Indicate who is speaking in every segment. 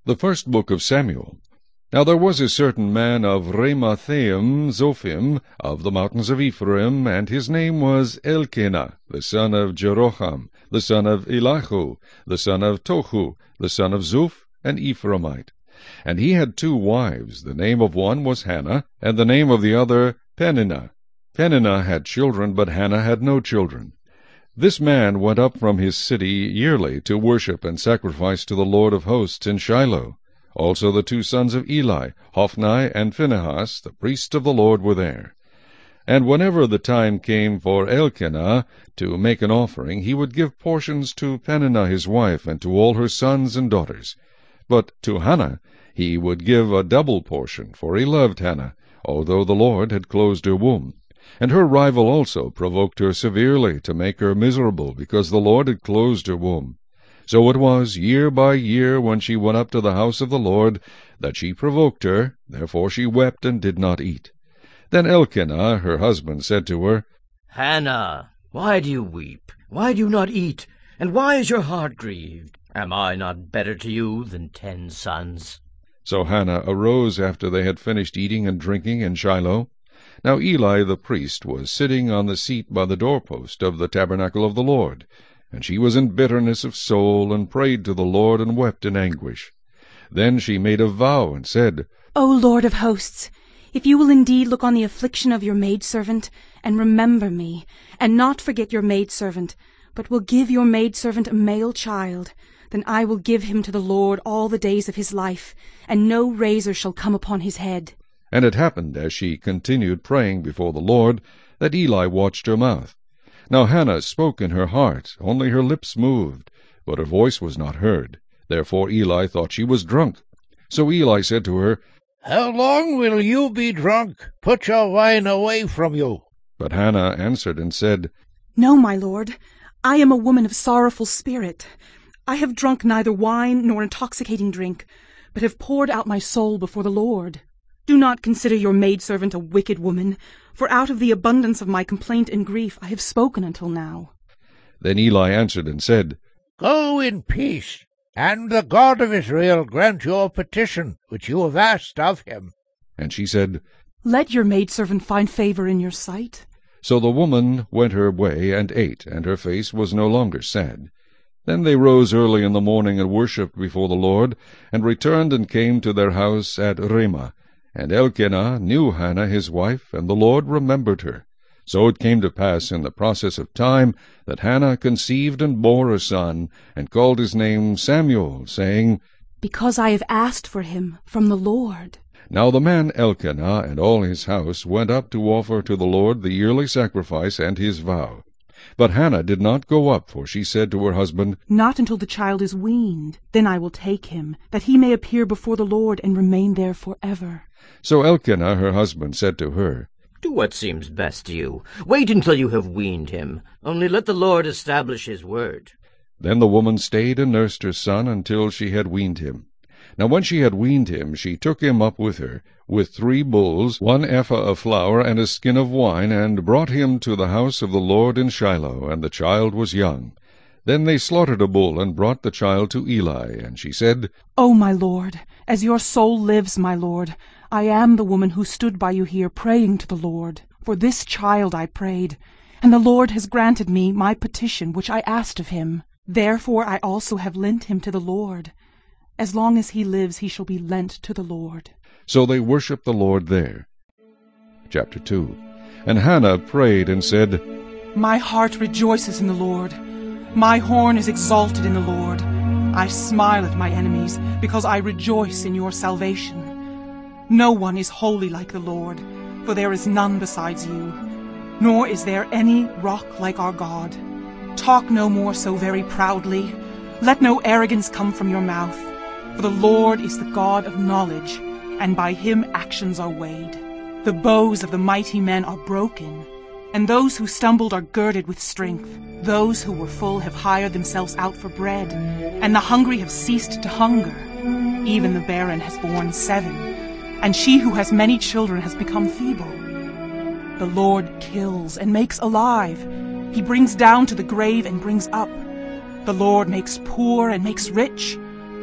Speaker 1: The first book of Samuel. Now there was a certain man of Ramathaim Zophim, of the mountains of Ephraim, and his name was Elkanah, the son of Jeroham, the son of Elihu, the son of Tohu, the son of Zuph, an Ephraimite. And he had 2 wives. The name of one was Hannah, and the name of the other Peninnah. Peninnah had children, but Hannah had no children. This man went up from his city yearly to worship and sacrifice to the Lord of hosts in Shiloh. Also the 2 sons of Eli, Hophni and Phinehas, the priests of the Lord, were there. And whenever the time came for Elkanah to make an offering, he would give portions to Peninnah his wife, and to all her sons and daughters. But to Hannah he would give a double portion, for he loved Hannah, although the Lord had closed her womb. And her rival also provoked her severely, to make her miserable, because the Lord had closed her womb. So it was, year by year, when she went up to the house of the Lord, that she provoked her. Therefore she wept and did not eat. Then Elkanah her husband said to her,
Speaker 2: Hannah, why do you weep? Why do you not eat? And why is your heart grieved? Am I not better to you than 10 sons?
Speaker 1: So Hannah arose after they had finished eating and drinking in Shiloh. Now Eli the priest was sitting on the seat by the doorpost of the tabernacle of the Lord, and she was in bitterness of soul, and prayed to the Lord, and wept in anguish. Then she made a vow, and said,
Speaker 3: O Lord of hosts, if you will indeed look on the affliction of your maidservant, and remember me, and not forget your maidservant, but will give your maidservant a male child, then I will give him to the Lord all the days of his life, and no razor shall come upon his head.
Speaker 1: And it happened, as she continued praying before the Lord, that Eli watched her mouth. Now Hannah spoke in her heart, only her lips moved, but her voice was not heard. Therefore Eli thought she was drunk. So Eli said to her,
Speaker 4: How long will you be drunk? Put your wine away from you.
Speaker 1: But Hannah answered and said,
Speaker 3: No, my lord, I am a woman of sorrowful spirit. I have drunk neither wine nor intoxicating drink, but have poured out my soul before the Lord. Do not consider your maidservant a wicked woman, for out of the abundance of my complaint and grief I have spoken until now.
Speaker 1: Then Eli answered and said,
Speaker 4: Go in peace, and the God of Israel grant your petition, which you have asked of him.
Speaker 1: And she said,
Speaker 3: Let your maidservant find favor in your sight.
Speaker 1: So the woman went her way and ate, and her face was no longer sad. Then they rose early in the morning and worshipped before the Lord, and returned and came to their house at Ramah. And Elkanah knew Hannah his wife, and the Lord remembered her. So it came to pass in the process of time that Hannah conceived and bore a son, and called his name Samuel, saying,
Speaker 3: Because I have asked for him from the Lord.
Speaker 1: Now the man Elkanah and all his house went up to offer to the Lord the yearly sacrifice and his vow. But Hannah did not go up, for she said to her husband,
Speaker 3: Not until the child is weaned, then I will take him, that he may appear before the Lord and remain there forever.
Speaker 1: So Elkanah her husband said to her,
Speaker 2: Do what seems best to you. Wait until you have weaned him. Only let the Lord establish his word.
Speaker 1: Then the woman stayed and nursed her son until she had weaned him. Now when she had weaned him, she took him up with her, with 3 bulls, 1 ephah of flour, and a skin of wine, and brought him to the house of the Lord in Shiloh, and the child was young. Then they slaughtered a bull, and brought the child to Eli, and she said,
Speaker 3: O my Lord, as your soul lives, my Lord, I am the woman who stood by you here praying to the Lord. For this child I prayed, and the Lord has granted me my petition which I asked of him. Therefore I also have lent him to the Lord. As long as he lives he shall be lent to the Lord.
Speaker 1: So they worshipped the Lord there. Chapter 2. And Hannah prayed and said,
Speaker 3: My heart rejoices in the Lord. My horn is exalted in the Lord. I smile at my enemies, because I rejoice in your salvation. No one is holy like the Lord, for there is none besides you, nor is there any rock like our God. Talk no more so very proudly. Let no arrogance come from your mouth. For the Lord is the God of knowledge, and by him actions are weighed. The bows of the mighty men are broken, and those who stumbled are girded with strength. Those who were full have hired themselves out for bread, and the hungry have ceased to hunger. Even the barren has borne 7, and she who has many children has become feeble. The Lord kills and makes alive. He brings down to the grave and brings up. The Lord makes poor and makes rich.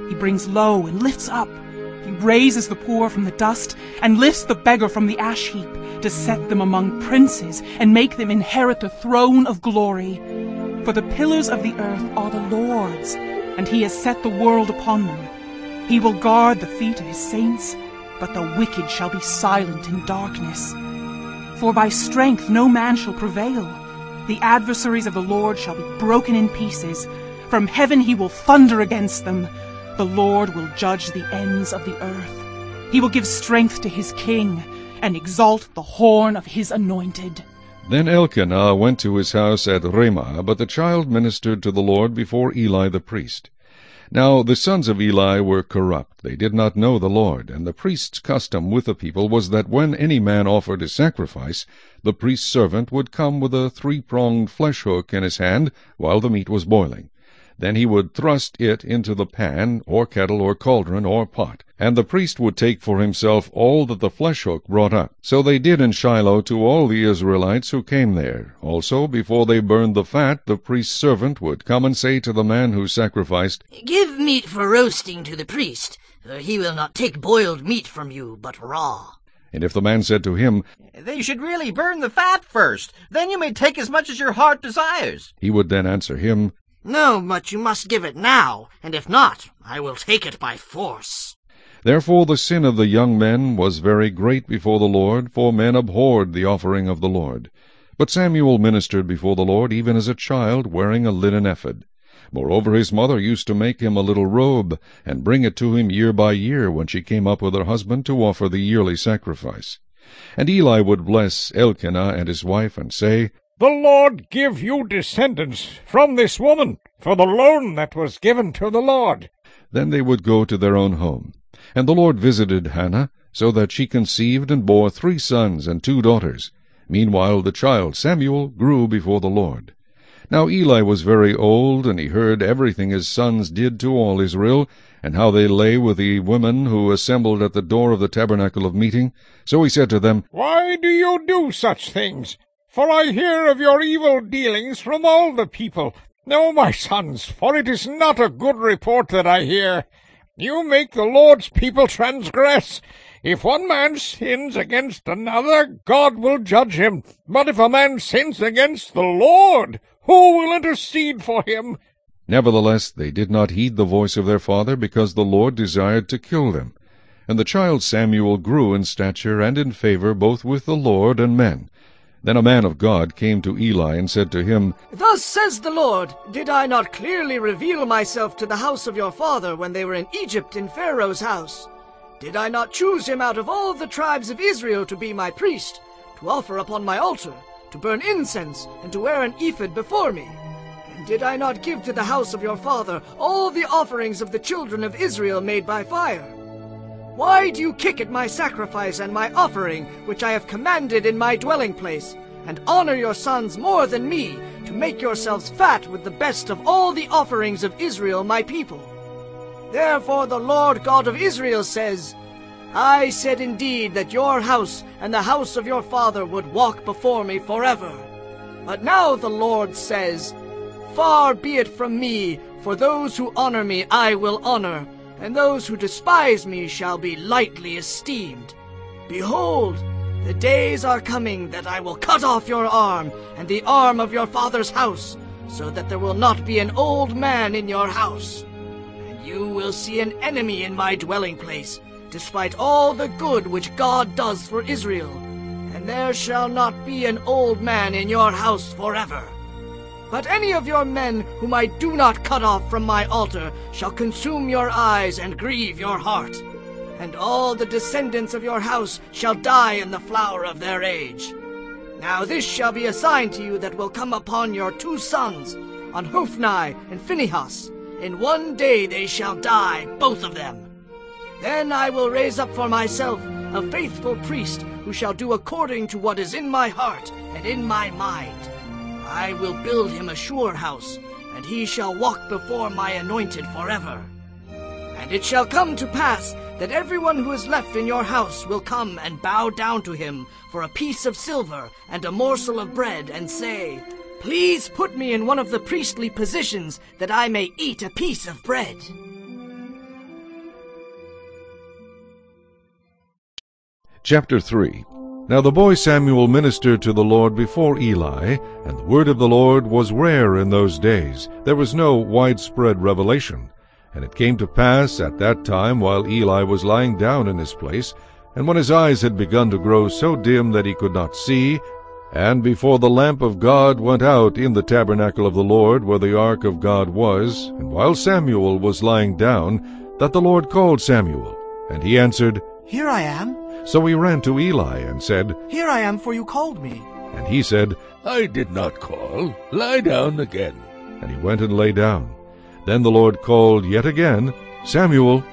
Speaker 3: He brings low and lifts up. He raises the poor from the dust and lifts the beggar from the ash heap, to set them among princes and make them inherit the throne of glory. For the pillars of the earth are the Lord's, and he has set the world upon them. He will guard the feet of his saints, but the wicked shall be silent in darkness. For by strength no man shall prevail. The adversaries of the Lord shall be broken in pieces. From heaven he will thunder against them. The Lord will judge the ends of the earth. He will give strength to his king, and exalt the horn of his anointed.
Speaker 1: Then Elkanah went to his house at Ramah, but the child ministered to the Lord before Eli the priest. Now the sons of Eli were corrupt. They did not know the Lord, and the priest's custom with the people was that when any man offered a sacrifice, the priest's servant would come with a three-pronged flesh hook in his hand while the meat was boiling. Then he would thrust it into the pan, or kettle, or cauldron, or pot, and the priest would take for himself all that the flesh hook brought up. So they did in Shiloh to all the Israelites who came there. Also, before they burned the fat, the priest's servant would come and say to the man who sacrificed,
Speaker 5: "Give meat for roasting to the priest, for he will not take boiled meat from you, but raw."
Speaker 1: And if the man said to him,
Speaker 2: "They should really burn the fat first. Then you may take as much as your heart desires,"
Speaker 1: he would then answer him,
Speaker 5: "No, but you must give it now, and if not, I will take it by force."
Speaker 1: Therefore the sin of the young men was very great before the Lord, for men abhorred the offering of the Lord. But Samuel ministered before the Lord even as a child, wearing a linen ephod. Moreover, his mother used to make him a little robe, and bring it to him year by year when she came up with her husband to offer the yearly sacrifice. And Eli would bless Elkanah and his wife, and say,
Speaker 4: "The Lord give you descendants from this woman, for the loan that was given to the Lord."
Speaker 1: Then they would go to their own home. And the Lord visited Hannah, so that she conceived and bore 3 sons and 2 daughters. Meanwhile the child Samuel grew before the Lord. Now Eli was very old, and he heard everything his sons did to all Israel, and how they lay with the women who assembled at the door of the tabernacle of meeting. So he said to them,
Speaker 4: "Why do you do such things? For I hear of your evil dealings from all the people. No, my sons, for it is not a good report that I hear. You make the Lord's people transgress. If one man sins against another, God will judge him. But if a man sins against the Lord, who will intercede for him?"
Speaker 1: Nevertheless they did not heed the voice of their father, because the Lord desired to kill them. And the child Samuel grew in stature and in favor both with the Lord and men. Then a man of God came to Eli and said to him,
Speaker 5: "Thus says the Lord, did I not clearly reveal myself to the house of your father when they were in Egypt in Pharaoh's house? Did I not choose him out of all the tribes of Israel to be my priest, to offer upon my altar, to burn incense, and to wear an ephod before me? And did I not give to the house of your father all the offerings of the children of Israel made by fire? Why do you kick at my sacrifice and my offering, which I have commanded in my dwelling place, and honor your sons more than me, to make yourselves fat with the best of all the offerings of Israel my people? Therefore the Lord God of Israel says, I said indeed that your house and the house of your father would walk before me forever. But now the Lord says, Far be it from me, for those who honor me I will honor, and those who despise me shall be lightly esteemed. Behold, the days are coming that I will cut off your arm and the arm of your father's house, so that there will not be an old man in your house. And you will see an enemy in my dwelling place, despite all the good which God does for Israel. And there shall not be an old man in your house forever. But any of your men whom I do not cut off from my altar shall consume your eyes and grieve your heart. And all the descendants of your house shall die in the flower of their age. Now this shall be a sign to you that will come upon your 2 sons, on Hophni and Phinehas. In one day they shall die, both of them. Then I will raise up for myself a faithful priest who shall do according to what is in my heart and in my mind. I will build him a sure house, and he shall walk before my anointed forever. And it shall come to pass that everyone who is left in your house will come and bow down to him for a piece of silver and a morsel of bread, and say, Please put me in one of the priestly positions, that I may eat a piece of bread.
Speaker 1: Chapter 3. Now the boy Samuel ministered to the Lord before Eli, and the word of the Lord was rare in those days. There was no widespread revelation. And it came to pass at that time, while Eli was lying down in his place, and when his eyes had begun to grow so dim that he could not see, and before the lamp of God went out in the tabernacle of the Lord, where the ark of God was, and while Samuel was lying down, that the Lord called Samuel. And he answered,
Speaker 5: Here I am.
Speaker 1: So he ran to Eli and said,
Speaker 5: Here I am, for you called me.
Speaker 1: And he said,
Speaker 6: I did not call. Lie down again.
Speaker 1: And he went and lay down. Then the Lord called yet again, Samuel.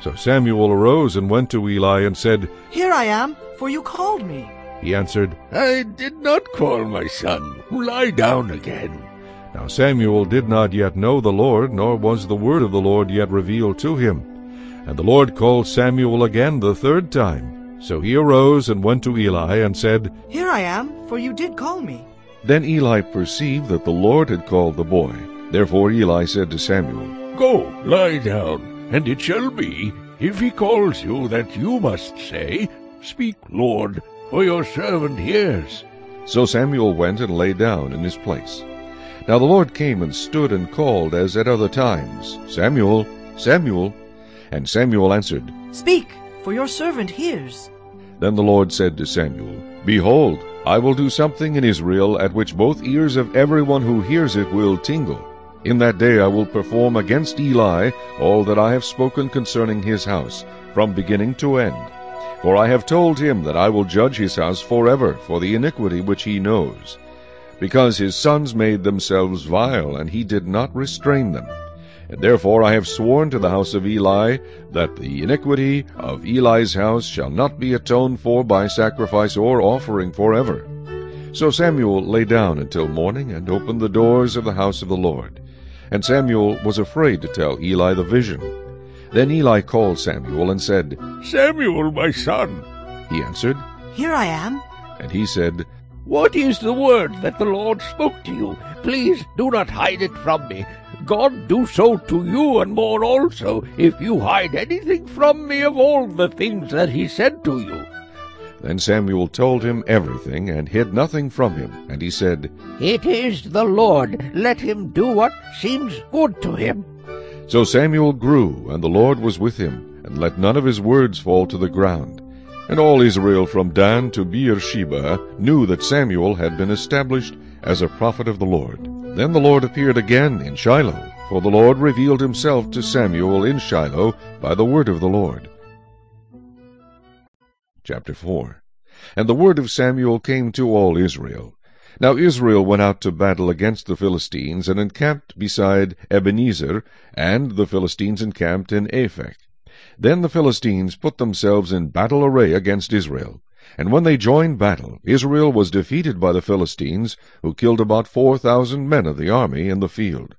Speaker 1: So Samuel arose and went to Eli and said,
Speaker 5: Here I am, for you called me.
Speaker 1: He answered,
Speaker 6: I did not call, my son. Lie down again.
Speaker 1: Now Samuel did not yet know the Lord, nor was the word of the Lord yet revealed to him. And the Lord called Samuel again the third time. So he arose and went to Eli and said,
Speaker 5: Here I am, for you did call me.
Speaker 1: Then Eli perceived that the Lord had called the boy. Therefore Eli said to Samuel,
Speaker 6: Go, lie down, and it shall be, if he calls you, that you must say, Speak, Lord, for your servant hears.
Speaker 1: So Samuel went and lay down in his place. Now the Lord came and stood and called as at other times, Samuel, Samuel. And Samuel answered,
Speaker 5: Speak, for your servant hears.
Speaker 1: Then the Lord said to Samuel, Behold, I will do something in Israel at which both ears of everyone who hears it will tingle. In that day I will perform against Eli all that I have spoken concerning his house, from beginning to end. For I have told him that I will judge his house forever for the iniquity which he knows. Because his sons made themselves vile, and he did not restrain them. And therefore I have sworn to the house of Eli that the iniquity of Eli's house shall not be atoned for by sacrifice or offering forever. So Samuel lay down until morning, and opened the doors of the house of the Lord. And Samuel was afraid to tell Eli the vision. Then Eli called Samuel and said,
Speaker 6: Samuel, my son.
Speaker 1: He answered,
Speaker 5: Here I am.
Speaker 1: And he said,
Speaker 6: What is the word that the Lord spoke to you? Please do not hide it from me. God do so to you, and more also, if you hide anything from me of all the things that he said to you.
Speaker 1: Then Samuel told him everything, and hid nothing from him. And he said,
Speaker 6: It is the Lord. Let him do what seems good to him.
Speaker 1: So Samuel grew, and the Lord was with him, and let none of his words fall to the ground. And all Israel from Dan to Beersheba knew that Samuel had been established as a prophet of the Lord. Then the Lord appeared again in Shiloh, for the Lord revealed himself to Samuel in Shiloh by the word of the Lord. Chapter 4. And the word of Samuel came to all Israel. Now Israel went out to battle against the Philistines, and encamped beside Ebenezer, and the Philistines encamped in Aphek. Then the Philistines put themselves in battle array against Israel. And when they joined battle, Israel was defeated by the Philistines, who killed about 4,000 men of the army in the field.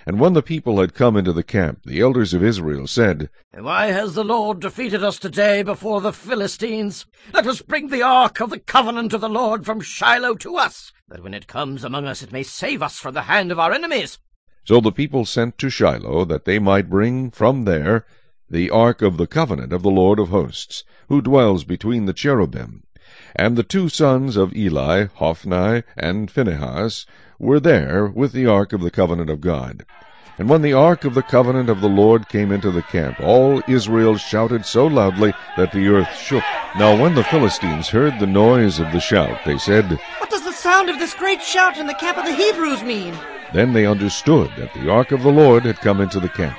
Speaker 1: And when the people had come into the camp, the elders of Israel said,
Speaker 2: Why has the Lord defeated us today before the Philistines? Let us bring the ark of the covenant of the Lord from Shiloh to us, that when it comes among us it may save us from the hand of our enemies.
Speaker 1: So the people sent to Shiloh, that they might bring from there the ark of the covenant of the Lord of hosts, who dwells between the cherubim. And the two sons of Eli, Hophni and Phinehas, were there with the ark of the covenant of God. And when the ark of the covenant of the Lord came into the camp, all Israel shouted so loudly that the earth shook. Now when the Philistines heard the noise of the shout, they said,
Speaker 5: What does the sound of this great shout in the camp of the Hebrews mean?
Speaker 1: Then they understood that the ark of the Lord had come into the camp.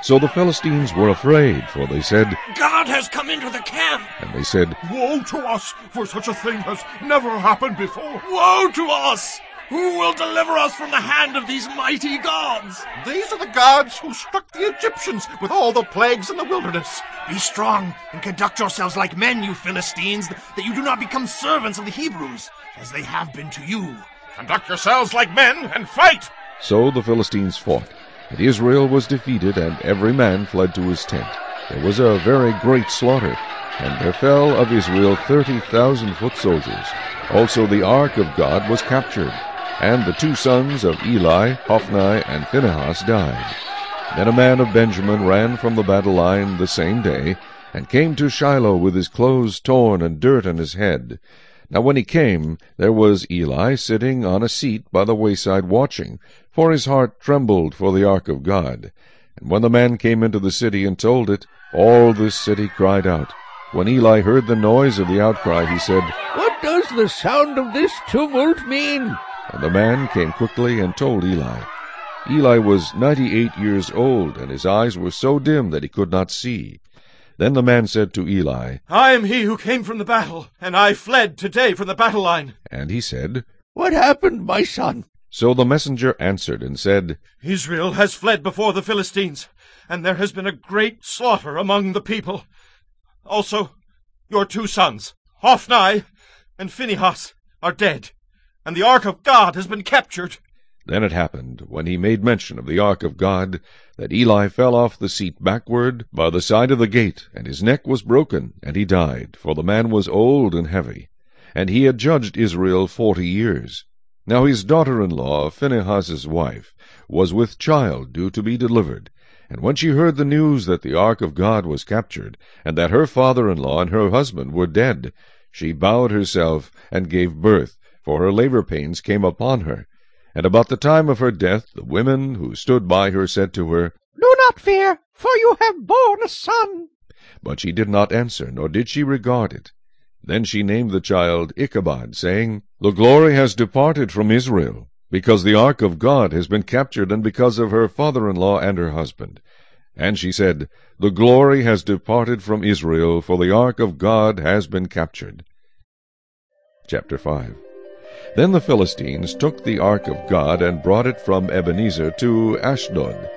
Speaker 1: So the Philistines were afraid, for they said,
Speaker 7: God has come into the camp.
Speaker 1: And they said,
Speaker 7: Woe to us, for such a thing has never happened before. Woe to us! Who will deliver us from the hand of these mighty gods? These are the gods who struck the Egyptians with all the plagues in the wilderness. Be strong and conduct yourselves like men, you Philistines, that you do not become servants of the Hebrews, as they have been to you. Conduct yourselves like men and fight!
Speaker 1: So the Philistines fought, and Israel was defeated, and every man fled to his tent. There was a very great slaughter, and there fell of Israel 30,000 foot soldiers. Also the ark of God was captured, and the two sons of Eli, Hophni and Phinehas, died. Then a man of Benjamin ran from the battle line the same day, and came to Shiloh with his clothes torn and dirt on his head. Now when he came, there was Eli sitting on a seat by the wayside watching, for his heart trembled for the ark of God. And when the man came into the city and told it, all the city cried out. When Eli heard the noise of the outcry, he said,
Speaker 6: What does the sound of this tumult mean?
Speaker 1: And the man came quickly and told Eli. Eli was 98 years old, and his eyes were so dim that he could not see. Then the man said to Eli,
Speaker 7: I am he who came from the battle, and I fled today from the battle line.
Speaker 1: And he said,
Speaker 6: What happened, my son?
Speaker 1: So the messenger answered and said,
Speaker 7: Israel has fled before the Philistines, and there has been a great slaughter among the people. Also, your 2 sons, Hophni and Phinehas, are dead, and the ark of God has been captured.
Speaker 1: Then it happened, when he made mention of the ark of God, that Eli fell off the seat backward by the side of the gate, and his neck was broken, and he died, for the man was old and heavy. And he had judged Israel 40 years. Now his daughter-in-law, Phinehas's wife, was with child due to be delivered. And when she heard the news that the ark of God was captured, and that her father-in-law and her husband were dead, she bowed herself and gave birth, for her labor pains came upon her. And about the time of her death, the women who stood by her said to her,
Speaker 6: Do not fear, for you have borne a son.
Speaker 1: But she did not answer, nor did she regard it. Then she named the child Ichabod, saying, The glory has departed from Israel, because the ark of God has been captured, and because of her father-in-law and her husband. And she said, The glory has departed from Israel, for the ark of God has been captured. Chapter 5. Then the Philistines took the ark of God, and brought it from Ebenezer to Ashdod.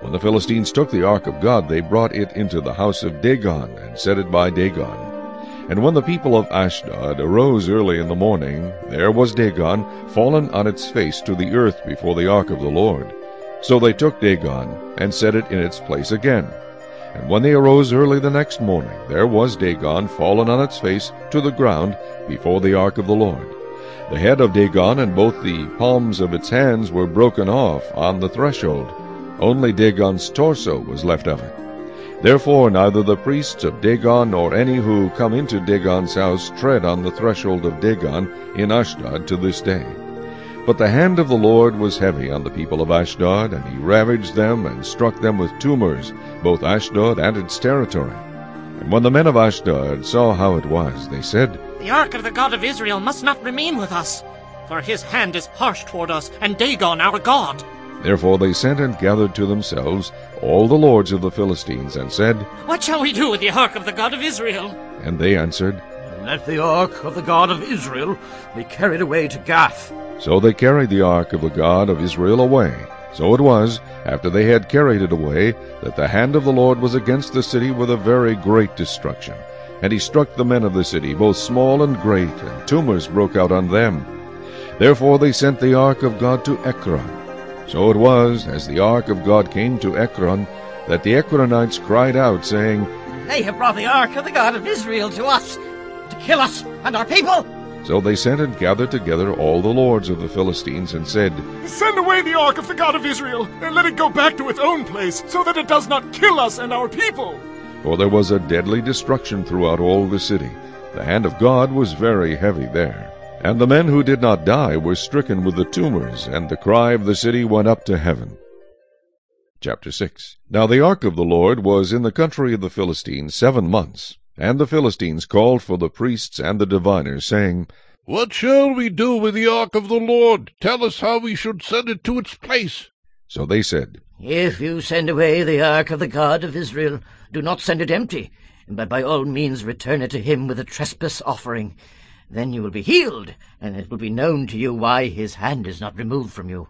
Speaker 1: When the Philistines took the ark of God, they brought it into the house of Dagon, and set it by Dagon. And when the people of Ashdod arose early in the morning, there was Dagon fallen on its face to the earth before the ark of the Lord. So they took Dagon, and set it in its place again. And when they arose early the next morning, there was Dagon fallen on its face to the ground before the ark of the Lord. The head of Dagon and both the palms of its hands were broken off on the threshold. Only Dagon's torso was left of it. Therefore neither the priests of Dagon nor any who come into Dagon's house tread on the threshold of Dagon in Ashdod to this day. But the hand of the Lord was heavy on the people of Ashdod, and he ravaged them and struck them with tumors, both Ashdod and its territory. And when the men of Ashdod saw how it was, they said,
Speaker 2: The ark of the God of Israel must not remain with us, for his hand is harsh toward us, and Dagon our God.
Speaker 1: Therefore they sent and gathered to themselves all the lords of the Philistines, and said,
Speaker 2: What shall we do with the ark of the God of Israel?
Speaker 1: And they answered,
Speaker 2: Let the ark of the God of Israel be carried away to Gath.
Speaker 1: So they carried the ark of the God of Israel away. So it was, after they had carried it away, that the hand of the Lord was against the city with a very great destruction. And he struck the men of the city, both small and great, and tumors broke out on them. Therefore they sent the ark of God to Ekron. So it was, as the ark of God came to Ekron, that the Ekronites cried out, saying,
Speaker 2: They have brought the ark of the God of Israel to us, to kill us and our people.
Speaker 1: So they sent and gathered together all the lords of the Philistines, and said,
Speaker 7: Send away the ark of the God of Israel, and let it go back to its own place, so that it does not kill us and our people.
Speaker 1: For there was a deadly destruction throughout all the city. The hand of God was very heavy there. And the men who did not die were stricken with the tumors, and the cry of the city went up to heaven. Chapter 6. Now the ark of the Lord was in the country of the Philistines 7 months. And the Philistines called for the priests and the diviners, saying,
Speaker 6: What shall we do with the ark of the Lord? Tell us how we should send it to its place.
Speaker 1: So they said,
Speaker 2: If you send away the ark of the God of Israel, do not send it empty, but by all means return it to him with a trespass offering. Then you will be healed, and it will be known to you why his hand is not removed from you.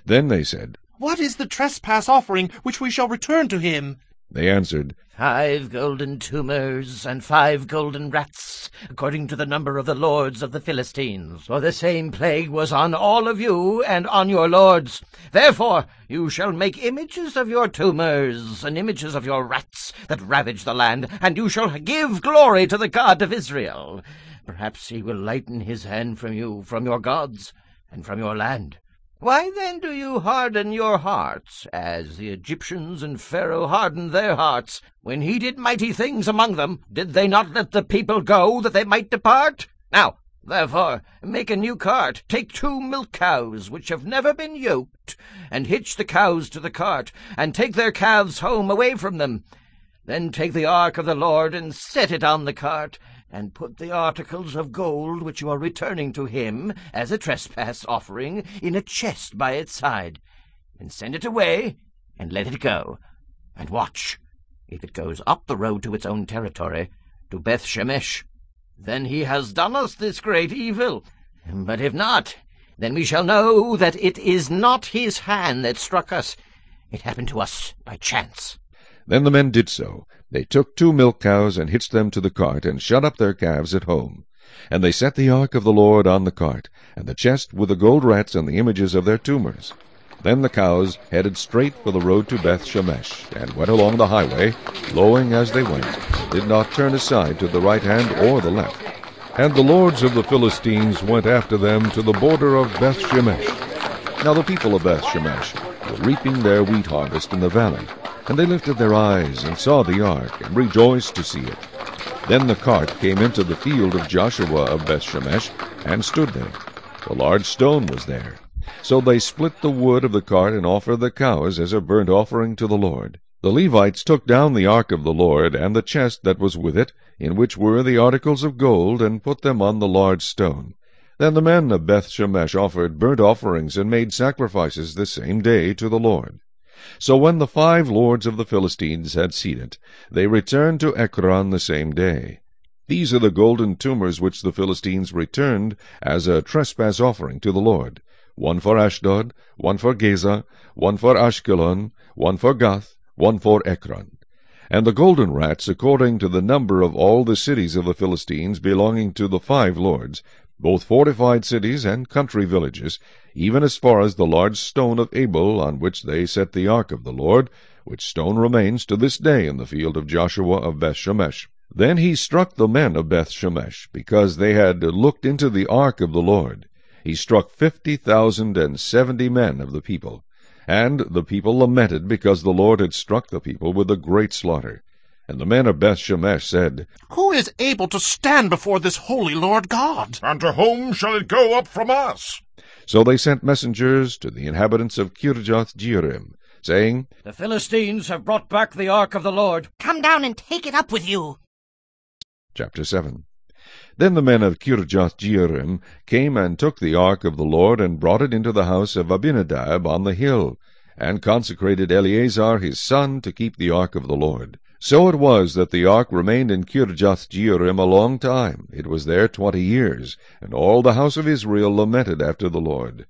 Speaker 1: Then they said,
Speaker 8: What is the trespass offering which we shall return to him?
Speaker 1: They answered,
Speaker 2: 5 golden tumors and 5 golden rats, according to the number of the lords of the Philistines. For the same plague was on all of you and on your lords. Therefore you shall make images of your tumors and images of your rats that ravage the land, and you shall give glory to the God of Israel. Perhaps he will lighten his hand from you, from your gods, and from your land. Why then do you harden your hearts, as the Egyptians and Pharaoh hardened their hearts? When he did mighty things among them, did they not let the people go, that they might depart? Now, therefore, make a new cart. Take 2 milk cows, which have never been yoked, and hitch the cows to the cart, and take their calves home away from them. Then take the ark of the Lord, and set it on the cart, and put the articles of gold which you are returning to him as a trespass offering in a chest by its side. And send it away, and let it go. And watch, if it goes up the road to its own territory, to Beth-Shemesh, then he has done us this great evil. But if not, then we shall know that it is not his hand that struck us. It happened to us by chance.
Speaker 1: Then the men did so. They took 2 milk cows, and hitched them to the cart, and shut up their calves at home. And they set the ark of the Lord on the cart, and the chest with the gold rats and the images of their tumors. Then the cows headed straight for the road to Beth-Shemesh, and went along the highway, lowing as they went, and did not turn aside to the right hand or the left. And the lords of the Philistines went after them to the border of Beth-Shemesh. Now the people of Beth-Shemesh were reaping their wheat harvest in the valley. And they lifted their eyes, and saw the ark, and rejoiced to see it. Then the cart came into the field of Joshua of Beth-Shemesh, and stood there. A large stone was there. So they split the wood of the cart, and offered the cows as a burnt offering to the Lord. The Levites took down the ark of the Lord, and the chest that was with it, in which were the articles of gold, and put them on the large stone. Then the men of Beth-Shemesh offered burnt offerings, and made sacrifices the same day to the Lord. So when the 5 lords of the Philistines had seen it, they returned to Ekron the same day. These are the golden tumors which the Philistines returned as a trespass offering to the Lord, 1 for Ashdod, 1 for Gaza, 1 for Ashkelon, 1 for Gath, 1 for Ekron. And the golden rats, according to the number of all the cities of the Philistines belonging to the 5 lords, both fortified cities and country villages, even as far as the large stone of Abel on which they set the ark of the Lord, which stone remains to this day in the field of Joshua of Beth-Shemesh. Then he struck the men of Beth-Shemesh, because they had looked into the ark of the Lord. He struck 50,070 men of the people. And the people lamented, because the Lord had struck the people with a great slaughter. And the men of Beth-Shemesh said,
Speaker 8: Who is able to stand before this holy Lord God?
Speaker 7: And to whom shall it go up from us?
Speaker 1: So they sent messengers to the inhabitants of Kirjath-Jearim, saying,
Speaker 2: The Philistines have brought back the ark of the Lord.
Speaker 9: Come down and take it up with you.
Speaker 1: Chapter 7. Then the men of Kirjath-Jearim came and took the ark of the Lord, and brought it into the house of Abinadab on the hill, and consecrated Eleazar his son to keep the ark of the Lord. So it was that the ark remained in Kirjath-Jearim a long time. It was there 20 years, and all the house of Israel lamented after the Lord.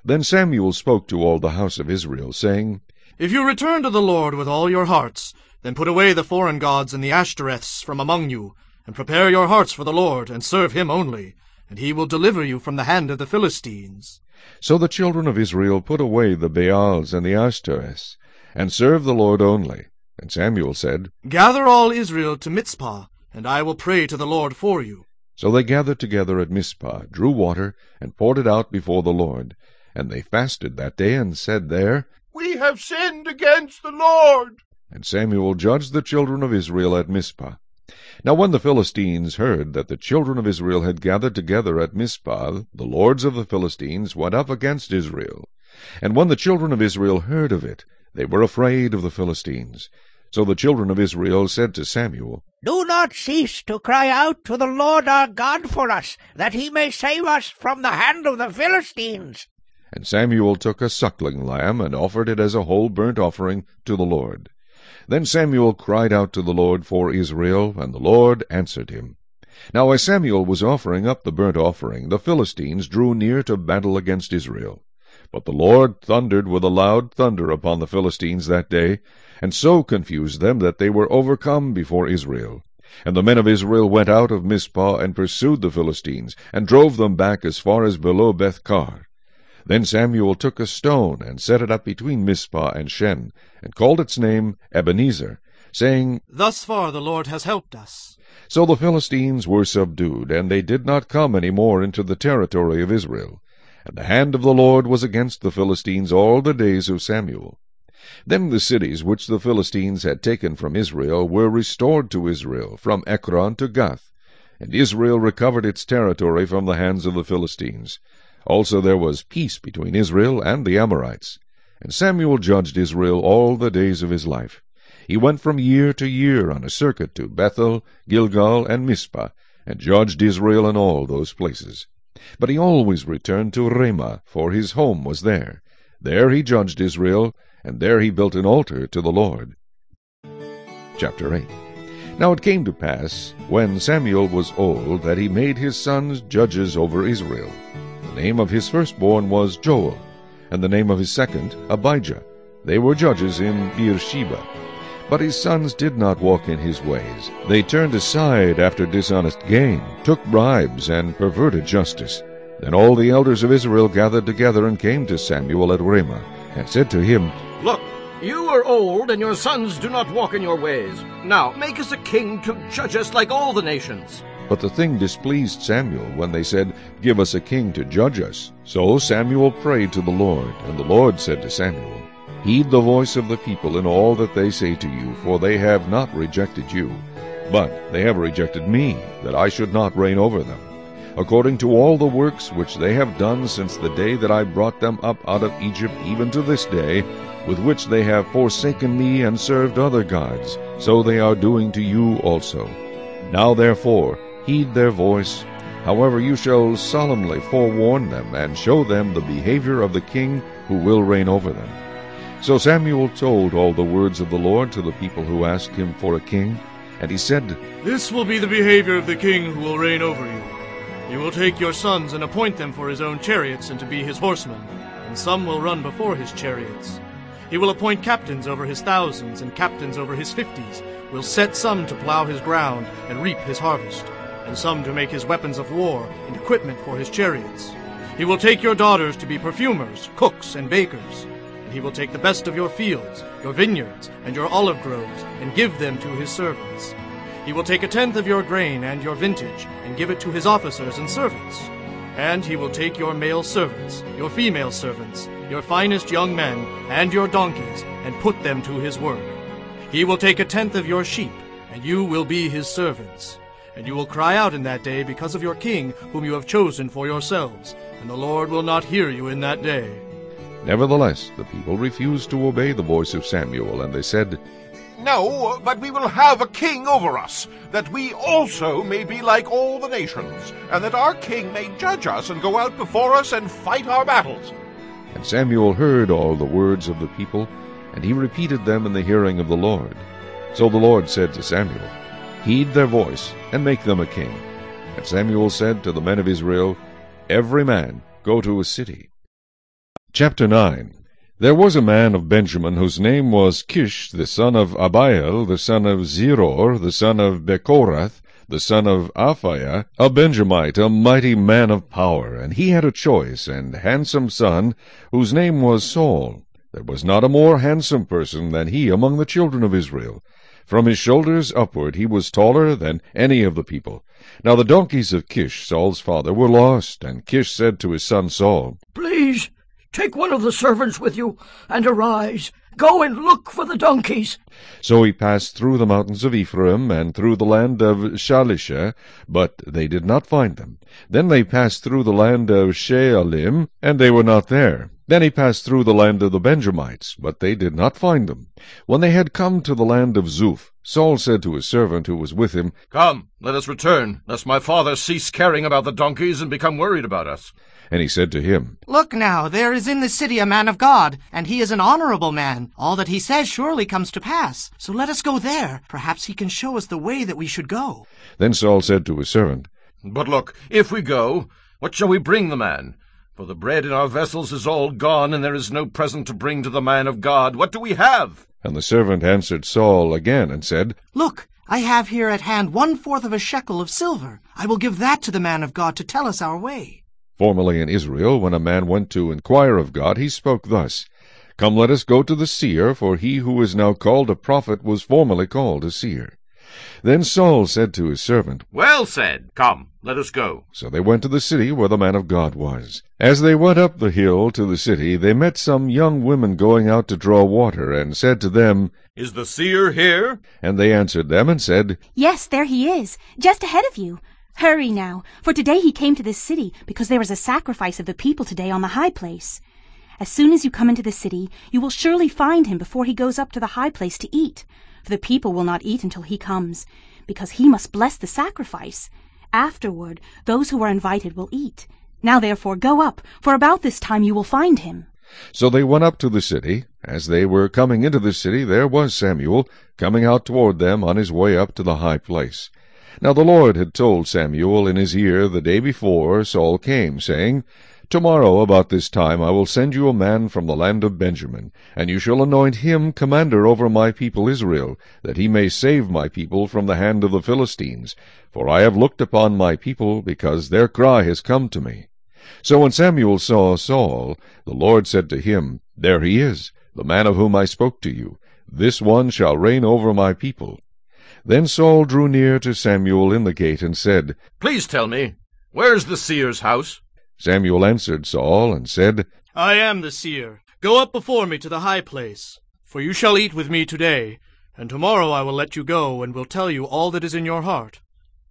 Speaker 1: Then Samuel spoke to all the house of Israel, saying,
Speaker 10: If you return to the Lord with all your hearts, then put away the foreign gods and the Ashtoreths from among you, and prepare your hearts for the Lord, and serve him only, and he will deliver you from the hand of the Philistines.
Speaker 1: So the children of Israel put away the Baals and the Ashtoreths, and served the Lord only. And Samuel said,
Speaker 10: Gather all Israel to Mizpah, and I will pray to the Lord for you.
Speaker 1: So they gathered together at Mizpah, drew water, and poured it out before the Lord. And they fasted that day, and said there,
Speaker 7: We have sinned against the Lord.
Speaker 1: And Samuel judged the children of Israel at Mizpah. Now when the Philistines heard that the children of Israel had gathered together at Mizpah, the lords of the Philistines went up against Israel. And when the children of Israel heard of it, they were afraid of the Philistines. So the children of Israel said to Samuel,
Speaker 6: Do not cease to cry out to the Lord our God for us, that he may save us from the hand of the Philistines.
Speaker 1: And Samuel took a suckling lamb, and offered it as a whole burnt offering to the Lord. Then Samuel cried out to the Lord for Israel, and the Lord answered him. Now as Samuel was offering up the burnt offering, the Philistines drew near to battle against Israel. But the Lord thundered with a loud thunder upon the Philistines that day, and so confused them that they were overcome before Israel. And the men of Israel went out of Mizpah, and pursued the Philistines, and drove them back as far as below Beth-kar. Then Samuel took a stone, and set it up between Mizpah and Shen, and called its name Ebenezer, saying,
Speaker 10: Thus far the Lord has helped us.
Speaker 1: So the Philistines were subdued, and they did not come any more into the territory of Israel. And the hand of the Lord was against the Philistines all the days of Samuel. Then the cities which the Philistines had taken from Israel were restored to Israel, from Ekron to Gath. And Israel recovered its territory from the hands of the Philistines. Also there was peace between Israel and the Amorites. And Samuel judged Israel all the days of his life. He went from year to year on a circuit to Bethel, Gilgal, and Mizpah, and judged Israel in all those places. But he always returned to Ramah, for his home was there. There he judged Israel, and there he built an altar to the Lord. Chapter 8. Now it came to pass, when Samuel was old, that he made his sons judges over Israel. The name of his firstborn was Joel, and the name of his second Abijah. They were judges in Beersheba. But his sons did not walk in his ways. They turned aside after dishonest gain, took bribes, and perverted justice. Then all the elders of Israel gathered together and came to Samuel at Ramah, and said to him,
Speaker 2: Look, you are old, and your sons do not walk in your ways. Now make us a king to judge us like all the nations.
Speaker 1: But the thing displeased Samuel when they said, Give us a king to judge us. So Samuel prayed to the Lord, and the Lord said to Samuel, Heed the voice of the people in all that they say to you, for they have not rejected you, but they have rejected me, that I should not reign over them, according to all the works which they have done since the day that I brought them up out of Egypt, even to this day, with which they have forsaken me and served other gods, so they are doing to you also. Now therefore heed their voice. However, you shall solemnly forewarn them, and show them the behavior of the king who will reign over them. So Samuel told all the words of the Lord to the people who asked him for a king. And he said,
Speaker 10: This will be the behavior of the king who will reign over you. He will take your sons and appoint them for his own chariots and to be his horsemen, and some will run before his chariots. He will appoint captains over his thousands and captains over his 50s, will set some to plow his ground and reap his harvest, and some to make his weapons of war and equipment for his chariots. He will take your daughters to be perfumers, cooks, and bakers. He will take the best of your fields, your vineyards, and your olive groves, and give them to his servants. He will take 1/10 of your grain and your vintage, and give it to his officers and servants. And he will take your male servants, your female servants, your finest young men, and your donkeys, and put them to his work. He will take 1/10 of your sheep, and you will be his servants. And you will cry out in that day because of your king, whom you have chosen for yourselves, and the Lord will not hear you in that day.
Speaker 1: Nevertheless, the people refused to obey the voice of Samuel, and they said,
Speaker 7: No, but we will have a king over us, that we also may be like all the nations, and that our king may judge us and go out before us and fight our battles.
Speaker 1: And Samuel heard all the words of the people, and he repeated them in the hearing of the Lord. So the Lord said to Samuel, Heed their voice, and make them a king. And Samuel said to the men of Israel, Every man go to his city. Chapter 9. There was a man of Benjamin whose name was Kish, the son of Abiel, the son of Zeror, the son of Bechorath, the son of Aphiah, a Benjamite, a mighty man of power. And he had a choice and handsome son, whose name was Saul. There was not a more handsome person than he among the children of Israel. From his shoulders upward he was taller than any of the people. Now the donkeys of Kish, Saul's father, were lost, and Kish said to his son Saul,
Speaker 2: Please, take one of the servants with you, and arise. Go and look for the donkeys.
Speaker 1: So he passed through the mountains of Ephraim, and through the land of Shalisha, but they did not find them. Then they passed through the land of Shealim, and they were not there. Then he passed through the land of the Benjamites, but they did not find them. When they had come to the land of Zuph, Saul said to his servant who was with him,
Speaker 11: Come, let us return, lest my father cease caring about the donkeys and become worried about us.
Speaker 1: And he said to him,
Speaker 9: Look now, there is in the city a man of God, and he is an honorable man. All that he says surely comes to pass. So let us go there. Perhaps he can show us the way that we should go.
Speaker 1: Then Saul said to his servant,
Speaker 11: But look, if we go, what shall we bring the man? For the bread in our vessels is all gone, and there is no present to bring to the man of God. What do we have?
Speaker 1: And the servant answered Saul again, and said,
Speaker 9: Look, I have here at hand 1/4 of a shekel of silver. I will give that to the man of God to tell us our way.
Speaker 1: Formerly in Israel, when a man went to inquire of God, he spoke thus, Come, let us go to the seer, for he who is now called a prophet was formerly called a seer. Then Saul said to his servant,
Speaker 11: Well said. Come, let us go.
Speaker 1: So they went to the city where the man of God was. As they went up the hill to the city, they met some young women going out to draw water, and said to them,
Speaker 11: Is the seer here?
Speaker 1: And they answered them and said,
Speaker 12: Yes, there he is, just ahead of you. Hurry now, for today he came to this city, because there is a sacrifice of the people today on the high place. As soon as you come into the city, you will surely find him before he goes up to the high place to eat. For the people will not eat until he comes, because he must bless the sacrifice. Afterward, those who are invited will eat. Now therefore go up, for about this time you will find him.
Speaker 1: So they went up to the city. As they were coming into the city, there was Samuel, coming out toward them on his way up to the high place. Now the Lord had told Samuel in his ear the day before Saul came, saying, Tomorrow about this time I will send you a man from the land of Benjamin, and you shall anoint him commander over my people Israel, that he may save my people from the hand of the Philistines. For I have looked upon my people, because their cry has come to me. So when Samuel saw Saul, the Lord said to him, There he is, the man of whom I spoke to you. This one shall reign over my people. Then Saul drew near to Samuel in the gate, and said,
Speaker 11: Please tell me, where's the seer's house?
Speaker 1: Samuel answered Saul, and said,
Speaker 10: I am the seer. Go up before me to the high place, for you shall eat with me today, and tomorrow I will let you go, and will tell you all that is in your heart.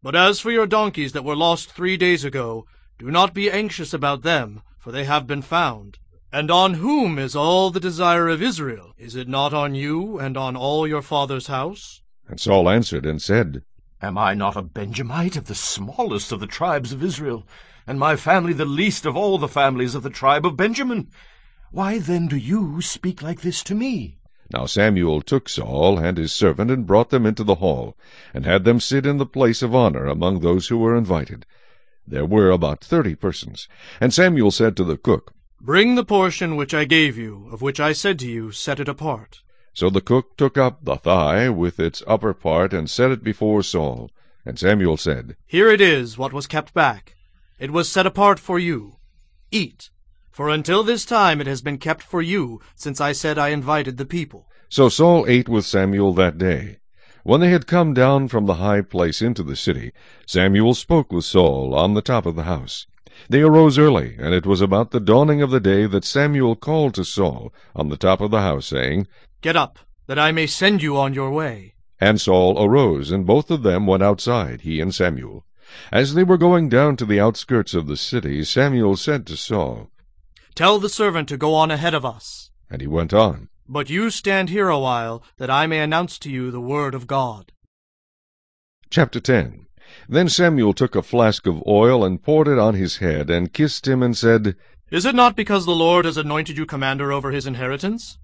Speaker 10: But as for your donkeys that were lost 3 days ago, do not be anxious about them, for they have been found. And on whom is all the desire of Israel? Is it not on you, and on all your father's house?
Speaker 1: And Saul answered and said,
Speaker 11: Am I not a Benjamite of the smallest of the tribes of Israel, and my family the least of all the families of the tribe of Benjamin? Why then do you speak like this to me?
Speaker 1: Now Samuel took Saul and his servant, and brought them into the hall, and had them sit in the place of honor among those who were invited. There were about 30 persons. And Samuel said to the cook,
Speaker 10: Bring the portion which I gave you, of which I said to you, set it apart.
Speaker 1: So the cook took up the thigh with its upper part, and set it before Saul. And Samuel said,
Speaker 10: Here it is, what was kept back. It was set apart for you. Eat, for until this time it has been kept for you, since I said I invited the people.
Speaker 1: So Saul ate with Samuel that day. When they had come down from the high place into the city, Samuel spoke with Saul on the top of the house. They arose early, and it was about the dawning of the day that Samuel called to Saul on the top of the house, saying,
Speaker 10: Get up, that I may send you on your way.
Speaker 1: And Saul arose, and both of them went outside, he and Samuel. As they were going down to the outskirts of the city, Samuel said to Saul,
Speaker 10: Tell the servant to go on ahead of us.
Speaker 1: And he went on.
Speaker 10: But you stand here a while, that I may announce to you the word of God.
Speaker 1: Chapter 10. Then Samuel took a flask of oil, and poured it on his head, and kissed him, and said,
Speaker 10: Is it not because the Lord has anointed you commander over his inheritance?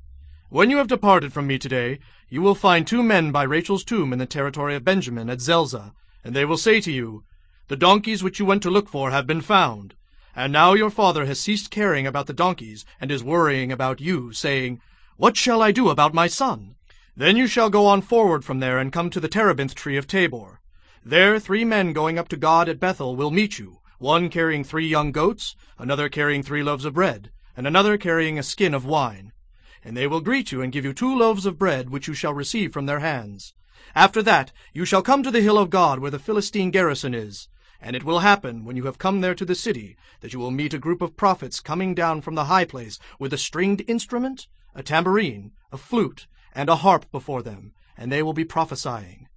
Speaker 10: When you have departed from me today, you will find 2 men by Rachel's tomb in the territory of Benjamin at Zelzah, and they will say to you, The donkeys which you went to look for have been found. And now your father has ceased caring about the donkeys, and is worrying about you, saying, What shall I do about my son? Then you shall go on forward from there, and come to the terebinth tree of Tabor. There 3 men going up to God at Bethel will meet you, one carrying 3 young goats, another carrying 3 loaves of bread, and another carrying a skin of wine. And they will greet you, and give you 2 loaves of bread, which you shall receive from their hands. After that you shall come to the hill of God, where the Philistine garrison is. And it will happen, when you have come there to the city, that you will meet a group of prophets coming down from the high place, with a stringed instrument, a tambourine, a flute, and a harp before them, and they will be prophesying.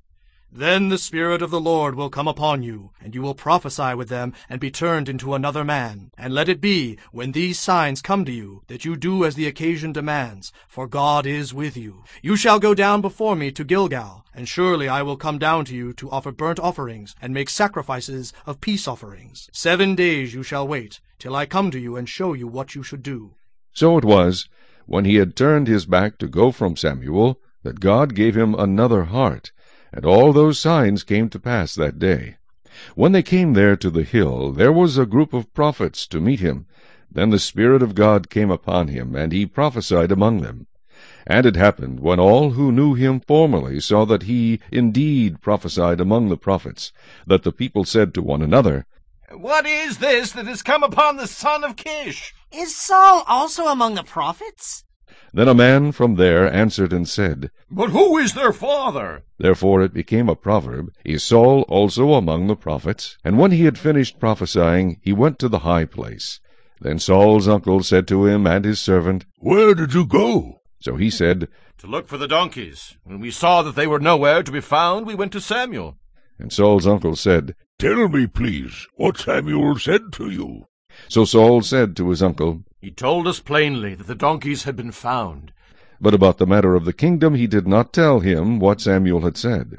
Speaker 10: Then the Spirit of the Lord will come upon you, and you will prophesy with them, and be turned into another man. And let it be, when these signs come to you, that you do as the occasion demands, for God is with you. You shall go down before me to Gilgal, and surely I will come down to you to offer burnt offerings, and make sacrifices of peace offerings. 7 days you shall wait, till I come to you and show you what you should do.
Speaker 1: So it was, when he had turned his back to go from Samuel, that God gave him another heart. And all those signs came to pass that day. When they came there to the hill, there was a group of prophets to meet him. Then the Spirit of God came upon him, and he prophesied among them. And it happened, when all who knew him formerly saw that he indeed prophesied among the prophets, that the people said to one another,
Speaker 11: What is this that has come upon the son of Kish?
Speaker 9: Is Saul also among the prophets?
Speaker 1: Then a man from there answered and said,
Speaker 11: But who is their father?
Speaker 1: Therefore it became a proverb, Is Saul also among the prophets? And when he had finished prophesying, he went to the high place. Then Saul's uncle said to him and his servant,
Speaker 6: Where did you go?
Speaker 1: So he said,
Speaker 11: To look for the donkeys. When we saw that they were nowhere to be found, we went to Samuel.
Speaker 1: And Saul's uncle said,
Speaker 6: Tell me, please, what Samuel said to you.
Speaker 1: So Saul said to his uncle,
Speaker 11: He told us plainly that the donkeys had been found.
Speaker 1: But about the matter of the kingdom he did not tell him what Samuel had said.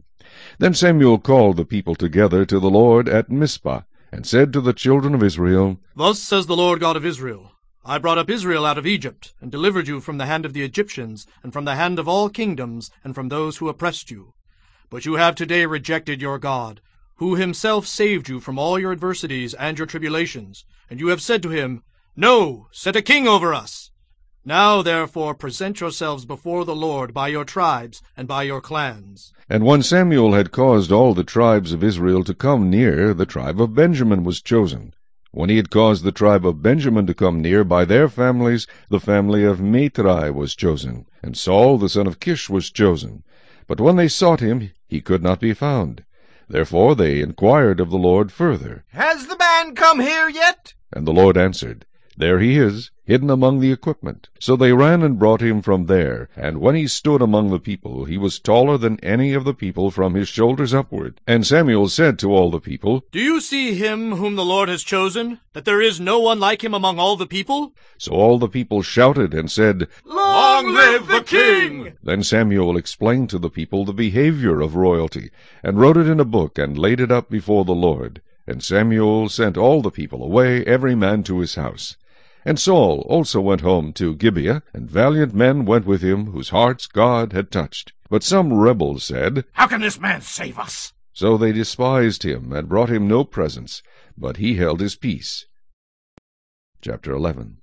Speaker 1: Then Samuel called the people together to the Lord at Mizpah, and said to the children of Israel,
Speaker 10: Thus says the Lord God of Israel, I brought up Israel out of Egypt, and delivered you from the hand of the Egyptians, and from the hand of all kingdoms, and from those who oppressed you. But you have today rejected your God, who himself saved you from all your adversities and your tribulations. And you have said to him, No, set a king over us. Now, therefore, present yourselves before the Lord by your tribes and by your clans.
Speaker 1: And when Samuel had caused all the tribes of Israel to come near, the tribe of Benjamin was chosen. When he had caused the tribe of Benjamin to come near by their families, the family of Matri was chosen, and Saul the son of Kish was chosen. But when they sought him, he could not be found. Therefore they inquired of the Lord further.
Speaker 2: Has the man come here yet?
Speaker 1: And the Lord answered, There he is, hidden among the equipment. So they ran and brought him from there. And when he stood among the people, he was taller than any of the people from his shoulders upward. And Samuel said to all the people,
Speaker 10: Do you see him whom the Lord has chosen, that there is no one like him among all the people?
Speaker 1: So all the people shouted and said,
Speaker 11: Long live the king!
Speaker 1: Then Samuel explained to the people the behavior of royalty, and wrote it in a book, and laid it up before the Lord. And Samuel sent all the people away, every man to his house. And Saul also went home to Gibeah, and valiant men went with him, whose hearts God had touched. But some rebels said,
Speaker 11: How can this man save us?
Speaker 1: So they despised him, and brought him no presents, but he held his peace. Chapter 11.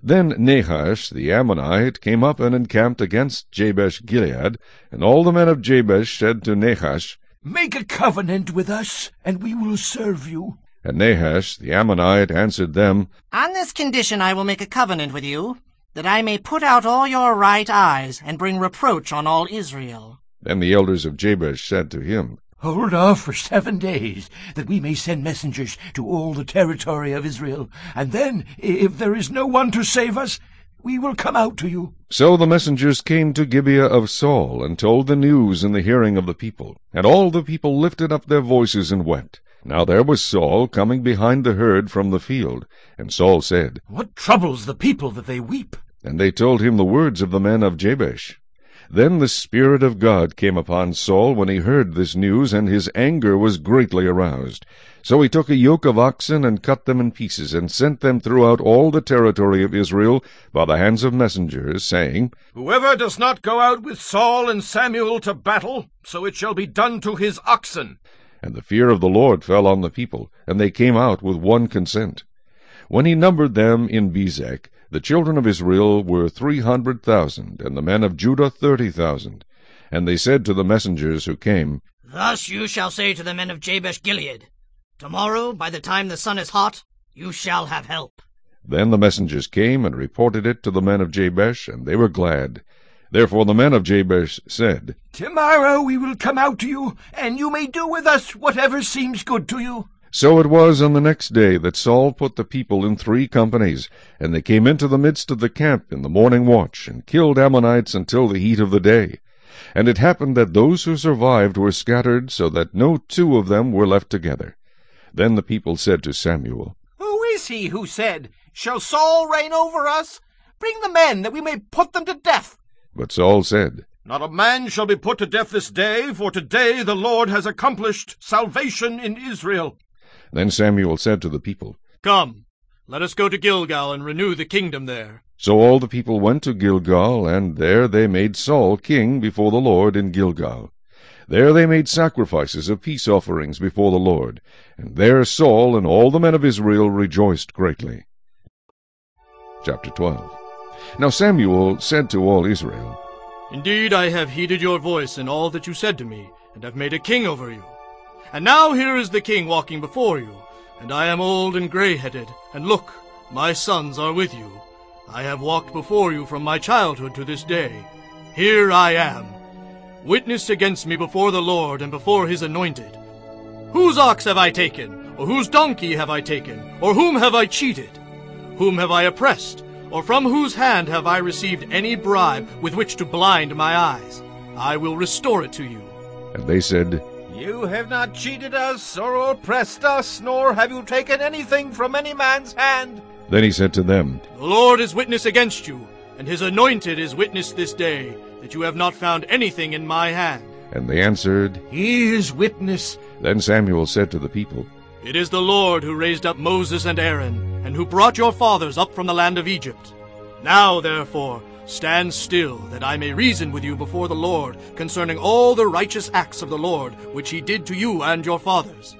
Speaker 1: Then Nahash the Ammonite came up and encamped against Jabesh-Gilead, and all the men of Jabesh said to Nahash,
Speaker 2: Make a covenant with us, and we will serve you.
Speaker 1: And Nahash the Ammonite answered them,
Speaker 9: On this condition I will make a covenant with you, that I may put out all your right eyes, and bring reproach on all Israel.
Speaker 1: Then the elders of Jabesh said to him,
Speaker 2: Hold off for 7 days, that we may send messengers to all the territory of Israel, and then, if there is no one to save us, we will come out to you.
Speaker 1: So the messengers came to Gibeah of Saul, and told the news in the hearing of the people. And all the people lifted up their voices and wept. Now there was Saul coming behind the herd from the field. And Saul said,
Speaker 2: What troubles the people that they weep?
Speaker 1: And they told him the words of the men of Jabesh. Then the Spirit of God came upon Saul when he heard this news, and his anger was greatly aroused. So he took a yoke of oxen, and cut them in pieces, and sent them throughout all the territory of Israel by the hands of messengers, saying,
Speaker 11: Whoever does not go out with Saul and Samuel to battle, so it shall be done to his oxen.
Speaker 1: And the fear of the Lord fell on the people, and they came out with one consent. When he numbered them in Bezek, the children of Israel were 300,000, and the men of Judah 30,000. And they said to the messengers who came,
Speaker 9: Thus you shall say to the men of Jabesh-Gilead, Tomorrow, by the time the sun is hot, you shall have help.
Speaker 1: Then the messengers came and reported it to the men of Jabesh, and they were glad. Therefore the men of Jabesh said,
Speaker 2: Tomorrow we will come out to you, and you may do with us whatever seems good to you.
Speaker 1: So it was on the next day that Saul put the people in 3 companies, and they came into the midst of the camp in the morning watch, and killed Ammonites until the heat of the day. And it happened that those who survived were scattered, so that no 2 of them were left together. Then the people said to Samuel,
Speaker 2: Who is he who said, Shall Saul reign over us? Bring the men, that we may put them to death.
Speaker 1: But Saul said,
Speaker 11: Not a man shall be put to death this day, for today the Lord has accomplished salvation in Israel.
Speaker 1: Then Samuel said to the people,
Speaker 10: Come, let us go to Gilgal and renew the kingdom there.
Speaker 1: So all the people went to Gilgal, and there they made Saul king before the Lord in Gilgal. There they made sacrifices of peace offerings before the Lord, and there Saul and all the men of Israel rejoiced greatly. Chapter 12. Now Samuel said to all Israel,
Speaker 10: Indeed, I have heeded your voice in all that you said to me, and have made a king over you. And now here is the king walking before you, and I am old and gray-headed, and look, my sons are with you. I have walked before you from my childhood to this day. Here I am. Witness against me before the Lord and before his anointed. Whose ox have I taken? Or whose donkey have I taken? Or whom have I cheated? Whom have I oppressed? Or from whose hand have I received any bribe with which to blind my eyes? I will restore it to you.
Speaker 1: And they said,
Speaker 11: You have not cheated us or oppressed us, nor have you taken anything from any man's hand.
Speaker 1: Then he said to them,
Speaker 10: The Lord is witness against you, and his anointed is witness this day, that you have not found anything in my hand.
Speaker 1: And they answered,
Speaker 11: He is witness.
Speaker 1: Then Samuel said to the people,
Speaker 10: It is the Lord who raised up Moses and Aaron, and who brought your fathers up from the land of Egypt. Now, therefore, stand still, that I may reason with you before the Lord concerning all the righteous acts of the Lord, which he did to you and your fathers.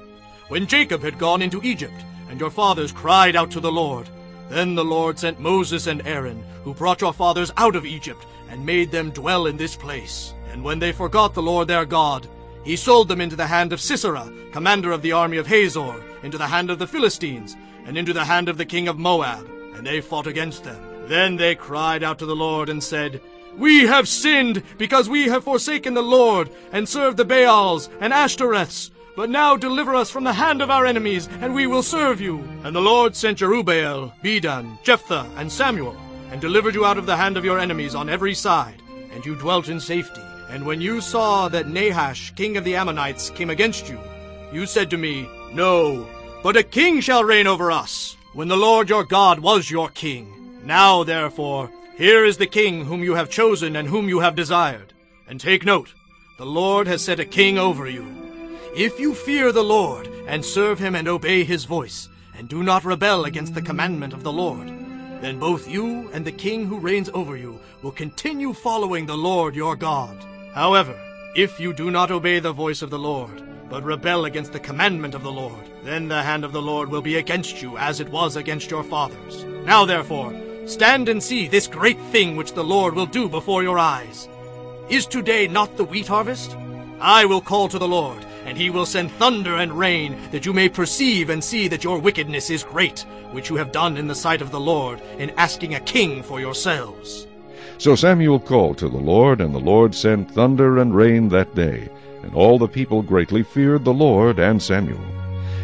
Speaker 10: When Jacob had gone into Egypt, and your fathers cried out to the Lord, then the Lord sent Moses and Aaron, who brought your fathers out of Egypt, and made them dwell in this place. And when they forgot the Lord their God, he sold them into the hand of Sisera, commander of the army of Hazor, into the hand of the Philistines, and into the hand of the king of Moab, and they fought against them. Then they cried out to the Lord and said, We have sinned, because we have forsaken the Lord, and served the Baals and Ashtoreths. But now deliver us from the hand of our enemies, and we will serve you. And the Lord sent Jerubbaal, Bedan, Jephthah, and Samuel, and delivered you out of the hand of your enemies on every side, and you dwelt in safety. And when you saw that Nahash, king of the Ammonites, came against you, you said to me, No, but a king shall reign over us, when the Lord your God was your king. Now, therefore, here is the king whom you have chosen and whom you have desired. And take note, the Lord has set a king over you. If you fear the Lord, and serve him and obey his voice, and do not rebel against the commandment of the Lord, then both you and the king who reigns over you will continue following the Lord your God. However, if you do not obey the voice of the Lord, but rebel against the commandment of the Lord, then the hand of the Lord will be against you as it was against your fathers. Now therefore, stand and see this great thing which the Lord will do before your eyes. Is today not the wheat harvest? I will call to the Lord, and he will send thunder and rain, that you may perceive and see that your wickedness is great, which you have done in the sight of the Lord, in asking a king for yourselves.
Speaker 1: So Samuel called to the Lord, and the Lord sent thunder and rain that day. And all the people greatly feared the Lord and Samuel.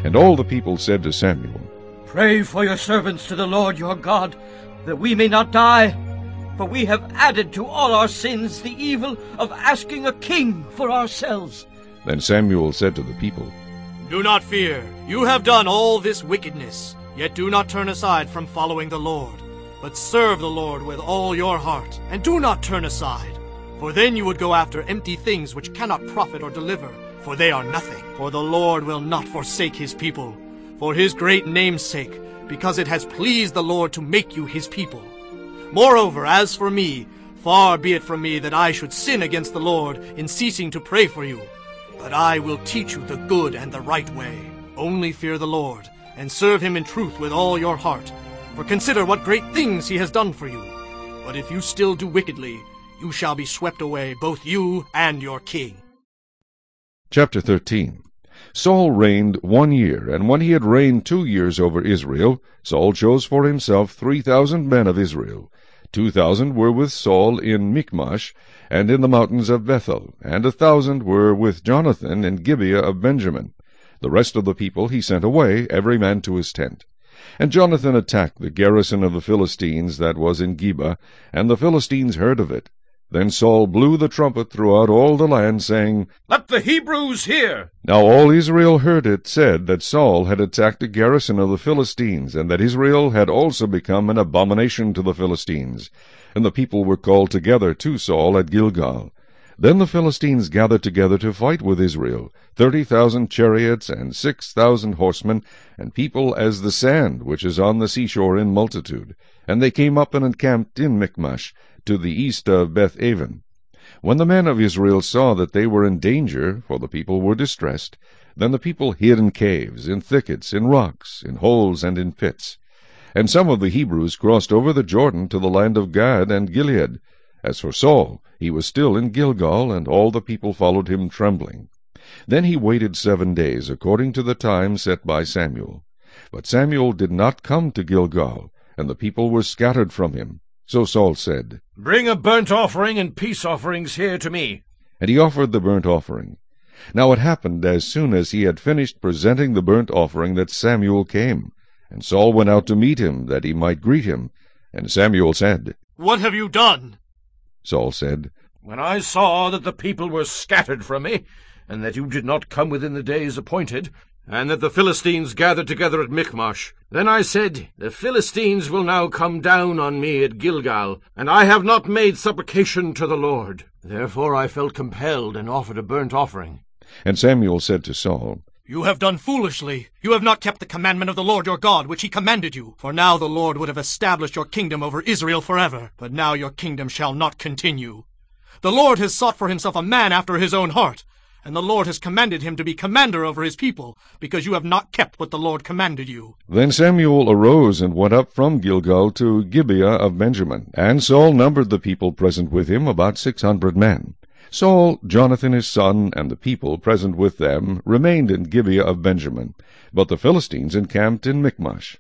Speaker 1: And all the people said to Samuel,
Speaker 2: Pray for your servants to the Lord your God, that we may not die. For we have added to all our sins the evil of asking a king for ourselves.
Speaker 1: Then Samuel said to the people,
Speaker 10: Do not fear. You have done all this wickedness, yet do not turn aside from following the Lord, but serve the Lord with all your heart, and do not turn aside. For then you would go after empty things which cannot profit or deliver, for they are nothing. For the Lord will not forsake his people, for his great name's sake, because it has pleased the Lord to make you his people. Moreover, as for me, far be it from me that I should sin against the Lord in ceasing to pray for you. But I will teach you the good and the right way. Only fear the Lord, and serve him in truth with all your heart. For consider what great things he has done for you. But if you still do wickedly, you shall be swept away, both you and your king.
Speaker 1: Chapter 13. Saul reigned 1 year, and when he had reigned 2 years over Israel, Saul chose for himself 3,000 men of Israel. 2,000 were with Saul in Michmash, and in the mountains of Bethel, and 1,000 were with Jonathan in Gibeah of Benjamin. The rest of the people he sent away, every man to his tent. And Jonathan attacked the garrison of the Philistines that was in Geba, and the Philistines heard of it. Then Saul blew the trumpet throughout all the land, saying,
Speaker 11: Let the Hebrews hear!
Speaker 1: Now all Israel heard it said that Saul had attacked the garrison of the Philistines, and that Israel had also become an abomination to the Philistines. And the people were called together to Saul at Gilgal. Then the Philistines gathered together to fight with Israel, 30,000 chariots and 6,000 horsemen, and people as the sand which is on the seashore in multitude. And they came up and encamped in Michmash, to the east of Beth-aven. When the men of Israel saw that they were in danger, for the people were distressed, then the people hid in caves, in thickets, in rocks, in holes, and in pits. And some of the Hebrews crossed over the Jordan to the land of Gad and Gilead. As for Saul, he was still in Gilgal, and all the people followed him trembling. Then he waited 7 days, according to the time set by Samuel. But Samuel did not come to Gilgal, and the people were scattered from him. So Saul said,
Speaker 11: Bring a burnt offering and peace offerings here to me.
Speaker 1: And he offered the burnt offering. Now it happened, as soon as he had finished presenting the burnt offering, that Samuel came. And Saul went out to meet him, that he might greet him. And Samuel said,
Speaker 10: What have you done?
Speaker 1: Saul said,
Speaker 11: When I saw that the people were scattered from me, and that you did not come within the days appointed, and that the Philistines gathered together at Michmash, then I said, The Philistines will now come down on me at Gilgal, and I have not made supplication to the Lord. Therefore I felt compelled and offered a burnt offering.
Speaker 1: And Samuel said to Saul,
Speaker 10: You have done foolishly. You have not kept the commandment of the Lord your God, which he commanded you. For now the Lord would have established your kingdom over Israel forever. But now your kingdom shall not continue. The Lord has sought for himself a man after his own heart, and the Lord has commanded him to be commander over his people, because you have not kept what the Lord commanded you.
Speaker 1: Then Samuel arose and went up from Gilgal to Gibeah of Benjamin. And Saul numbered the people present with him, about 600 men. Saul, Jonathan his son, and the people present with them remained in Gibeah of Benjamin, but the Philistines encamped in Michmash.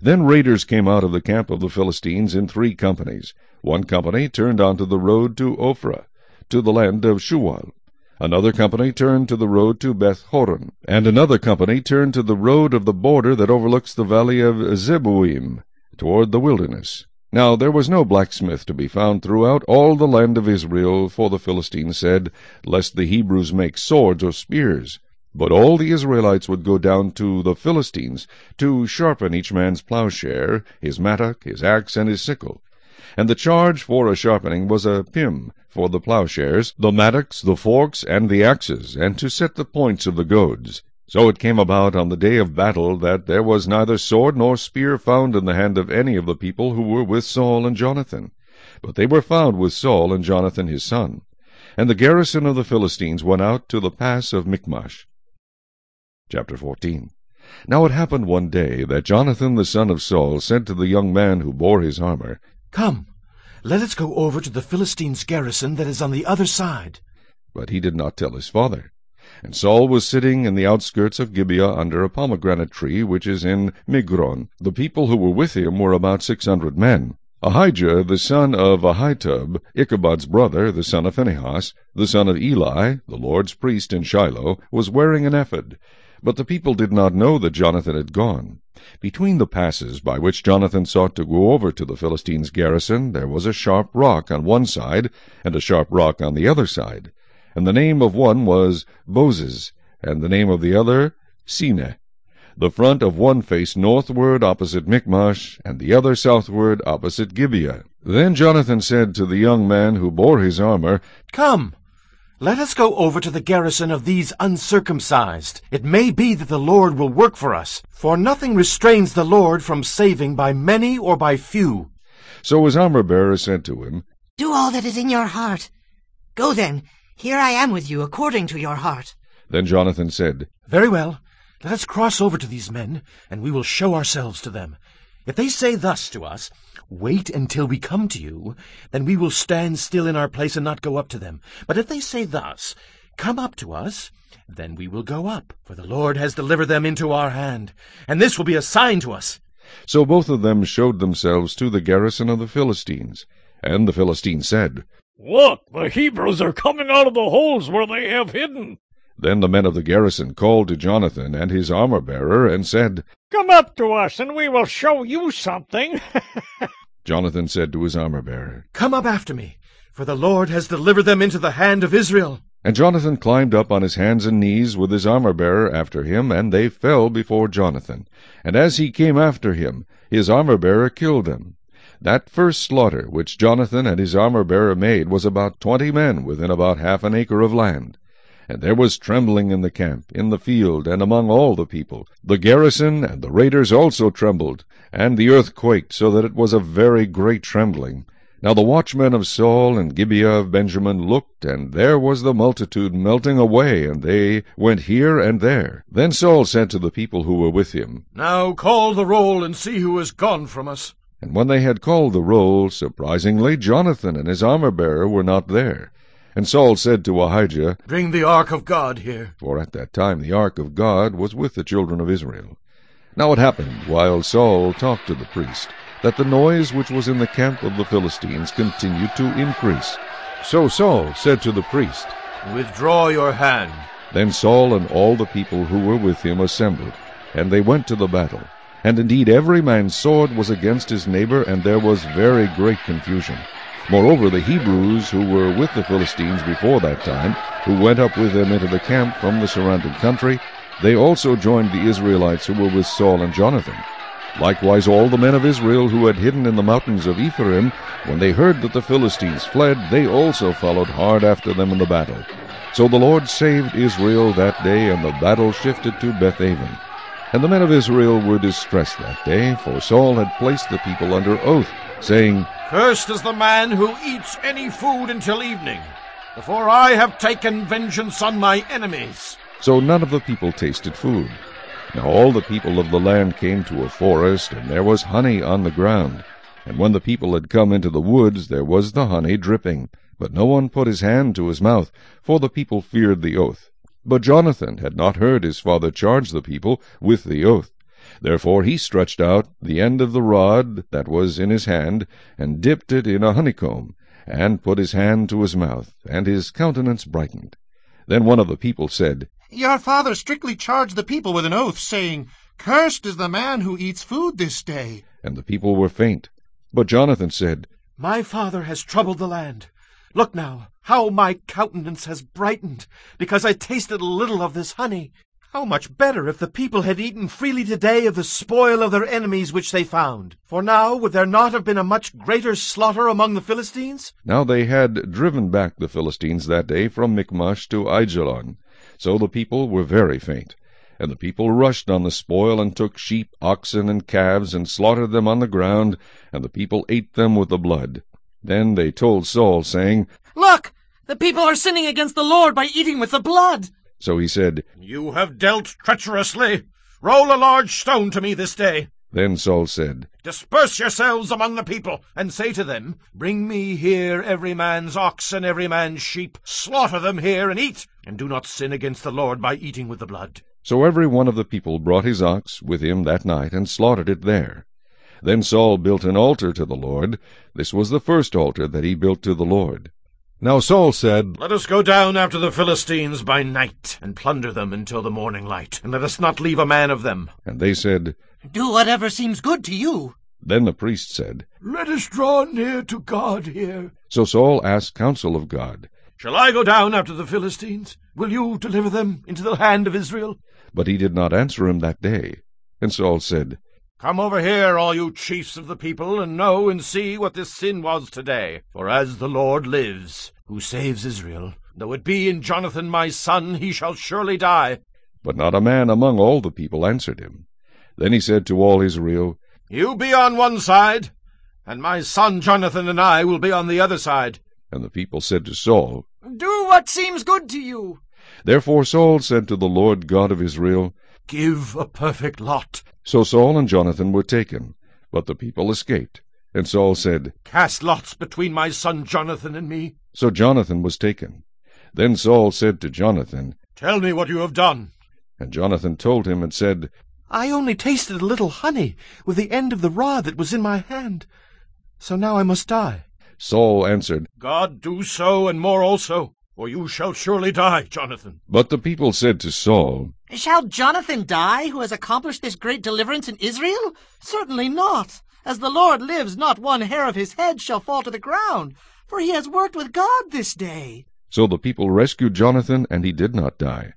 Speaker 1: Then raiders came out of the camp of the Philistines in 3 companies. One company turned onto the road to Ophrah, to the land of Shual. Another company turned to the road to Beth-horon, and another company turned to the road of the border that overlooks the valley of Zeboim, toward the wilderness. Now there was no blacksmith to be found throughout all the land of Israel, for the Philistines said, Lest the Hebrews make swords or spears. But all the Israelites would go down to the Philistines, to sharpen each man's plowshare, his mattock, his axe, and his sickle. And the charge for a sharpening was a pim for the plowshares, the mattocks, the forks, and the axes, and to set the points of the goads. So it came about on the day of battle that there was neither sword nor spear found in the hand of any of the people who were with Saul and Jonathan. But they were found with Saul and Jonathan his son. And the garrison of the Philistines went out to the pass of Michmash. Chapter 14. Now it happened one day that Jonathan the son of Saul said to the young man who bore his armor,
Speaker 11: Come, let us go over to the Philistines' garrison that is on the other side.
Speaker 1: But he did not tell his father. And Saul was sitting in the outskirts of Gibeah under a pomegranate tree which is in Migron. The people who were with him were about 600 men. Ahijah the son of Ahitub, Ichabod's brother, the son of Phinehas, the son of Eli, the Lord's priest in Shiloh, was wearing an ephod. But the people did not know that Jonathan had gone. Between the passes by which Jonathan sought to go over to the Philistines' garrison there was a sharp rock on one side, and a sharp rock on the other side. And the name of one was Bozez, and the name of the other Seneh. The front of one faced northward opposite Michmash, and the other southward opposite Gibeah. Then Jonathan said to the young man who bore his armor,
Speaker 11: Come, let us go over to the garrison of these uncircumcised. It may be that the Lord will work for us, for nothing restrains the Lord from saving by many or by few.
Speaker 1: So his armor-bearer said to him,
Speaker 9: Do all that is in your heart. Go then, here I am with you according to your heart.
Speaker 1: Then Jonathan said,
Speaker 11: Very well, let us cross over to these men, and we will show ourselves to them. If they say thus to us, Wait until we come to you, then we will stand still in our place and not go up to them. But if they say thus, Come up to us, then we will go up, for the Lord has delivered them into our hand, and this will be a sign to us.
Speaker 1: So both of them showed themselves to the garrison of the Philistines. And the Philistines said,
Speaker 4: Look, the Hebrews are coming out of the holes where they have hidden.
Speaker 1: Then the men of the garrison called to Jonathan and his armor-bearer, and said,
Speaker 4: Come up to us, and we will show you something.
Speaker 1: Jonathan said to his armor-bearer,
Speaker 11: Come up after me, for the Lord has delivered them into the hand of Israel.
Speaker 1: And Jonathan climbed up on his hands and knees with his armor-bearer after him, and they fell before Jonathan. And as he came after him, his armor-bearer killed them. That first slaughter which Jonathan and his armor-bearer made was about 20 men within about half an acre of land. And there was trembling in the camp, in the field, and among all the people. The garrison and the raiders also trembled, and the earth quaked, so that it was a very great trembling. Now the watchmen of Saul and Gibeah of Benjamin looked, and there was the multitude melting away, and they went here and there. Then Saul said to the people who were with him,
Speaker 11: Now call the roll and see who is gone from us.
Speaker 1: And when they had called the roll, surprisingly Jonathan and his armor-bearer were not there. And Saul said to Ahijah,
Speaker 11: Bring the ark of God here.
Speaker 1: For at that time the ark of God was with the children of Israel. Now it happened, while Saul talked to the priest, that the noise which was in the camp of the Philistines continued to increase. So Saul said to the priest,
Speaker 11: Withdraw your hand.
Speaker 1: Then Saul and all the people who were with him assembled, and they went to the battle. And indeed every man's sword was against his neighbor, and there was very great confusion. Moreover, the Hebrews who were with the Philistines before that time, who went up with them into the camp from the surrounding country, they also joined the Israelites who were with Saul and Jonathan. Likewise all the men of Israel who had hidden in the mountains of Ephraim, when they heard that the Philistines fled, they also followed hard after them in the battle. So the Lord saved Israel that day, and the battle shifted to Bethaven. And the men of Israel were distressed that day, for Saul had placed the people under oath, saying,
Speaker 7: Cursed is the man who eats any food until evening, before I have taken vengeance on my enemies.
Speaker 1: So none of the people tasted food. Now all the people of the land came to a forest, and there was honey on the ground. And when the people had come into the woods, there was the honey dripping. But no one put his hand to his mouth, for the people feared the oath. But Jonathan had not heard his father charge the people with the oath. Therefore he stretched out the end of the rod that was in his hand, and dipped it in a honeycomb, and put his hand to his mouth, and his countenance brightened. Then one of the people said,
Speaker 8: Your father strictly charged the people with an oath, saying, Cursed is the man who eats food this day.
Speaker 1: And the people were faint. But Jonathan said,
Speaker 11: My father has troubled the land. Look now, how my countenance has brightened, because I tasted a little of this honey. How much better if the people had eaten freely today of the spoil of their enemies which they found. For now would there not have been a much greater slaughter among the Philistines?
Speaker 1: Now they had driven back the Philistines that day from Michmash to Aijalon. So the people were very faint. And the people rushed on the spoil, and took sheep, oxen, and calves, and slaughtered them on the ground, and the people ate them with the blood. Then they told Saul, saying,
Speaker 9: Look, the people are sinning against the Lord by eating with the blood.
Speaker 1: So he said,
Speaker 7: You have dealt treacherously. Roll a large stone to me this day.
Speaker 1: Then Saul said,
Speaker 7: Disperse yourselves among the people, and say to them, Bring me here every man's ox and every man's sheep. Slaughter them here and eat, and do not sin against the Lord by eating with the blood.
Speaker 1: So every one of the people brought his ox with him that night, and slaughtered it there. Then Saul built an altar to the Lord. This was the first altar that he built to the Lord. Now Saul said,
Speaker 7: Let us go down after the Philistines by night, and plunder them until the morning light, and let us not leave a man of them.
Speaker 1: And they said,
Speaker 9: Do whatever seems good to you.
Speaker 1: Then the priest said,
Speaker 7: Let us draw near to God here.
Speaker 1: So Saul asked counsel of God.
Speaker 7: Shall I go down after the Philistines? Will you deliver them into the hand of Israel?
Speaker 1: But he did not answer him that day. And Saul said,
Speaker 7: Come over here, all you chiefs of the people, and know and see what this sin was today. For as the Lord lives, who saves Israel, though it be in Jonathan my son, he shall surely die.
Speaker 1: But not a man among all the people answered him. Then he said to all Israel,
Speaker 7: You be on one side, and my son Jonathan and I will be on the other side.
Speaker 1: And the people said to Saul,
Speaker 5: Do what seems good to you.
Speaker 1: Therefore Saul said to the Lord God of Israel,
Speaker 7: Give a perfect lot.
Speaker 1: So Saul and Jonathan were taken, but the people escaped. And Saul said,
Speaker 7: Cast lots between my son Jonathan and me.
Speaker 1: So Jonathan was taken. Then Saul said to Jonathan,
Speaker 7: Tell me what you have done.
Speaker 1: And Jonathan told him and said,
Speaker 11: I only tasted a little honey with the end of the rod that was in my hand. So now I must die.
Speaker 1: Saul answered,
Speaker 7: God do so, and more also, for you shall surely die, Jonathan.
Speaker 1: But the people said to Saul,
Speaker 9: Shall Jonathan die, who has accomplished this great deliverance in Israel? Certainly not. As the Lord lives, not one hair of his head shall fall to the ground, for he has worked with God this day.
Speaker 1: So the people rescued Jonathan, and he did not die.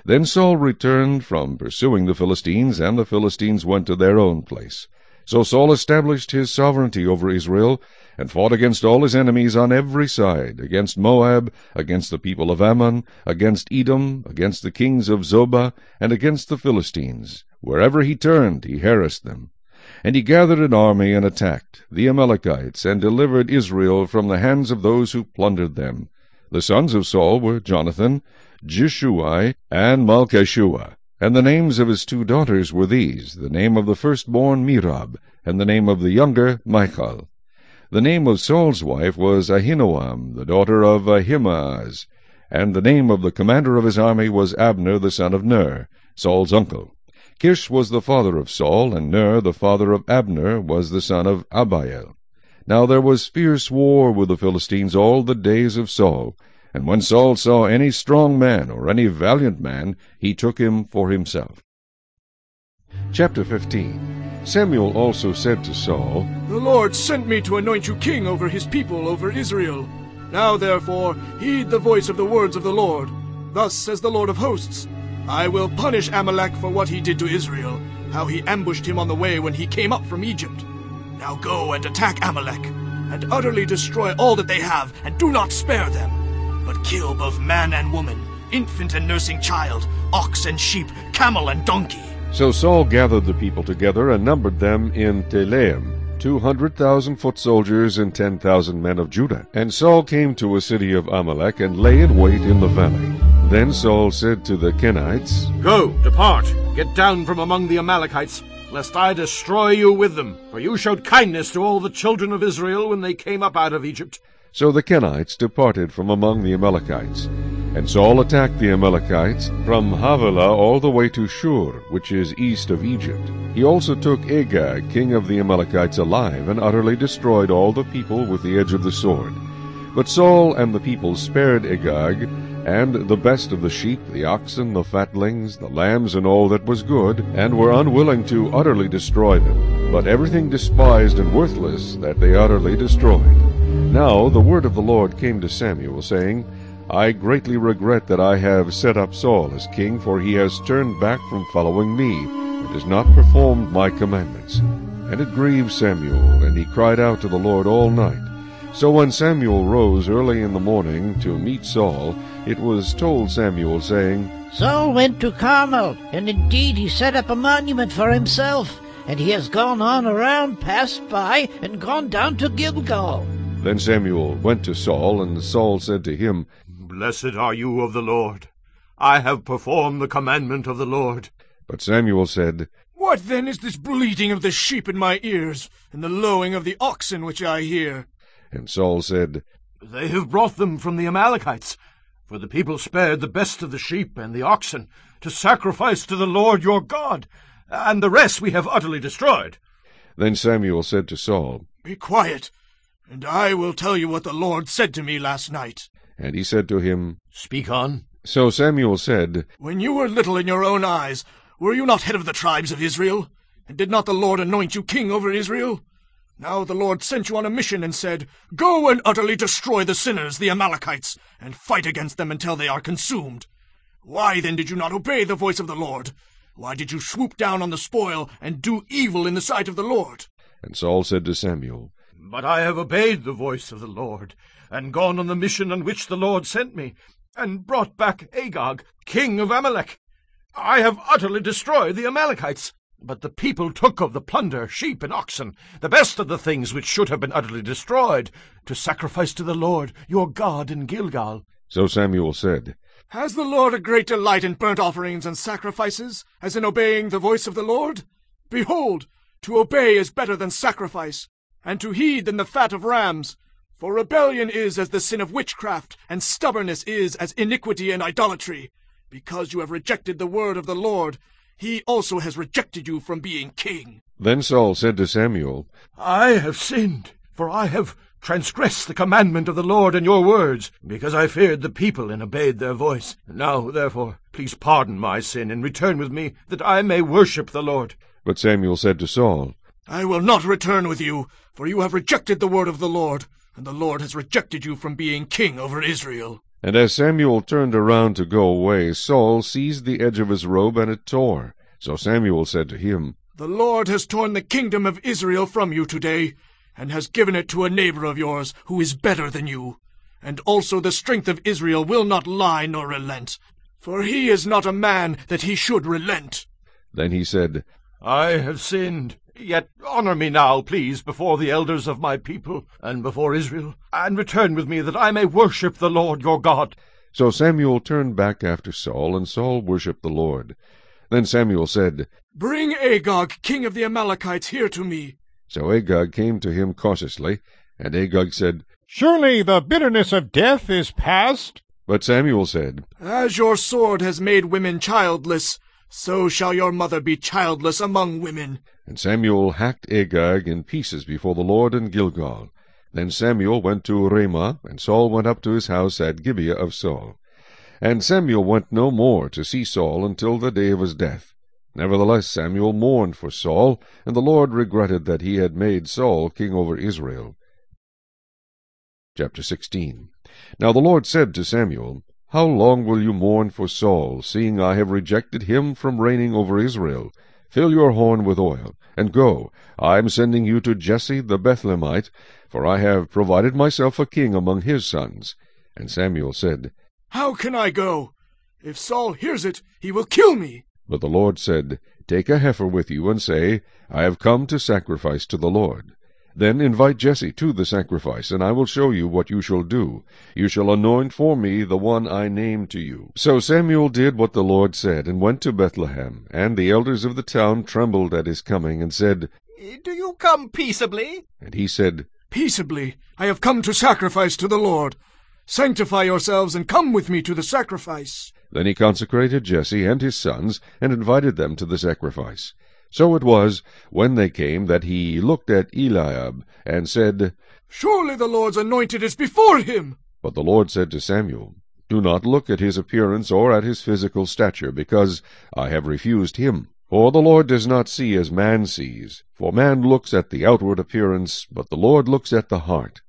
Speaker 1: Then Saul returned from pursuing the Philistines, and the Philistines went to their own place. So Saul established his sovereignty over Israel, and fought against all his enemies on every side, against Moab, against the people of Ammon, against Edom, against the kings of Zobah, and against the Philistines. Wherever he turned, he harassed them. And he gathered an army and attacked the Amalekites, and delivered Israel from the hands of those who plundered them. The sons of Saul were Jonathan, Jishui, and Malchishua. And the names of his 2 daughters were these, the name of the firstborn Merab, and the name of the younger Michal. The name of Saul's wife was Ahinoam, the daughter of Ahimaaz, and the name of the commander of his army was Abner the son of Ner, Saul's uncle. Kish was the father of Saul, and Ner, the father of Abner, was the son of Abiel. Now there was fierce war with the Philistines all the days of Saul. And when Saul saw any strong man or any valiant man, he took him for himself. Chapter 15. Samuel also said to Saul,
Speaker 10: The Lord sent me to anoint you king over his people, over Israel. Now therefore heed the voice of the words of the Lord. Thus says the Lord of hosts, I will punish Amalek for what he did to Israel, how he ambushed him on the way when he came up from Egypt. Now go and attack Amalek, and utterly destroy all that they have, and do not spare them, but kill both man and woman, infant and nursing child, ox and sheep, camel and donkey.
Speaker 1: So Saul gathered the people together and numbered them in Telaim, 200,000 foot soldiers and 10,000 men of Judah. And Saul came to a city of Amalek and lay in wait in the valley. Then Saul said to the Kenites,
Speaker 11: Go, depart, get down from among the Amalekites, lest I destroy you with them. For you showed kindness to all the children of Israel when they came up out of Egypt.
Speaker 1: So the Kenites departed from among the Amalekites. And Saul attacked the Amalekites from Havilah all the way to Shur, which is east of Egypt. He also took Agag, king of the Amalekites, alive, and utterly destroyed all the people with the edge of the sword. But Saul and the people spared Agag, and the best of the sheep, the oxen, the fatlings, the lambs, and all that was good, and were unwilling to utterly destroy them, but everything despised and worthless that they utterly destroyed. Now the word of the Lord came to Samuel, saying, I greatly regret that I have set up Saul as king, for he has turned back from following me, and has not performed my commandments. And it grieved Samuel, and he cried out to the Lord all night. So when Samuel rose early in the morning to meet Saul, it was told Samuel, saying,
Speaker 9: Saul went to Carmel, and indeed he set up a monument for himself, and he has gone on around, passed by, and gone down to Gilgal.
Speaker 1: Then Samuel went to Saul, and Saul said to him,
Speaker 11: Blessed are you of the Lord. I have performed the commandment of the Lord.
Speaker 1: But Samuel said,
Speaker 10: What then is this bleating of the sheep in my ears, and the lowing of the oxen which I hear?
Speaker 1: And Saul said,
Speaker 11: They have brought them from the Amalekites, for the people spared the best of the sheep and the oxen, to sacrifice to the Lord your God, and the rest we have utterly destroyed.
Speaker 1: Then Samuel said to Saul,
Speaker 10: Be quiet, and I will tell you what the Lord said to me last night.
Speaker 1: And he said to him,
Speaker 11: Speak on.
Speaker 1: So Samuel said,
Speaker 10: When you were little in your own eyes, were you not head of the tribes of Israel? And did not the Lord anoint you king over Israel? Now the Lord sent you on a mission and said, Go and utterly destroy the sinners, the Amalekites, and fight against them until they are consumed. Why then did you not obey the voice of the Lord? Why did you swoop down on the spoil and do evil in the sight of the Lord?
Speaker 1: And Saul said to Samuel,
Speaker 11: But I have obeyed the voice of the Lord, and gone on the mission on which the Lord sent me, and brought back Agag, king of Amalek. I have utterly destroyed the Amalekites. But the people took of the plunder, sheep and oxen, the best of the things which should have been utterly destroyed, to sacrifice to the Lord your God in Gilgal.
Speaker 1: So Samuel said,
Speaker 10: Has the Lord a great delight in burnt offerings and sacrifices, as in obeying the voice of the Lord? Behold, to obey is better than sacrifice, and to heed than the fat of rams. For rebellion is as the sin of witchcraft, and stubbornness is as iniquity and idolatry. Because you have rejected the word of the Lord, he also has rejected you from being king.
Speaker 1: Then Saul said to Samuel,
Speaker 11: I have sinned, for I have transgressed the commandment of the Lord and your words, because I feared the people and obeyed their voice. Now, therefore, please pardon my sin, and return with me, that I may worship the Lord.
Speaker 1: But Samuel said to Saul,
Speaker 10: I will not return with you, for you have rejected the word of the Lord, and the Lord has rejected you from being king over Israel.
Speaker 1: And as Samuel turned around to go away, Saul seized the edge of his robe, and it tore. So Samuel said to him,
Speaker 10: The Lord has torn the kingdom of Israel from you today, and has given it to a neighbor of yours who is better than you. And also the strength of Israel will not lie nor relent, for he is not a man that he should relent.
Speaker 1: Then he said,
Speaker 11: I have sinned. Yet honor me now, please, before the elders of my people, and before Israel, and return with me, that I may worship the Lord your God.
Speaker 1: So Samuel turned back after Saul, and Saul worshipped the Lord. Then Samuel said,
Speaker 10: Bring Agag, king of the Amalekites, here to me.
Speaker 1: So Agag came to him cautiously, and Agag said,
Speaker 4: Surely the bitterness of death is past.
Speaker 1: But Samuel said,
Speaker 10: As your sword has made women childless, so shall your mother be childless among women.
Speaker 1: And Samuel hacked Agag in pieces before the Lord in Gilgal. Then Samuel went to Ramah, and Saul went up to his house at Gibeah of Saul. And Samuel went no more to see Saul until the day of his death. Nevertheless Samuel mourned for Saul, and the Lord regretted that he had made Saul king over Israel. Chapter 16. Now the Lord said to Samuel, How long will you mourn for Saul, seeing I have rejected him from reigning over Israel? Fill your horn with oil, and go. I am sending you to Jesse the Bethlehemite, for I have provided myself a king among his sons. And Samuel said,
Speaker 10: How can I go? If Saul hears it, he will kill me.
Speaker 1: But the Lord said, Take a heifer with you, and say, I have come to sacrifice to the Lord. Then invite Jesse to the sacrifice, and I will show you what you shall do. You shall anoint for me the one I name to you. So Samuel did what the Lord said, and went to Bethlehem. And the elders of the town trembled at his coming, and said,
Speaker 5: Do you come peaceably?
Speaker 1: And he said,
Speaker 10: Peaceably. I have come to sacrifice to the Lord. Sanctify yourselves, and come with me to the sacrifice.
Speaker 1: Then he consecrated Jesse and his sons, and invited them to the sacrifice. So it was, when they came, that he looked at Eliab, and said,
Speaker 10: Surely the Lord's anointed is before him.
Speaker 1: But the Lord said to Samuel, Do not look at his appearance or at his physical stature, because I have refused him. For the Lord does not see as man sees. For man looks at the outward appearance, but the Lord looks at the heart.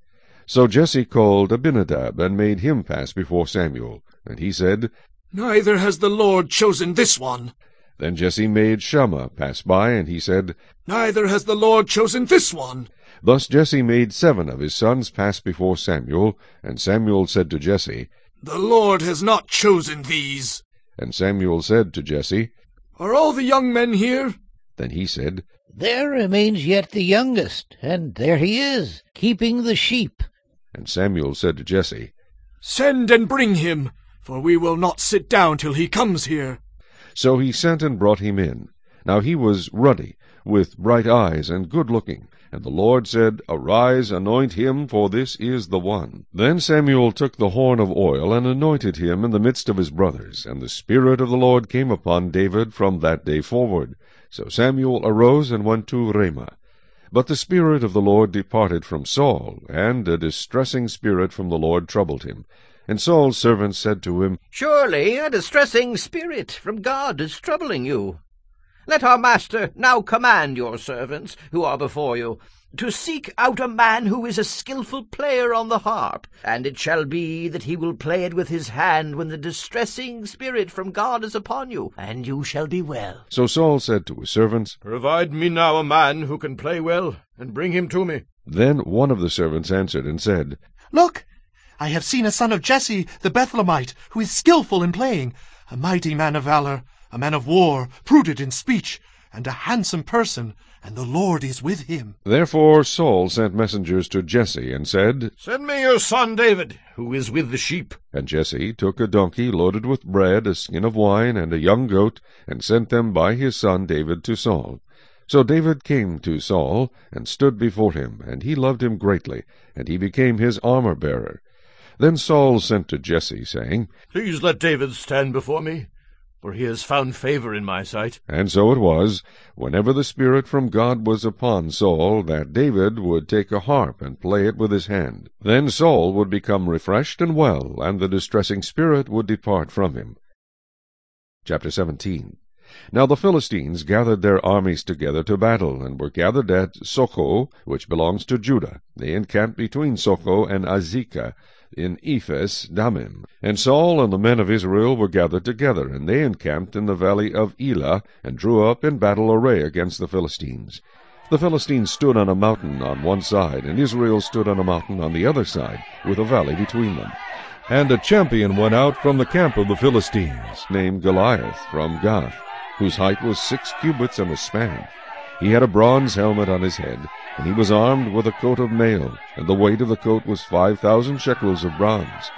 Speaker 1: So Jesse called Abinadab, and made him pass before Samuel. And he said,
Speaker 10: Neither has the Lord chosen this one.
Speaker 1: Then Jesse made Shammah pass by, and he said,
Speaker 10: Neither has the Lord chosen this one.
Speaker 1: Thus Jesse made 7 of his sons pass before Samuel. And Samuel said to Jesse,
Speaker 10: The Lord has not chosen these.
Speaker 1: And Samuel said to Jesse,
Speaker 10: Are all the young men here?
Speaker 1: Then he said,
Speaker 6: There remains yet the youngest, and there he is, keeping the sheep.
Speaker 1: And Samuel said to Jesse,
Speaker 10: Send and bring him, for we will not sit down till he comes here.
Speaker 1: So he sent and brought him in. Now he was ruddy, with bright eyes, and good-looking. And the Lord said, Arise, anoint him, for this is the one. Then Samuel took the horn of oil, and anointed him in the midst of his brothers. And the Spirit of the Lord came upon David from that day forward. So Samuel arose and went to Ramah. But the Spirit of the Lord departed from Saul, and a distressing spirit from the Lord troubled him. And Saul's servants said to him,
Speaker 2: Surely a distressing spirit from God is troubling you. Let our master now command your servants, who are before you, to seek out a man who is a skilful player on the harp, and it shall be that he will play it with his hand when the distressing spirit from God is upon you, and you shall be well.
Speaker 1: So Saul said to his servants,
Speaker 11: Provide me now a man who can play well, and bring him to me.
Speaker 1: Then one of the servants answered and said,
Speaker 9: Look, I have seen a son of Jesse the Bethlehemite, who is skillful in playing, a mighty man of valor, a man of war, prudent in speech, and a handsome person, and the Lord is with him.
Speaker 1: Therefore Saul sent messengers to Jesse, and said,
Speaker 11: Send me your son David, who is with the sheep.
Speaker 1: And Jesse took a donkey loaded with bread, a skin of wine, and a young goat, and sent them by his son David to Saul. So David came to Saul, and stood before him, and he loved him greatly, and he became his armor-bearer. Then Saul sent to Jesse, saying,
Speaker 11: Please let David stand before me, for he has found favor in my sight.
Speaker 1: And so it was, whenever the Spirit from God was upon Saul, that David would take a harp and play it with his hand. Then Saul would become refreshed and well, and the distressing spirit would depart from him. Chapter 17. Now the Philistines gathered their armies together to battle, and were gathered at Socho, which belongs to Judah. They encamped between Socho and Azekah, in Ephes Dammim. And Saul and the men of Israel were gathered together, and they encamped in the valley of Elah, and drew up in battle array against the Philistines. The Philistines stood on a mountain on one side, and Israel stood on a mountain on the other side, with a valley between them. And a champion went out from the camp of the Philistines, named Goliath, from Gath, whose height was 6 cubits and a span. He had a bronze helmet on his head, and he was armed with a coat of mail, and the weight of the coat was 5,000 shekels of bronze.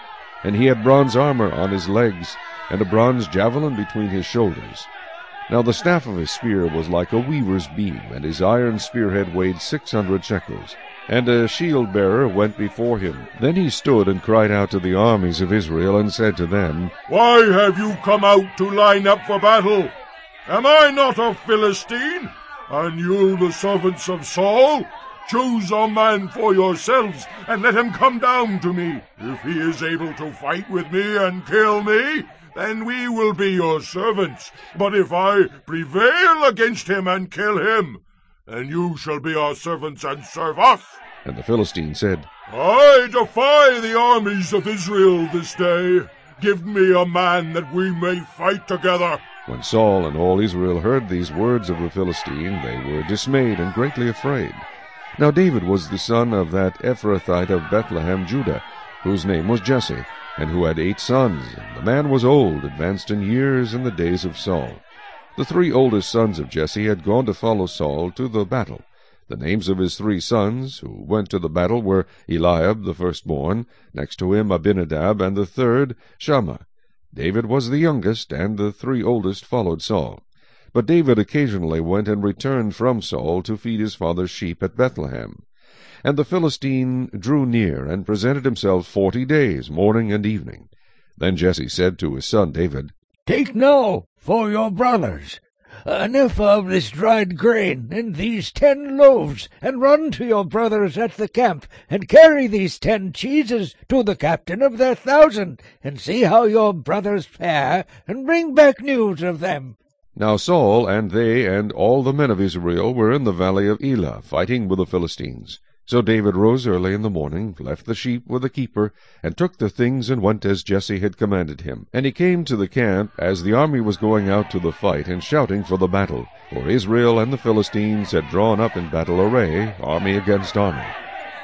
Speaker 1: And he had bronze armor on his legs, and a bronze javelin between his shoulders. Now the staff of his spear was like a weaver's beam, and his iron spearhead weighed 600 shekels. And a shield-bearer went before him. Then he stood and cried out to the armies of Israel, and said to them,
Speaker 7: Why have you come out to line up for battle? Am I not a Philistine? And you the servants of Saul? Choose a man for yourselves, and let him come down to me. If he is able to fight with me and kill me, then we will be your servants. But if I prevail against him and kill him, then you shall be our servants and serve us.
Speaker 1: And the Philistine said,
Speaker 7: I defy the armies of Israel this day. Give me a man that we may fight together.
Speaker 1: When Saul and all Israel heard these words of the Philistine, they were dismayed and greatly afraid. Now David was the son of that Ephrathite of Bethlehem, Judah, whose name was Jesse, and who had 8 sons. And the man was old, advanced in years in the days of Saul. The 3 oldest sons of Jesse had gone to follow Saul to the battle. The names of his 3 sons, who went to the battle, were Eliab the firstborn, next to him Abinadab, and the third Shammah. David was the youngest, and the 3 oldest followed Saul. But David occasionally went and returned from Saul to feed his father's sheep at Bethlehem. And the Philistine drew near, and presented himself 40 days, morning and evening. Then Jesse said to his son David,
Speaker 6: Take now for your brothers an ephah of this dried grain, and these 10 loaves, and run to your brothers at the camp, and carry these 10 cheeses to the captain of their 1,000, and see how your brothers fare, and bring back news of them.
Speaker 1: Now Saul and they and all the men of Israel were in the valley of Elah, fighting with the Philistines. So David rose early in the morning, left the sheep with the keeper, and took the things and went as Jesse had commanded him. And he came to the camp as the army was going out to the fight and shouting for the battle. For Israel and the Philistines had drawn up in battle array, army against army.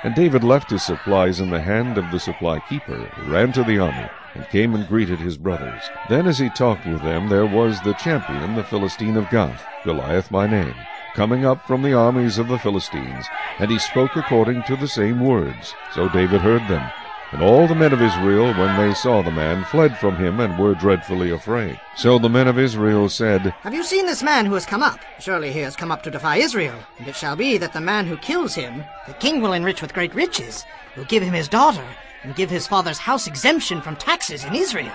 Speaker 1: And David left his supplies in the hand of the supply keeper, ran to the army, and came and greeted his brothers. Then as he talked with them, there was the champion, the Philistine of Gath, Goliath by name, coming up from the armies of the Philistines, and he spoke according to the same words. So David heard them. And all the men of Israel, when they saw the man, fled from him, and were dreadfully afraid. So the men of Israel said,
Speaker 9: Have you seen this man who has come up? Surely he has come up to defy Israel. And it shall be that the man who kills him, the king will enrich with great riches, will give him his daughter, and give his father's house exemption from taxes in Israel.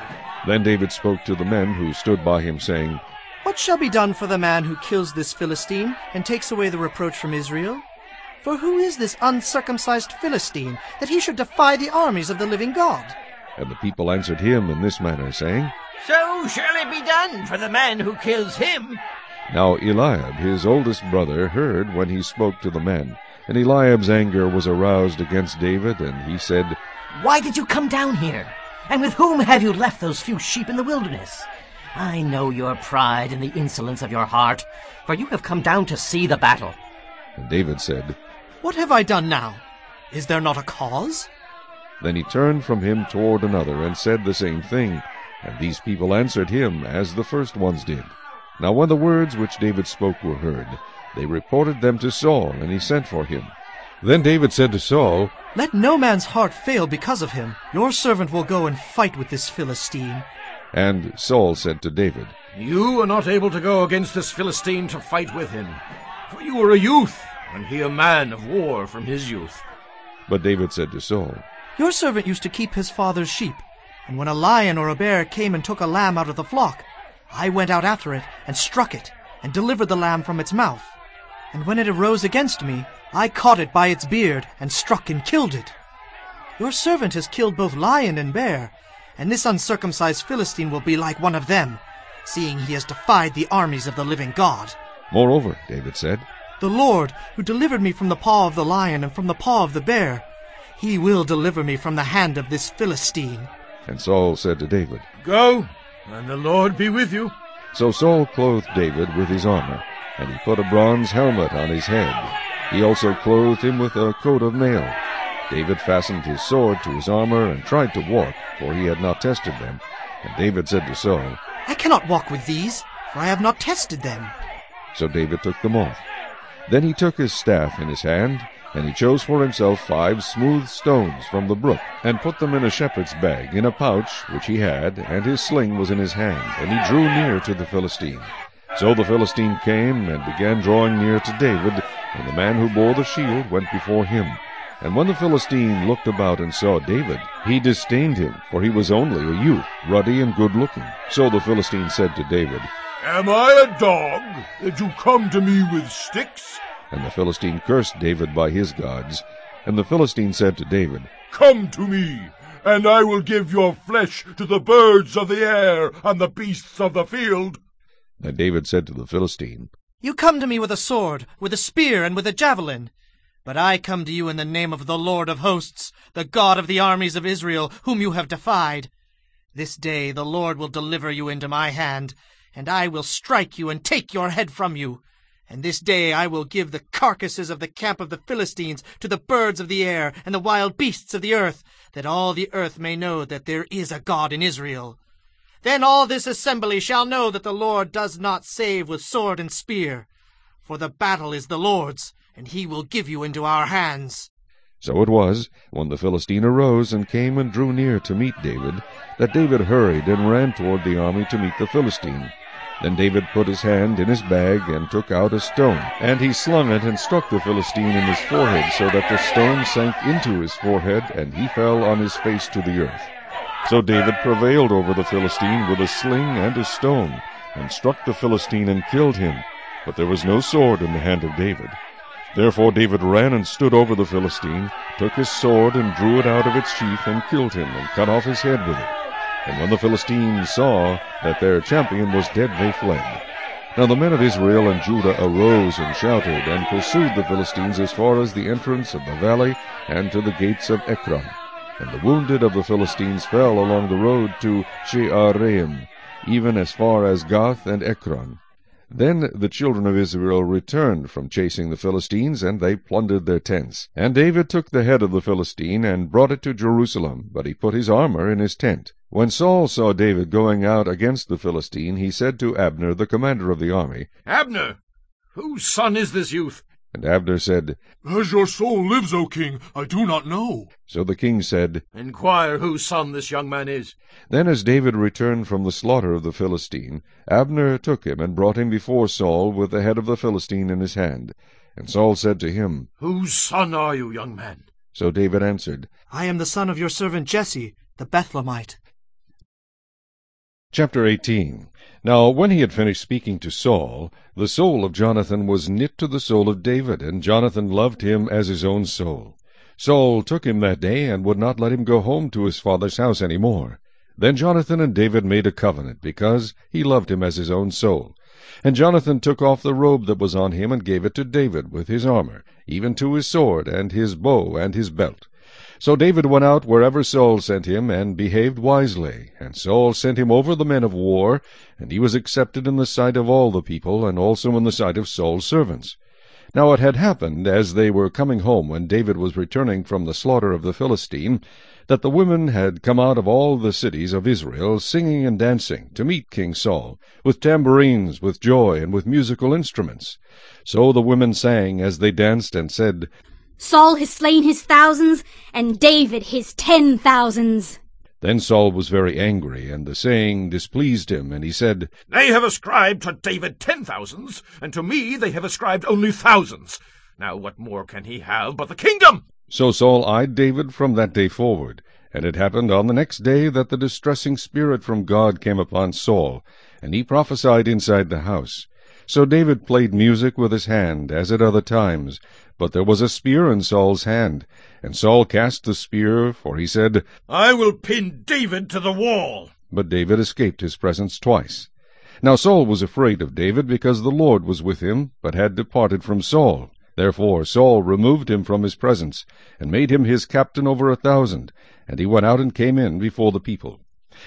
Speaker 1: Then David spoke to the men who stood by him, saying,
Speaker 10: What shall be done for the man who kills this Philistine, and takes away the reproach from Israel? For who is this uncircumcised Philistine, that he should defy the armies of the living God?
Speaker 1: And the people answered him in this manner, saying,
Speaker 2: So shall it be done for the man who kills him.
Speaker 1: Now Eliab, his oldest brother, heard when he spoke to the men. And Eliab's anger was aroused against David, and he said,
Speaker 2: Why did you come down here? And with whom have you left those few sheep in the wilderness? I know your pride and the insolence of your heart, for you have come down to see the battle.
Speaker 1: And David said,
Speaker 10: What have I done now? Is there not a cause?
Speaker 1: Then he turned from him toward another, and said the same thing. And these people answered him as the first ones did. Now when the words which David spoke were heard, they reported them to Saul, and he sent for him. Then David said to Saul,
Speaker 10: Let no man's heart fail because of him. Your servant will go and fight with this Philistine.
Speaker 1: And Saul said to David,
Speaker 11: You are not able to go against this Philistine to fight with him, for you are a youth, and he a man of war from his youth.
Speaker 1: But David said to Saul,
Speaker 10: Your servant used to keep his father's sheep, and when a lion or a bear came and took a lamb out of the flock, I went out after it and struck it, and delivered the lamb from its mouth. And when it arose against me, I caught it by its beard, and struck and killed it. Your servant has killed both lion and bear, and this uncircumcised Philistine will be like one of them, seeing he has defied the armies of the living God.
Speaker 1: Moreover, David said,
Speaker 10: The Lord, who delivered me from the paw of the lion and from the paw of the bear, he will deliver me from the hand of this Philistine.
Speaker 1: And Saul said to David,
Speaker 11: Go, and the Lord be with you.
Speaker 1: So Saul clothed David with his armor, and he put a bronze helmet on his head. He also clothed him with a coat of mail. David fastened his sword to his armor and tried to walk, for he had not tested them. And David said to Saul,
Speaker 10: I cannot walk with these, for I have not tested them.
Speaker 1: So David took them off. Then he took his staff in his hand, and he chose for himself 5 smooth stones from the brook, and put them in a shepherd's bag, in a pouch which he had, and his sling was in his hand, and he drew near to the Philistine. So the Philistine came and began drawing near to David, and the man who bore the shield went before him. And when the Philistine looked about and saw David, he disdained him, for he was only a youth, ruddy and good-looking. So the Philistine said to David,
Speaker 7: Am I a dog that you come to me with sticks?
Speaker 1: And the Philistine cursed David by his gods. And the Philistine said to David,
Speaker 7: Come to me, and I will give your flesh to the birds of the air and the beasts of the field.
Speaker 1: Then David said to the Philistine,
Speaker 9: You come to me with a sword, with a spear, and with a javelin. But I come to you in the name of the Lord of hosts, the God of the armies of Israel, whom you have defied. This day the Lord will deliver you into my hand, and I will strike you and take your head from you. And this day I will give the carcasses of the camp of the Philistines to the birds of the air and the wild beasts of the earth, that all the earth may know that there is a God in Israel. Then all this assembly shall know that the Lord does not save with sword and spear, for the battle is the Lord's, and he will give you into our hands.
Speaker 1: So it was, when the Philistine arose and came and drew near to meet David, that David hurried and ran toward the army to meet the Philistine. Then David put his hand in his bag and took out a stone, and he slung it and struck the Philistine in his forehead, so that the stone sank into his forehead, and he fell on his face to the earth. So David prevailed over the Philistine with a sling and a stone, and struck the Philistine and killed him. But there was no sword in the hand of David. Therefore David ran and stood over the Philistine, took his sword and drew it out of its sheath, and killed him, and cut off his head with it. And when the Philistines saw that their champion was dead, they fled. Now the men of Israel and Judah arose and shouted, and pursued the Philistines as far as the entrance of the valley, and to the gates of Ekron. And the wounded of the Philistines fell along the road to Shearaim, even as far as Gath and Ekron. Then the children of Israel returned from chasing the Philistines, and they plundered their tents. And David took the head of the Philistine, and brought it to Jerusalem, but he put his armor in his tent. When Saul saw David going out against the Philistine, he said to Abner, the commander of the army,
Speaker 7: Abner, whose son is this youth?
Speaker 1: And Abner said,
Speaker 7: As your soul lives, O king, I do not know.
Speaker 1: So the king said,
Speaker 7: Inquire whose son this young man is.
Speaker 1: Then as David returned from the slaughter of the Philistine, Abner took him and brought him before Saul with the head of the Philistine in his hand. And Saul said to him,
Speaker 7: Whose son are you, young man?
Speaker 1: So David answered,
Speaker 9: I am the son of your servant Jesse, the Bethlehemite.
Speaker 1: Chapter 18. Now when he had finished speaking to Saul, the soul of Jonathan was knit to the soul of David, and Jonathan loved him as his own soul. Saul took him that day, and would not let him go home to his father's house any more. Then Jonathan and David made a covenant, because he loved him as his own soul. And Jonathan took off the robe that was on him, and gave it to David with his armor, even to his sword, and his bow, and his belt. So David went out wherever Saul sent him, and behaved wisely. And Saul sent him over the men of war, and he was accepted in the sight of all the people, and also in the sight of Saul's servants. Now it had happened, as they were coming home when David was returning from the slaughter of the Philistine, that the women had come out of all the cities of Israel, singing and dancing, to meet King Saul, with tambourines, with joy, and with musical instruments. So the women sang as they danced, and said,
Speaker 12: Saul has slain his thousands, and David his 10,000s.
Speaker 1: Then Saul was very angry, and the saying displeased him, and he said,
Speaker 7: They have ascribed to David 10,000s, and to me they have ascribed only thousands. Now what more can he have but the kingdom?
Speaker 1: So Saul eyed David from that day forward. And it happened on the next day that the distressing spirit from God came upon Saul, and he prophesied inside the house. So David played music with his hand, as at other times. But there was a spear in Saul's hand. And Saul cast the spear, for he said,
Speaker 7: I will pin David to the wall.
Speaker 1: But David escaped his presence twice. Now Saul was afraid of David, because the Lord was with him, but had departed from Saul. Therefore Saul removed him from his presence, and made him his captain over 1,000. And he went out and came in before the people.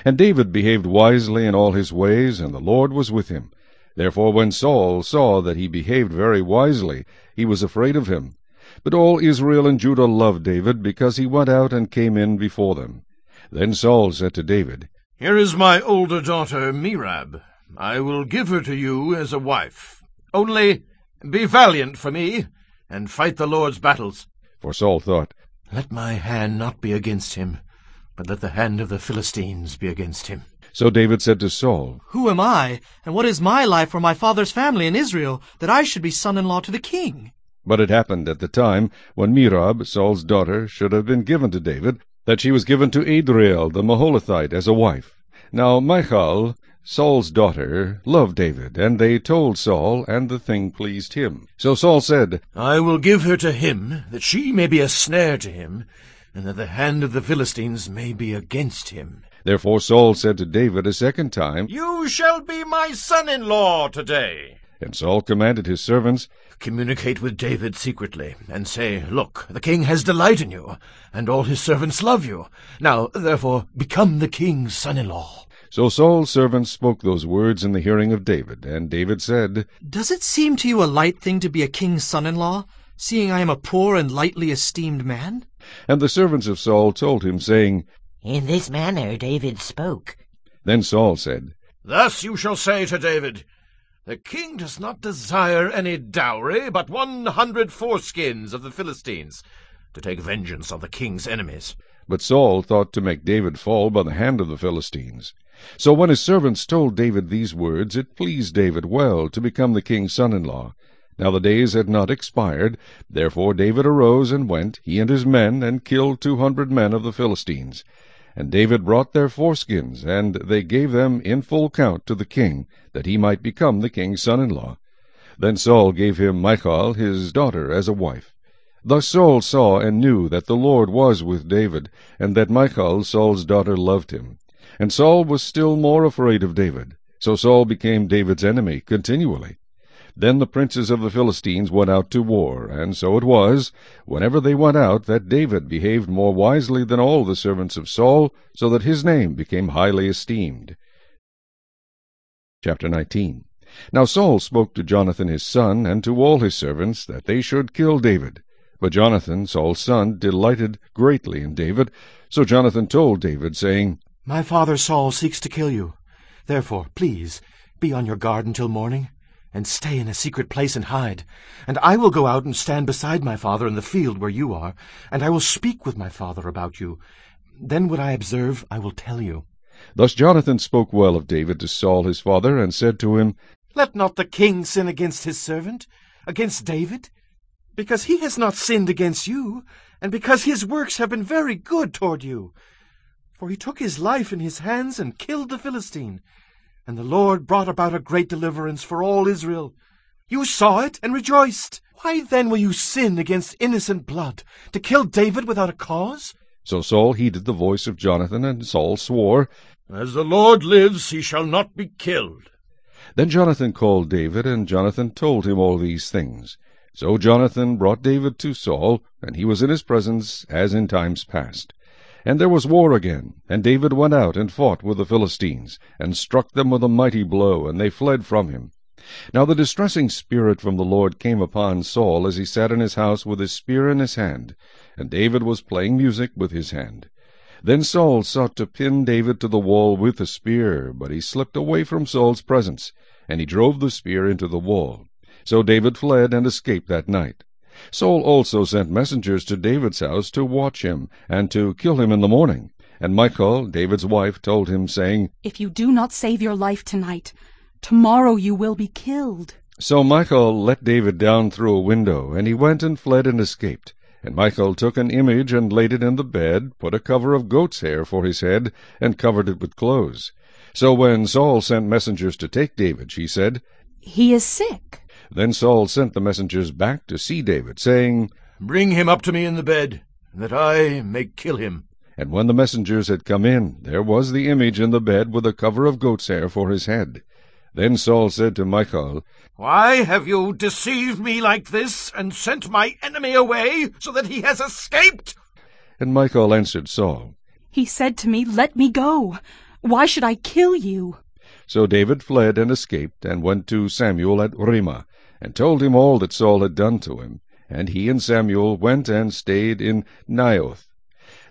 Speaker 1: And David behaved wisely in all his ways, and the Lord was with him. Therefore when Saul saw that he behaved very wisely, he was afraid of him. But all Israel and Judah loved David, because he went out and came in before them. Then Saul said to David,
Speaker 7: Here is my older daughter Merab. I will give her to you as a wife. Only be valiant for me, and fight the Lord's battles.
Speaker 1: For Saul thought,
Speaker 11: Let my hand not be against him, but let the hand of the Philistines be against him.
Speaker 1: So David said to Saul,
Speaker 9: Who am I, and what is my life for my father's family in Israel, that I should be son-in-law to the king?
Speaker 1: But it happened at the time when Merab, Saul's daughter, should have been given to David, that she was given to Adriel the Maholathite as a wife. Now Michal, Saul's daughter, loved David, and they told Saul, and the thing pleased him. So Saul said,
Speaker 11: I will give her to him, that she may be a snare to him, and that the hand of the Philistines may be against him.
Speaker 1: Therefore Saul said to David a second time,
Speaker 7: You shall be my son-in-law today.
Speaker 1: And Saul commanded his servants,
Speaker 11: Communicate with David secretly, and say, Look, the king has delight in you, and all his servants love you. Now, therefore, become the king's son-in-law.
Speaker 1: So Saul's servants spoke those words in the hearing of David, and David said,
Speaker 10: Does it seem to you a light thing to be a king's son-in-law, seeing I am a poor and lightly esteemed man?
Speaker 1: And the servants of Saul told him, saying,
Speaker 2: In this manner David spoke.
Speaker 1: Then Saul said,
Speaker 11: Thus you shall say to David, The king does not desire any dowry, but 100 foreskins of the Philistines, to take vengeance on the king's enemies.
Speaker 1: But Saul thought to make David fall by the hand of the Philistines. So when his servants told David these words, it pleased David well to become the king's son-in-law. Now the days had not expired. Therefore David arose and went, he and his men, and killed 200 men of the Philistines. And David brought their foreskins, and they gave them in full count to the king, that he might become the king's son-in-law. Then Saul gave him Michal his daughter as a wife. Thus Saul saw and knew that the Lord was with David, and that Michal Saul's daughter loved him. And Saul was still more afraid of David. So Saul became David's enemy continually. Then the princes of the Philistines went out to war, and so it was, whenever they went out, that David behaved more wisely than all the servants of Saul, so that his name became highly esteemed. Chapter 19. Now Saul spoke to Jonathan his son, and to all his servants, that they should kill David. But Jonathan, Saul's son, delighted greatly in David. So Jonathan told David, saying,
Speaker 11: My father Saul seeks to kill you. Therefore, please, be on your guard until morning, and stay in a secret place and hide. And I will go out and stand beside my father in the field where you are, and I will speak with my father about you. Then what I observe I will tell you.
Speaker 1: Thus Jonathan spoke well of David to Saul his father, and said to him,
Speaker 11: Let not the king sin against his servant, against David, because he has not sinned against you, and because his works have been very good toward you. For he took his life in his hands and killed the Philistine, and the Lord brought about a great deliverance for all Israel. You saw it and rejoiced. Why then will you sin against innocent blood, to kill David without a cause?
Speaker 1: So Saul heeded the voice of Jonathan, and Saul swore,
Speaker 11: As the Lord lives, he shall not be killed.
Speaker 1: Then Jonathan called David, and Jonathan told him all these things. So Jonathan brought David to Saul, and he was in his presence as in times past. And there was war again, and David went out and fought with the Philistines, and struck them with a mighty blow, and they fled from him. Now the distressing spirit from the Lord came upon Saul as he sat in his house with his spear in his hand, and David was playing music with his hand. Then Saul sought to pin David to the wall with the spear, but he slipped away from Saul's presence, and he drove the spear into the wall. So David fled and escaped that night. Saul also sent messengers to David's house to watch him, and to kill him in the morning. And Michal, David's wife, told him, saying,
Speaker 12: If you do not save your life tonight, tomorrow you will be killed.
Speaker 1: So Michal let David down through a window, and he went and fled and escaped. And Michal took an image and laid it in the bed, put a cover of goat's hair for his head, and covered it with clothes. So when Saul sent messengers to take David, she said,
Speaker 12: He is sick.
Speaker 1: Then Saul sent the messengers back to see David, saying,
Speaker 11: Bring him up to me in the bed, that I may kill him.
Speaker 1: And when the messengers had come in, there was the image in the bed with a cover of goat's hair for his head. Then Saul said to Michal,
Speaker 11: Why have you deceived me like this, and sent my enemy away, so that he has escaped?
Speaker 1: And Michal answered Saul,
Speaker 12: He said to me, Let me go. Why should I kill you?
Speaker 1: So David fled and escaped, and went to Samuel at Ramah, and told him all that Saul had done to him. And he and Samuel went and stayed in Naioth.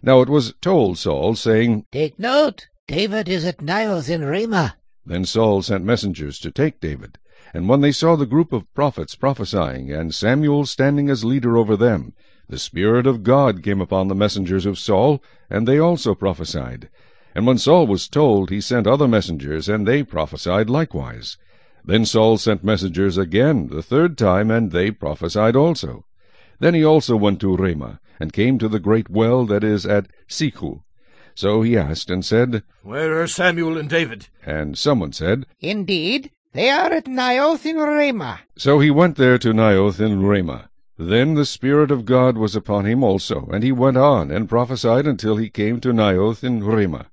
Speaker 1: Now it was told Saul, saying,
Speaker 9: Take note, David is at Naioth in Ramah.
Speaker 1: Then Saul sent messengers to take David. And when they saw the group of prophets prophesying, and Samuel standing as leader over them, the Spirit of God came upon the messengers of Saul, and they also prophesied. And when Saul was told, he sent other messengers, and they prophesied likewise. Then Saul sent messengers again the third time, and they prophesied also. Then he also went to Ramah, and came to the great well that is at Sichu. So he asked and said,
Speaker 11: Where are Samuel and David?
Speaker 1: And someone said,
Speaker 6: Indeed, they are at Naioth in Ramah.
Speaker 1: So he went there to Naioth in Ramah. Then the Spirit of God was upon him also, and he went on and prophesied until he came to Naioth in Ramah.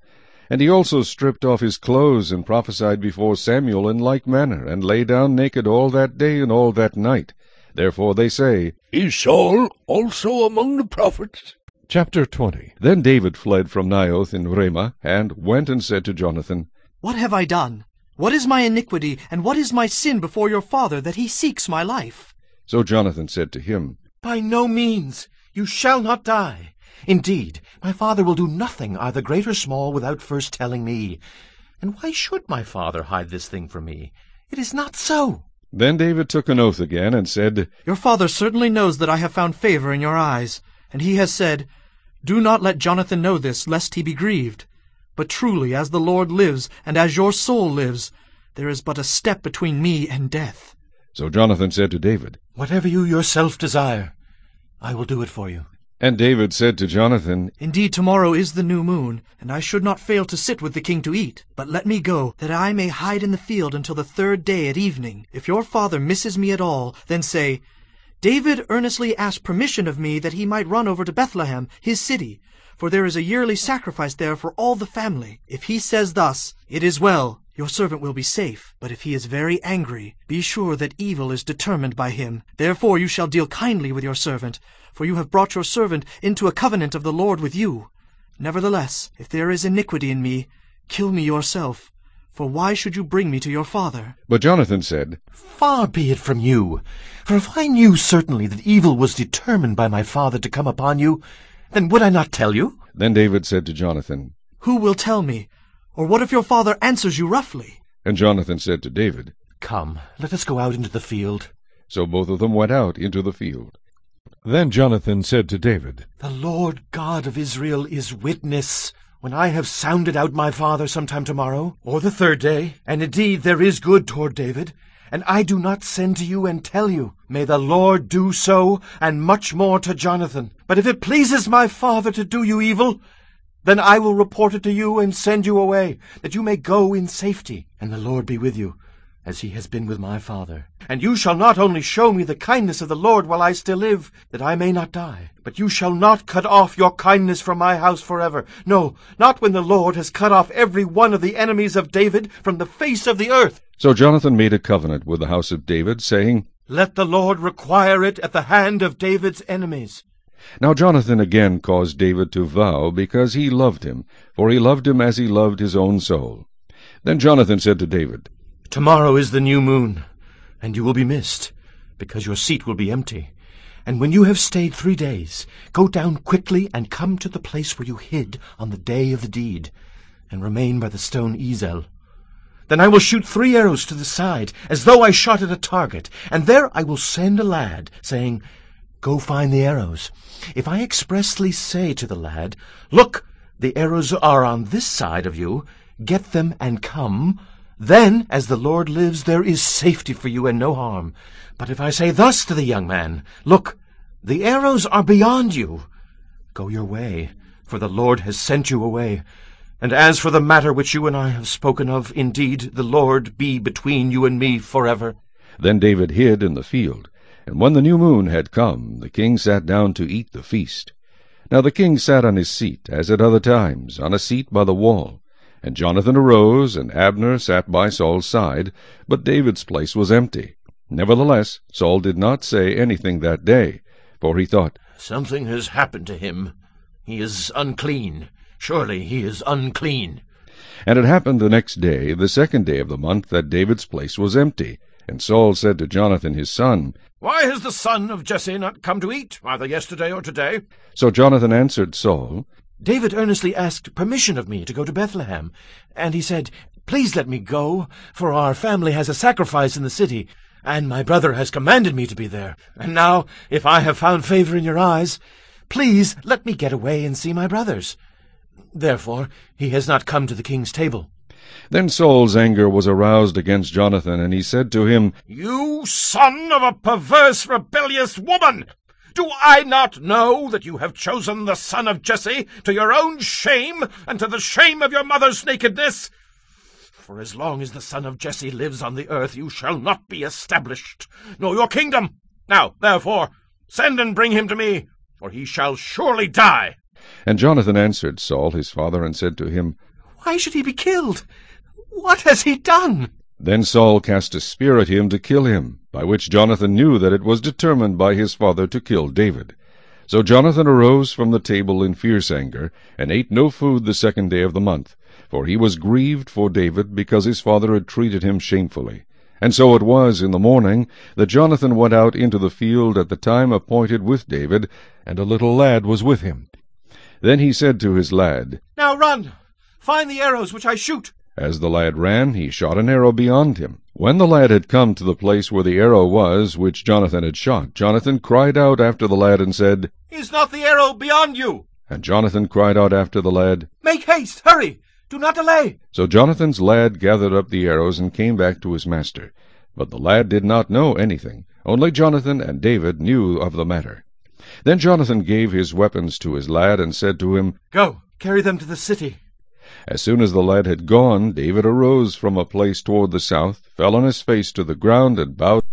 Speaker 1: And he also stripped off his clothes and prophesied before Samuel in like manner, and lay down naked all that day and all that night. Therefore they say,
Speaker 6: Is Saul also among the prophets?
Speaker 1: Chapter 20. Then David fled from Naioth in Ramah, and went and said to Jonathan,
Speaker 10: What have I done? What is my iniquity, and what is my sin before your father, that he seeks my life?
Speaker 1: So Jonathan said to him,
Speaker 11: By no means. You shall not die. Indeed, my father will do nothing, either great or small, without first telling me. And why should my father hide this thing from me? It is not so.
Speaker 1: Then David took an oath again, and said,
Speaker 10: Your father certainly knows that I have found favor in your eyes, and he has said, Do not let Jonathan know this, lest he be grieved. But truly, as the Lord lives, and as your soul lives, there is but a step between me and death.
Speaker 1: So Jonathan said to David,
Speaker 11: Whatever you yourself desire, I will do it for you.
Speaker 1: And David said to Jonathan,
Speaker 10: Indeed, tomorrow is the new moon, and I should not fail to sit with the king to eat. But let me go, that I may hide in the field until the third day at evening. If your father misses me at all, then say, David earnestly asked permission of me that he might run over to Bethlehem, his city, for there is a yearly sacrifice there for all the family. If he says thus, It is well, your servant will be safe. But if he is very angry, be sure that evil is determined by him. Therefore you shall deal kindly with your servant, for you have brought your servant into a covenant of the Lord with you. Nevertheless, if there is iniquity in me, kill me yourself. For why should you bring me to your father?
Speaker 1: But Jonathan said,
Speaker 11: Far be it from you. For if I knew certainly that evil was determined by my father to come upon you, then would I not tell you?
Speaker 1: Then David said to Jonathan,
Speaker 10: Who will tell me? Or what if your father answers you roughly?
Speaker 1: And Jonathan said to David,
Speaker 11: Come, let us go out into the field.
Speaker 1: So both of them went out into the field. Then Jonathan said to David,
Speaker 11: The Lord God of Israel is witness, when I have sounded out my father sometime tomorrow, or the third day, and indeed there is good toward David, and I do not send to you and tell you, May the Lord do so, and much more to Jonathan. But if it pleases my father to do you evil, then I will report it to you and send you away, that you may go in safety, and the Lord be with you, as he has been with my father. And you shall not only show me the kindness of the Lord while I still live, that I may not die, but you shall not cut off your kindness from my house forever. No, not when the Lord has cut off every one of the enemies of David from the face of the earth.
Speaker 1: So Jonathan made a covenant with the house of David, saying,
Speaker 11: Let the Lord require it at the hand of David's enemies.
Speaker 1: Now Jonathan again caused David to vow, because he loved him, for he loved him as he loved his own soul. Then Jonathan said to David,
Speaker 11: Tomorrow is the new moon, and you will be missed, because your seat will be empty. And when you have stayed 3 days, go down quickly and come to the place where you hid on the day of the deed, and remain by the stone Ezel. Then I will shoot 3 arrows to the side, as though I shot at a target, and there I will send a lad, saying, Go find the arrows. If I expressly say to the lad, Look, the arrows are on this side of you, get them and come, then, as the Lord lives, there is safety for you and no harm. But if I say thus to the young man, Look, the arrows are beyond you, go your way, for the Lord has sent you away. And as for the matter which you and I have spoken of, indeed, the Lord be between you and me forever.
Speaker 1: Then David hid in the field. And when the new moon had come, the king sat down to eat the feast. Now the king sat on his seat, as at other times, on a seat by the wall. And Jonathan arose, and Abner sat by Saul's side, but David's place was empty. Nevertheless, Saul did not say anything that day, for he thought,
Speaker 11: Something has happened to him. He is unclean. Surely he is unclean.
Speaker 1: And it happened the next day, the 2nd day of the month, that David's place was empty. And Saul said to Jonathan his son,
Speaker 7: Why has the son of Jesse not come to eat, either yesterday or today?
Speaker 1: So Jonathan answered Saul,
Speaker 11: David earnestly asked permission of me to go to Bethlehem, and he said, Please let me go, for our family has a sacrifice in the city, and my brother has commanded me to be there. And now, if I have found favor in your eyes, please let me get away and see my brothers. Therefore he has not come to the king's table.
Speaker 1: Then Saul's anger was aroused against Jonathan, and he said to him,
Speaker 7: You son of a perverse, rebellious woman! Do I not know that you have chosen the son of Jesse to your own shame and to the shame of your mother's nakedness? For as long as the son of Jesse lives on the earth, you shall not be established, nor your kingdom. Now, therefore, send and bring him to me, for he shall surely die.
Speaker 1: And Jonathan answered Saul his father, and said to him,
Speaker 10: Why should he be killed? What has he done?
Speaker 1: Then Saul cast a spear at him to kill him, by which Jonathan knew that it was determined by his father to kill David. So Jonathan arose from the table in fierce anger, and ate no food the 2nd day of the month, for he was grieved for David, because his father had treated him shamefully. And so it was in the morning that Jonathan went out into the field at the time appointed with David, and a little lad was with him. Then he said to his lad,
Speaker 10: Now run! Find the arrows which I shoot.
Speaker 1: As the lad ran, he shot an arrow beyond him. When the lad had come to the place where the arrow was which Jonathan had shot, Jonathan cried out after the lad and said,
Speaker 10: Is not the arrow beyond you?
Speaker 1: And Jonathan cried out after the lad,
Speaker 10: Make haste! Hurry! Do not delay!
Speaker 1: So Jonathan's lad gathered up the arrows and came back to his master. But the lad did not know anything. Only Jonathan and David knew of the matter. Then Jonathan gave his weapons to his lad, and said to him,
Speaker 10: Go, carry them to the city.
Speaker 1: As soon as the lad had gone, David arose from a place toward the south, fell on his face to the ground, and bowed.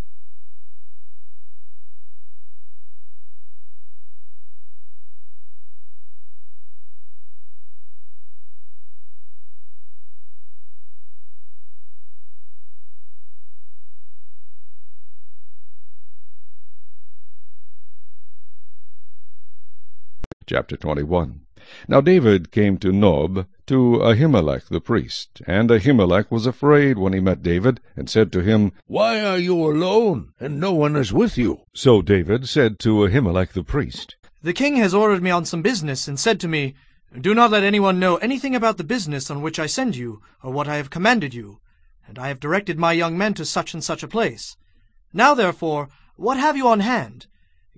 Speaker 1: Chapter 21. Now David came to Nob, to Ahimelech the priest. And Ahimelech was afraid when he met David, and said to him,
Speaker 6: Why are you alone, and no one is with you?
Speaker 1: So David said to Ahimelech the priest,
Speaker 10: The king has ordered me on some business, and said to me, Do not let anyone know anything about the business on which I send you, or what I have commanded you. And I have directed my young men to such and such a place. Now therefore, what have you on hand?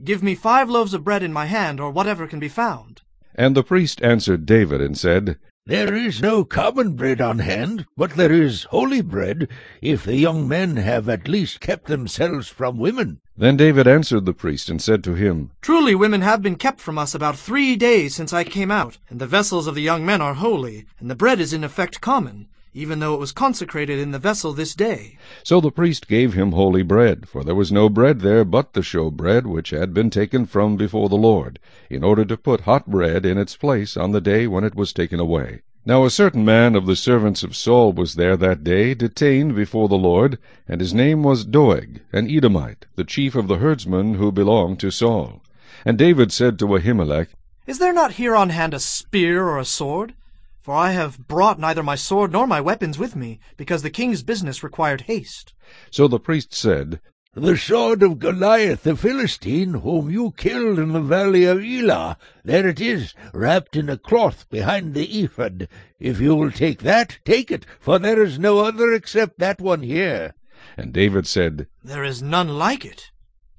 Speaker 10: Give me 5 loaves of bread in my hand, or whatever can be found.
Speaker 1: And the priest answered David, and said,
Speaker 6: There is no common bread on hand, but there is holy bread, if the young men have at least kept themselves from women.
Speaker 1: Then David answered the priest, and said to him,
Speaker 10: Truly women have been kept from us about 3 days since I came out, and the vessels of the young men are holy, and the bread is in effect common, even though it was consecrated in the vessel this day.
Speaker 1: So the priest gave him holy bread, for there was no bread there but the showbread which had been taken from before the Lord, in order to put hot bread in its place on the day when it was taken away. Now a certain man of the servants of Saul was there that day, detained before the Lord, and his name was Doeg, an Edomite, the chief of the herdsmen who belonged to Saul. And David said to Ahimelech,
Speaker 10: Is there not here on hand a spear or a sword? For I have brought neither my sword nor my weapons with me, because the king's business required haste.
Speaker 1: So the priest said,
Speaker 6: The sword of Goliath the Philistine, whom you killed in the valley of Elah, there it is, wrapped in a cloth behind the ephod. If you will take that, take it, for there is no other except that one here.
Speaker 1: And David said,
Speaker 10: There is none like it.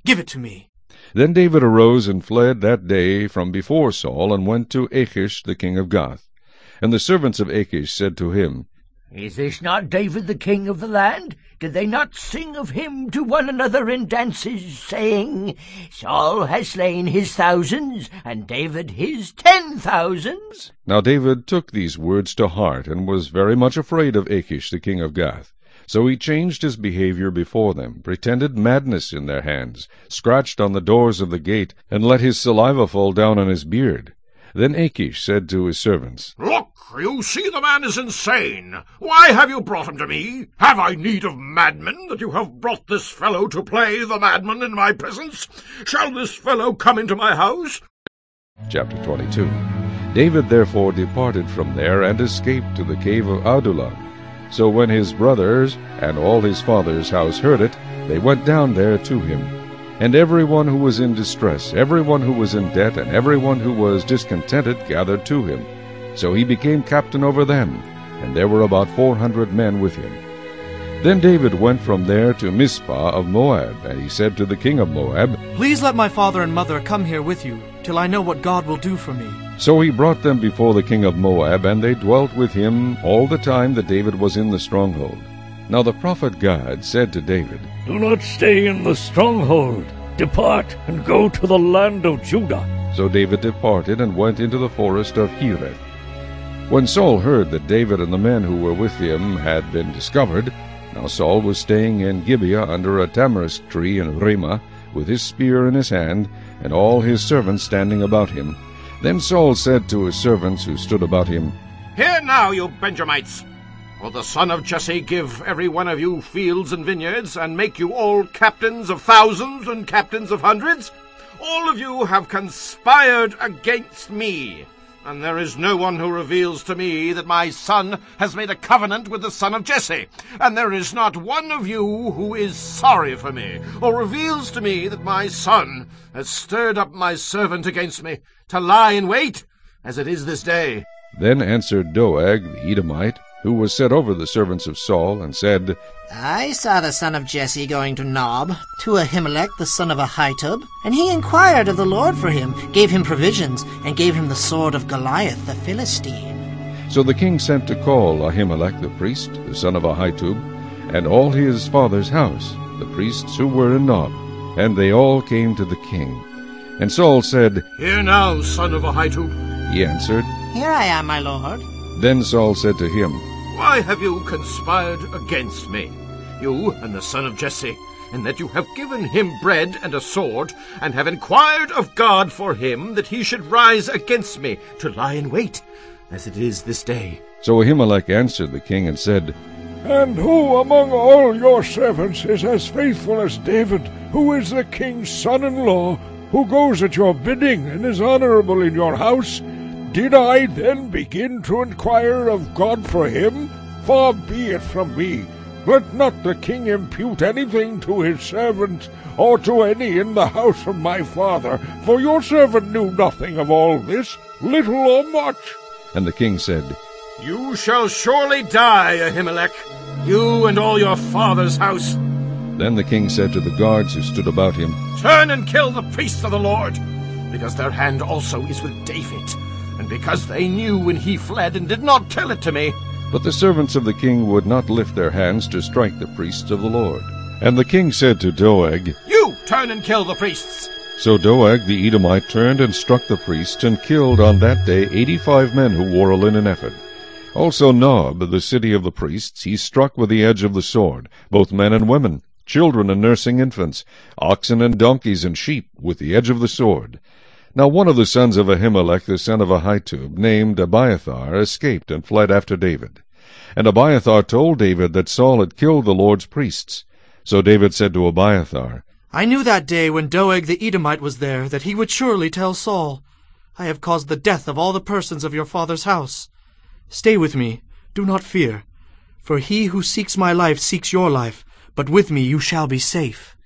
Speaker 10: Give it to me.
Speaker 1: Then David arose and fled that day from before Saul, and went to Achish the king of Gath. And the servants of Achish said to him,
Speaker 2: Is this not David the king of the land? Did they not sing of him to one another in dances, saying, Saul has slain his thousands, and David his 10,000s?
Speaker 1: Now David took these words to heart, and was very much afraid of Achish the king of Gath. So he changed his behavior before them, pretended madness in their hands, scratched on the doors of the gate, and let his saliva fall down on his beard. Then Achish said to his servants,
Speaker 7: Look, you see the man is insane. Why have you brought him to me? Have I need of madmen, that you have brought this fellow to play the madman in my presence? Shall this fellow come into my house?
Speaker 1: Chapter 22. David therefore departed from there, and escaped to the cave of Adullam. So when his brothers and all his father's house heard it, they went down there to him. And everyone who was in distress, everyone who was in debt, and everyone who was discontented gathered to him. So he became captain over them, and there were about 400 men with him. Then David went from there to Mizpah of Moab, and he said to the king of Moab,
Speaker 10: Please let my father and mother come here with you, till I know what God will do for me.
Speaker 1: So he brought them before the king of Moab, and they dwelt with him all the time that David was in the stronghold. Now the prophet Gad said to David,
Speaker 6: Do not stay in the stronghold. Depart and go to the land of Judah.
Speaker 1: So David departed and went into the forest of Hereth. When Saul heard that David and the men who were with him had been discovered, now Saul was staying in Gibeah under a tamarisk tree in Ramah, with his spear in his hand, and all his servants standing about him. Then Saul said to his servants who stood about him,
Speaker 7: Hear now, you Benjamites! Will the son of Jesse give every one of you fields and vineyards, and make you all captains of thousands and captains of hundreds? All of you have conspired against me, and there is no one who reveals to me that my son has made a covenant with the son of Jesse, and there is not one of you who is sorry for me, or reveals to me that my son has stirred up my servant against me, to lie in wait, as it is this day.
Speaker 1: Then answered Doeg the Edomite, who was set over the servants of Saul, and said,
Speaker 9: I saw the son of Jesse going to Nob, to Ahimelech the son of Ahitub, and he inquired of the Lord for him, gave him provisions, and gave him the sword of Goliath the Philistine.
Speaker 1: So the king sent to call Ahimelech the priest, the son of Ahitub, and all his father's house, the priests who were in Nob, and they all came to the king. And Saul said,
Speaker 7: Hear now, son of Ahitub.
Speaker 1: He answered,
Speaker 9: Here I am, my lord.
Speaker 1: Then Saul said to him,
Speaker 7: Why have you conspired against me, you and the son of Jesse, in that you have given him bread and a sword, and have inquired of God for him, that he should rise against me, to lie in wait, as it is this day?
Speaker 1: So Ahimelech answered the king and said,
Speaker 6: And who among all your servants is as faithful as David, who is the king's son-in-law, who goes at your bidding and is honorable in your house? Did I then begin to inquire of God for him? Far be it from me. Let not the king impute anything to his servants, or to any in the house of my father, for your servant knew nothing of all this, little or much.
Speaker 1: And the king said,
Speaker 7: You shall surely die, Ahimelech, you and all your father's house.
Speaker 1: Then the king said to the guards who stood about him,
Speaker 7: Turn and kill the priests of the Lord, because their hand also is with David, and because they knew when he fled and did not tell it to me.
Speaker 1: But the servants of the king would not lift their hands to strike the priests of the Lord. And the king said to Doeg,
Speaker 7: You turn and kill the priests.
Speaker 1: So Doeg the Edomite turned and struck the priests, and killed on that day 85 men who wore a linen ephod. Also Nob, the city of the priests, he struck with the edge of the sword, both men and women, children and nursing infants, oxen and donkeys and sheep, with the edge of the sword. Now one of the sons of Ahimelech the son of Ahitub, named Abiathar, escaped and fled after David. And Abiathar told David that Saul had killed the Lord's priests. So David said to Abiathar,
Speaker 10: I knew that day when Doeg the Edomite was there that he would surely tell Saul, I have caused the death of all the persons of your father's house. Stay with me, do not fear, for he who seeks my life seeks your life, but with me you shall be safe.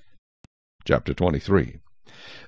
Speaker 1: Chapter 23.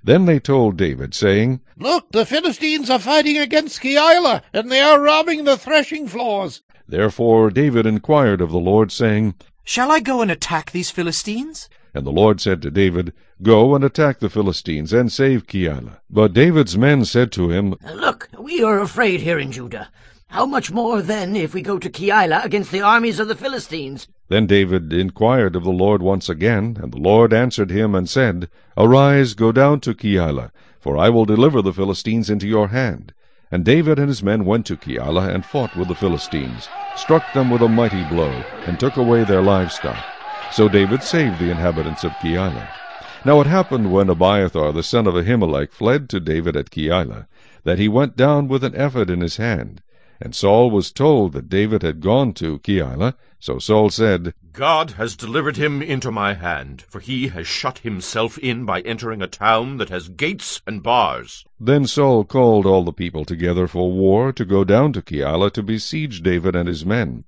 Speaker 1: Then they told David, saying,
Speaker 6: Look, the Philistines are fighting against Keilah, and they are robbing the threshing floors.
Speaker 1: Therefore David inquired of the Lord, saying,
Speaker 10: Shall I go and attack these Philistines?
Speaker 1: And the Lord said to David, Go and attack the Philistines, and save Keilah. But David's men said to him,
Speaker 2: Look, we are afraid here in Judah. How much more, then, if we go to Keilah against the armies of the Philistines?
Speaker 1: Then David inquired of the Lord once again, and the Lord answered him and said, Arise, go down to Keilah, for I will deliver the Philistines into your hand. And David and his men went to Keilah and fought with the Philistines, struck them with a mighty blow, and took away their livestock. So David saved the inhabitants of Keilah. Now it happened when Abiathar the son of Ahimelech fled to David at Keilah, that he went down with an ephod in his hand. And Saul was told that David had gone to Keilah. So Saul said,
Speaker 7: God has delivered him into my hand, for he has shut himself in by entering a town that has gates and bars.
Speaker 1: Then Saul called all the people together for war, to go down to Keilah to besiege David and his men.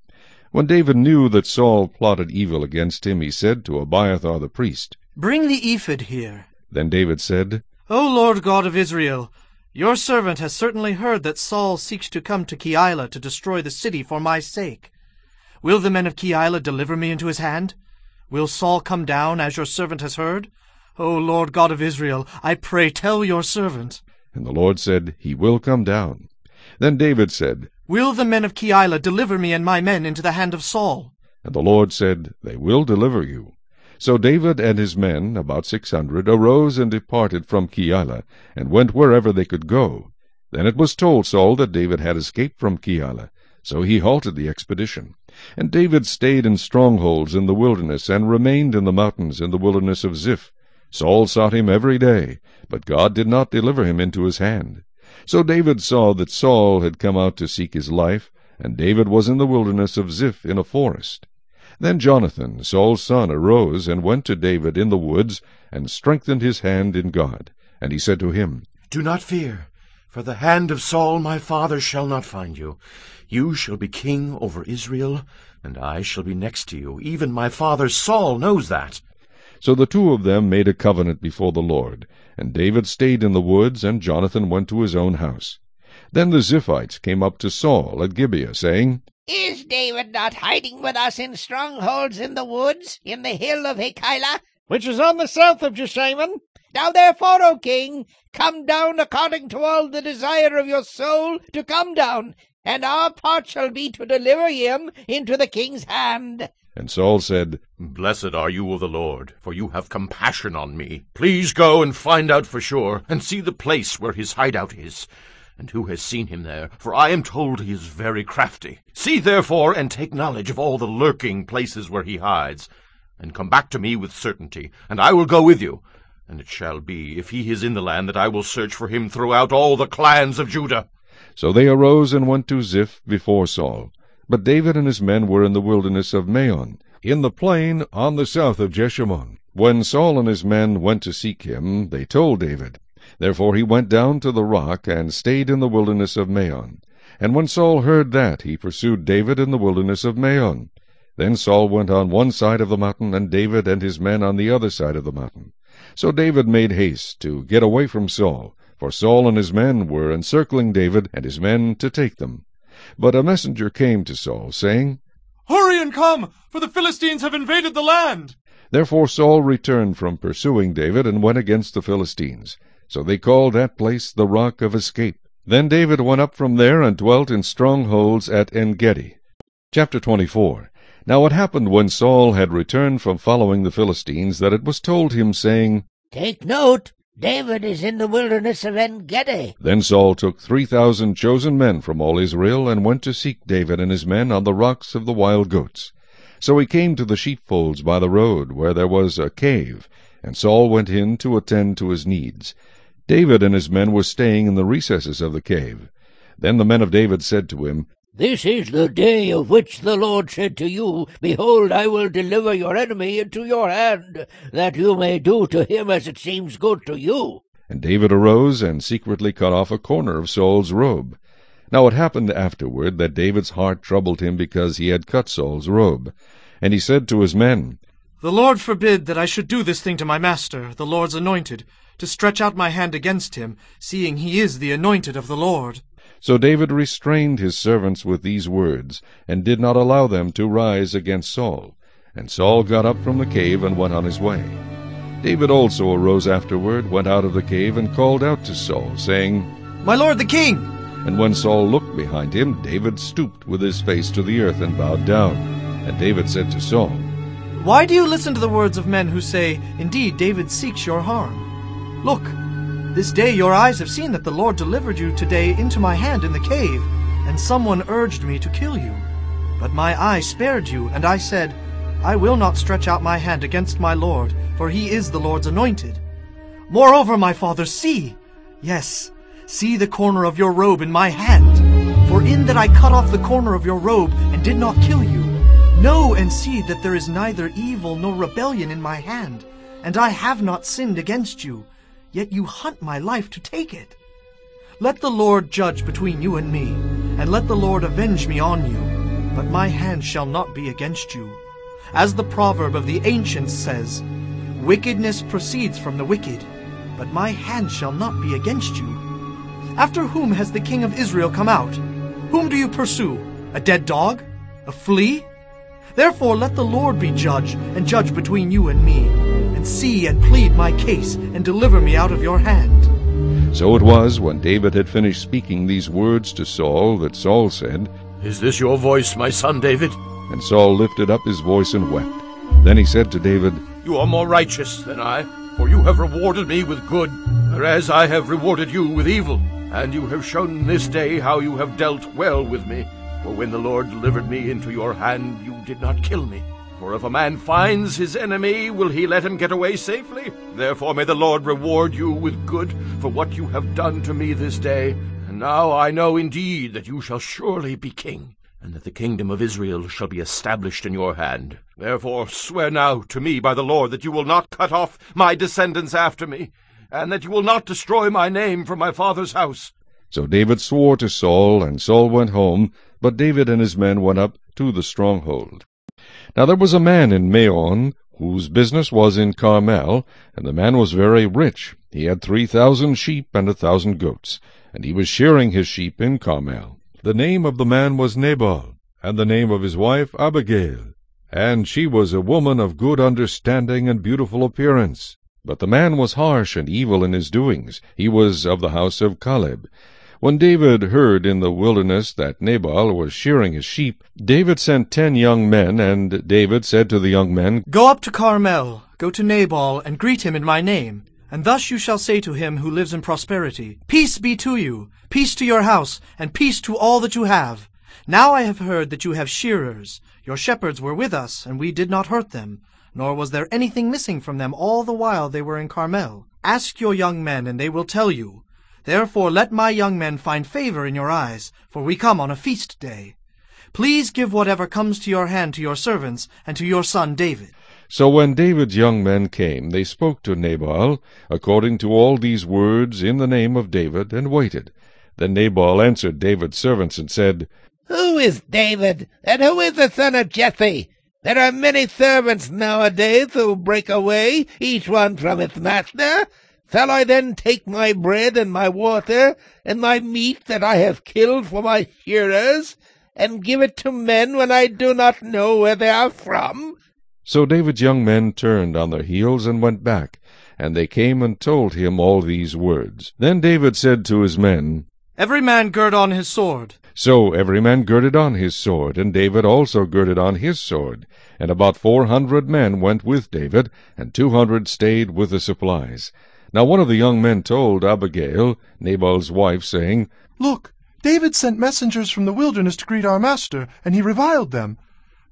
Speaker 1: When David knew that Saul plotted evil against him, he said to Abiathar the priest,
Speaker 10: Bring the ephod here.
Speaker 1: Then David said,
Speaker 10: O Lord God of Israel, your servant has certainly heard that Saul seeks to come to Keilah to destroy the city for my sake. Will the men of Keilah deliver me into his hand? Will Saul come down, as your servant has heard? O Lord God of Israel, I pray tell your servant.
Speaker 1: And the Lord said, He will come down. Then David said,
Speaker 10: Will the men of Keilah deliver me and my men into the hand of Saul?
Speaker 1: And the Lord said, They will deliver you. So David and his men, about 600, arose and departed from Keilah, and went wherever they could go. Then it was told Saul that David had escaped from Keilah, so he halted the expedition. And David stayed in strongholds in the wilderness, and remained in the mountains in the wilderness of Ziph. Saul sought him every day, but God did not deliver him into his hand. So David saw that Saul had come out to seek his life, and David was in the wilderness of Ziph in a forest. Then Jonathan, Saul's son, arose and went to David in the woods, and strengthened his hand in God. And he said to him,
Speaker 11: Do not fear, for the hand of Saul my father shall not find you. You shall be king over Israel, and I shall be next to you. Even my father Saul knows that.
Speaker 1: So the two of them made a covenant before the Lord, and David stayed in the woods, and Jonathan went to his own house. Then the Ziphites came up to Saul at Gibeah, saying,
Speaker 13: Is David not hiding with us in strongholds in the woods, in the hill of Keilah,
Speaker 4: which is on the south of Jeshamon?
Speaker 13: Now therefore, O king, come down according to all the desire of your soul to come down, and our part shall be to deliver him into the king's hand.
Speaker 1: And Saul said,
Speaker 11: Blessed are you, O the Lord, for you have compassion on me. Please go and find out for sure, and see the place where his hideout is, and who has seen him there, for I am told he is very crafty. See therefore, and take knowledge of all the lurking places where he hides, and come back to me with certainty, and I will go with you. And it shall be, if he is in the land, that I will search for him throughout all the clans of Judah.
Speaker 1: So they arose and went to Ziph before Saul. But David and his men were in the wilderness of Maon, in the plain on the south of Jeshamon. When Saul and his men went to seek him, they told David. Therefore he went down to the rock, and stayed in the wilderness of Maon. And when Saul heard that, he pursued David in the wilderness of Maon. Then Saul went on one side of the mountain, and David and his men on the other side of the mountain. So David made haste to get away from Saul, for Saul and his men were encircling David and his men to take them. But a messenger came to Saul, saying,
Speaker 10: Hurry and come, for the Philistines have invaded the land.
Speaker 1: Therefore Saul returned from pursuing David, and went against the Philistines. So they called that place the Rock of Escape. Then David went up from there, and dwelt in strongholds at En-gedi. Chapter 24. Now it happened, when Saul had returned from following the Philistines, that it was told him, saying,
Speaker 13: Take note, David is in the wilderness of En-gedi.
Speaker 1: Then Saul took 3,000 chosen men from all Israel, and went to seek David and his men on the rocks of the wild goats. So he came to the sheepfolds by the road, where there was a cave, and Saul went in to attend to his needs. David and his men were staying in the recesses of the cave. Then the men of David said to him,
Speaker 13: This is the day of which the Lord said to you, Behold, I will deliver your enemy into your hand, that you may do to him as it seems good to you.
Speaker 1: And David arose, and secretly cut off a corner of Saul's robe. Now it happened afterward that David's heart troubled him, because he had cut Saul's robe. And he said to his men,
Speaker 10: The Lord forbid that I should do this thing to my master, the Lord's anointed, to stretch out my hand against him, seeing he is the anointed of the Lord.
Speaker 1: So David restrained his servants with these words, and did not allow them to rise against Saul. And Saul got up from the cave, and went on his way. David also arose afterward, went out of the cave, and called out to Saul, saying,
Speaker 10: My lord the king!
Speaker 1: And when Saul looked behind him, David stooped with his face to the earth, and bowed down. And David said to Saul,
Speaker 10: Why do you listen to the words of men who say, Indeed, David seeks your harm? Look, this day your eyes have seen that the Lord delivered you today into my hand in the cave, and someone urged me to kill you. But my eye spared you, and I said, I will not stretch out my hand against my Lord, for he is the Lord's anointed. Moreover, my father, see, yes, see the corner of your robe in my hand. For in that I cut off the corner of your robe, and did not kill you, know and see that there is neither evil nor rebellion in my hand, and I have not sinned against you. Yet you hunt my life to take it. Let the Lord judge between you and me, and let the Lord avenge me on you. But my hand shall not be against you. As the proverb of the ancients says, Wickedness proceeds from the wicked, but my hand shall not be against you. After whom has the king of Israel come out? Whom do you pursue? A dead dog? A flea? Therefore let the Lord be judge, and judge between you and me, and see and plead my case, and deliver me out of your hand.
Speaker 1: So it was, when David had finished speaking these words to Saul, that Saul said,
Speaker 11: Is this your voice, my son David?
Speaker 1: And Saul lifted up his voice and wept. Then he said to David,
Speaker 11: you are more righteous than I, for you have rewarded me with good, whereas I have rewarded you with evil. And you have shown this day how you have dealt well with me. For when the Lord delivered me into your hand, you did not kill me. For if a man finds his enemy, will he let him get away safely? Therefore may the Lord reward you with good for what you have done to me this day. And now I know indeed that you shall surely be king, and that the kingdom of Israel shall be established in your hand. Therefore swear now to me by the Lord that you will not cut off my descendants after me, and that you will not destroy my name from my father's house.
Speaker 1: So David swore to Saul, and Saul went home, but David and his men went up to the stronghold. Now there was a man in Maon, whose business was in Carmel, and the man was very rich. He had 3,000 sheep and 1,000 goats, and he was shearing his sheep in Carmel. The name of the man was Nabal, and the name of his wife Abigail, and she was a woman of good understanding and beautiful appearance. But the man was harsh and evil in his doings. He was of the house of Caleb. When David heard in the wilderness that Nabal was shearing his sheep, David sent 10 young men, and David said to the young men,
Speaker 10: Go up to Carmel, go to Nabal, and greet him in my name. And thus you shall say to him who lives in prosperity, Peace be to you, peace to your house, and peace to all that you have. Now I have heard that you have shearers. Your shepherds were with us, and we did not hurt them, nor was there anything missing from them all the while they were in Carmel. Ask your young men, and they will tell you. Therefore let my young men find favor in your eyes, for we come on a feast day. Please give whatever comes to your hand to your servants and to your son David.
Speaker 1: So when David's young men came, they spoke to Nabal, according to all these words in the name of David, and waited. Then Nabal answered David's servants, and said,
Speaker 13: Who is David, and who is the son of Jesse? There are many servants nowadays who break away, each one from his master. Shall I then take my bread and my water, and my meat that I have killed for my shearers, and give it to men when I do not know where they are from?
Speaker 1: So David's young men turned on their heels and went back, and they came and told him all these words. Then David said to his men,
Speaker 10: Every man gird on his sword.
Speaker 1: So every man girded on his sword, and David also girded on his sword. And about 400 men went with David, and 200 stayed with the supplies. Now one of the young men told Abigail, Nabal's wife, saying,
Speaker 14: Look, David sent messengers from the wilderness to greet our master, and he reviled them.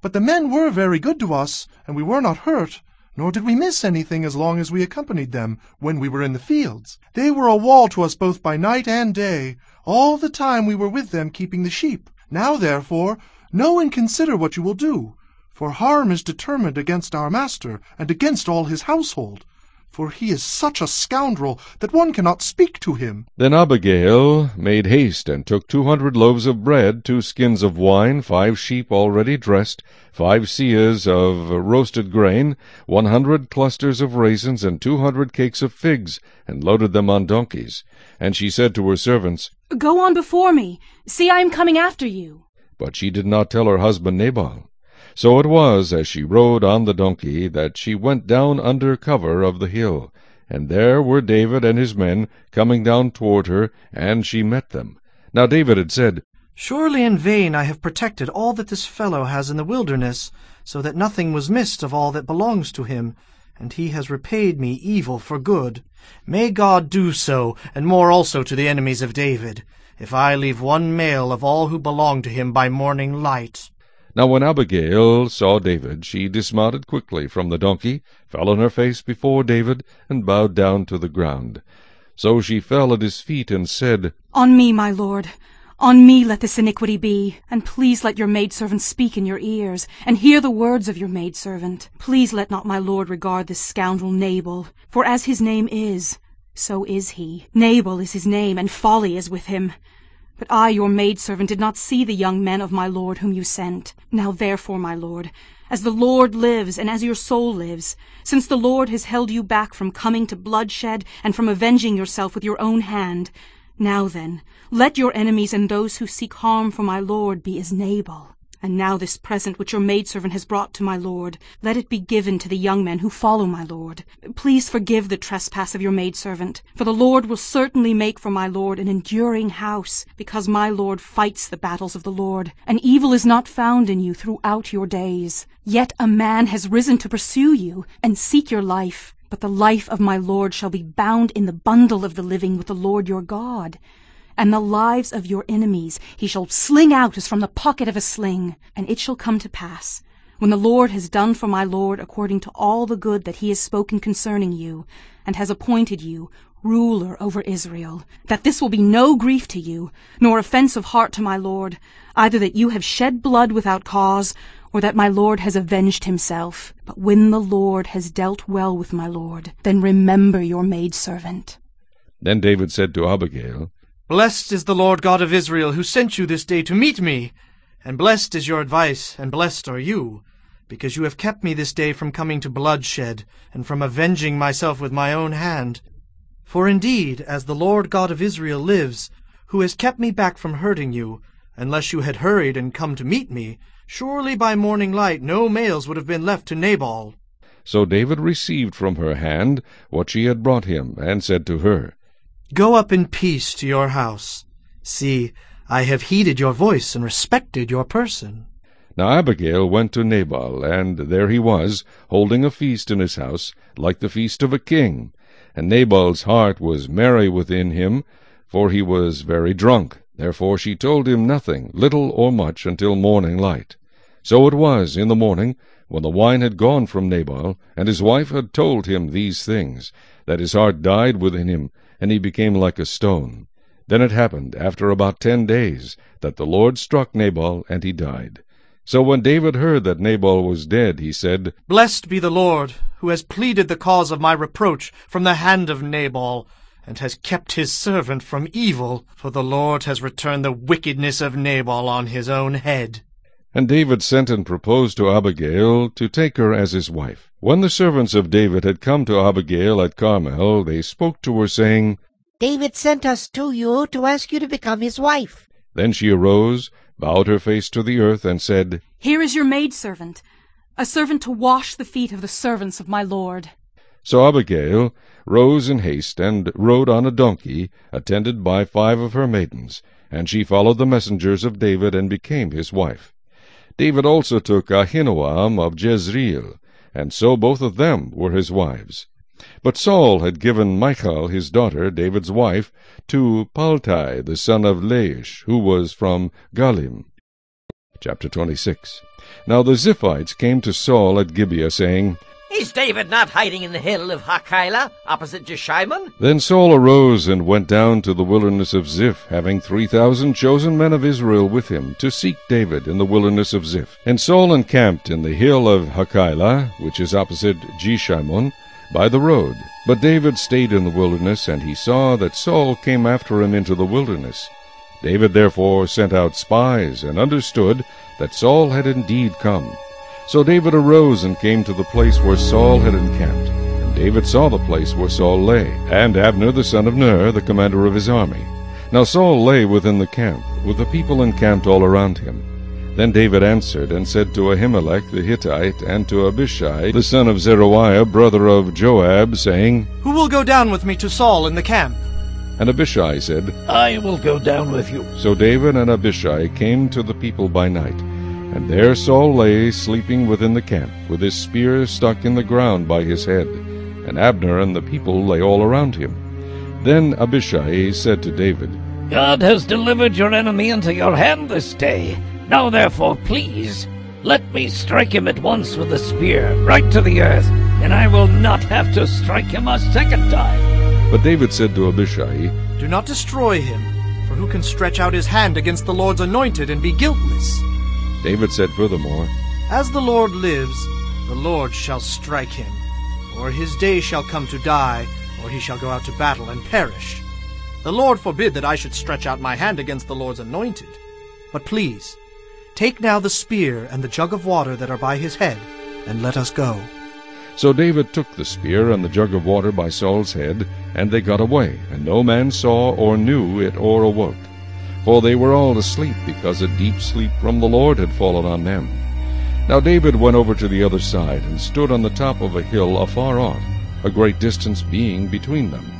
Speaker 14: But the men were very good to us, and we were not hurt, nor did we miss anything as long as we accompanied them when we were in the fields. They were a wall to us both by night and day, all the time we were with them keeping the sheep. Now, therefore, know and consider what you will do, for harm is determined against our master and against all his household. For he is such a scoundrel that one cannot speak to him.
Speaker 1: Then Abigail made haste, and took 200 loaves of bread, 2 skins of wine, 5 sheep already dressed, 5 seahs of roasted grain, 100 clusters of raisins, and 200 cakes of figs, and loaded them on donkeys. And she said to her servants,
Speaker 12: Go on before me. See, I am coming after you.
Speaker 1: But she did not tell her husband Nabal. So it was, as she rode on the donkey, that she went down under cover of the hill. And there were David and his men coming down toward her, and she met them. Now David had said,
Speaker 10: Surely in vain I have protected all that this fellow has in the wilderness, so that nothing was missed of all that belongs to him, and he has repaid me evil for good. May God do so, and more also to the enemies of David, if I leave one male of all who belong to him by morning light.
Speaker 1: Now when Abigail saw David, she dismounted quickly from the donkey, fell on her face before David, and bowed down to the ground. So she fell at his feet, and said,
Speaker 12: On me, my lord, on me let this iniquity be, and please let your maidservant speak in your ears, and hear the words of your maidservant. Please let not my lord regard this scoundrel Nabal, for as his name is, so is he. Nabal is his name, and folly is with him. But I, your maidservant, did not see the young men of my lord whom you sent. Now therefore, my lord, as the Lord lives, and as your soul lives, since the Lord has held you back from coming to bloodshed, and from avenging yourself with your own hand, now then, let your enemies and those who seek harm for my lord be as Nabal. And now this present which your maidservant has brought to my lord, let it be given to the young men who follow my lord. Please forgive the trespass of your maidservant, for the Lord will certainly make for my lord an enduring house, because my lord fights the battles of the Lord, and evil is not found in you throughout your days. Yet a man has risen to pursue you and seek your life. But the life of my Lord shall be bound in the bundle of the living with the Lord your God. And the lives of your enemies he shall sling out as from the pocket of a sling. And it shall come to pass, when the Lord has done for my Lord according to all the good that he has spoken concerning you, and has appointed you ruler over Israel, that this will be no grief to you, nor offense of heart to my Lord, either that you have shed blood without cause, or that my Lord has avenged himself. But when the Lord has dealt well with my Lord, then remember your maidservant.
Speaker 1: Then David said to Abigail,
Speaker 10: Blessed is the Lord God of Israel, who sent you this day to meet me. And blessed is your advice, and blessed are you, because you have kept me this day from coming to bloodshed, and from avenging myself with my own hand. For indeed, as the Lord God of Israel lives, who has kept me back from hurting you, unless you had hurried and come to meet me, surely by morning light no males would have been left to Nabal.
Speaker 1: So David received from her hand what she had brought him, and said to her,
Speaker 10: Go up in peace to your house. See, I have heeded your voice and respected your person.
Speaker 1: Now Abigail went to Nabal, and there he was, holding a feast in his house, like the feast of a king. And Nabal's heart was merry within him, for he was very drunk. Therefore she told him nothing, little or much, until morning light. So it was in the morning, when the wine had gone from Nabal, and his wife had told him these things, that his heart died within him, and he became like a stone. Then it happened, after about 10 days, that the Lord struck Nabal, and he died. So when David heard that Nabal was dead, he said,
Speaker 10: Blessed be the Lord, who has pleaded the cause of my reproach from the hand of Nabal, and has kept his servant from evil, for the Lord has returned the wickedness of Nabal on his own head.
Speaker 1: And David sent and proposed to Abigail to take her as his wife. When the servants of David had come to Abigail at Carmel, they spoke to her, saying,
Speaker 13: David sent us to you to ask you to become his wife.
Speaker 1: Then she arose, bowed her face to the earth, and said,
Speaker 12: Here is your maidservant, a servant to wash the feet of the servants of my Lord.
Speaker 1: So Abigail rose in haste, and rode on a donkey, attended by 5 of her maidens, and she followed the messengers of David, and became his wife. David also took Ahinoam of Jezreel, and so both of them were his wives. But Saul had given Michal his daughter, David's wife, to Paltai the son of Laish, who was from Galim. Chapter 26. Now the Ziphites came to Saul at Gibeah, saying,
Speaker 2: Is David not hiding in the hill of Hachilah, opposite Jeshimon?
Speaker 1: Then Saul arose and went down to the wilderness of Ziph, having 3,000 chosen men of Israel with him, to seek David in the wilderness of Ziph. And Saul encamped in the hill of Hachilah, which is opposite Jeshimon, by the road. But David stayed in the wilderness, and he saw that Saul came after him into the wilderness. David therefore sent out spies, and understood that Saul had indeed come. So David arose and came to the place where Saul had encamped. And David saw the place where Saul lay, and Abner the son of Ner, the commander of his army. Now Saul lay within the camp, with the people encamped all around him. Then David answered and said to Ahimelech the Hittite, and to Abishai the son of Zeruiah, brother of Joab, saying,
Speaker 10: Who will go down with me to Saul in the camp?
Speaker 1: And Abishai said,
Speaker 6: I will go down with you.
Speaker 1: So David and Abishai came to the people by night. And there Saul lay sleeping within the camp, with his spear stuck in the ground by his head. And Abner and the people lay all around him. Then Abishai said to David,
Speaker 6: God has delivered your enemy into your hand this day. Now therefore, please, let me strike him at once with the spear, right to the earth, and I will not have to strike him a second time.
Speaker 1: But David said to Abishai,
Speaker 10: Do not destroy him, for who can stretch out his hand against the Lord's anointed and be guiltless?
Speaker 1: David said furthermore,
Speaker 10: As the Lord lives, the Lord shall strike him, or his day shall come to die, or he shall go out to battle and perish. The Lord forbid that I should stretch out my hand against the Lord's anointed. But please, take now the spear and the jug of water that are by his head, and let us go.
Speaker 1: So David took the spear and the jug of water by Saul's head, and they got away, and no man saw or knew it or awoke. For they were all asleep, because a deep sleep from the Lord had fallen on them. Now David went over to the other side, and stood on the top of a hill afar off, a great distance being between them.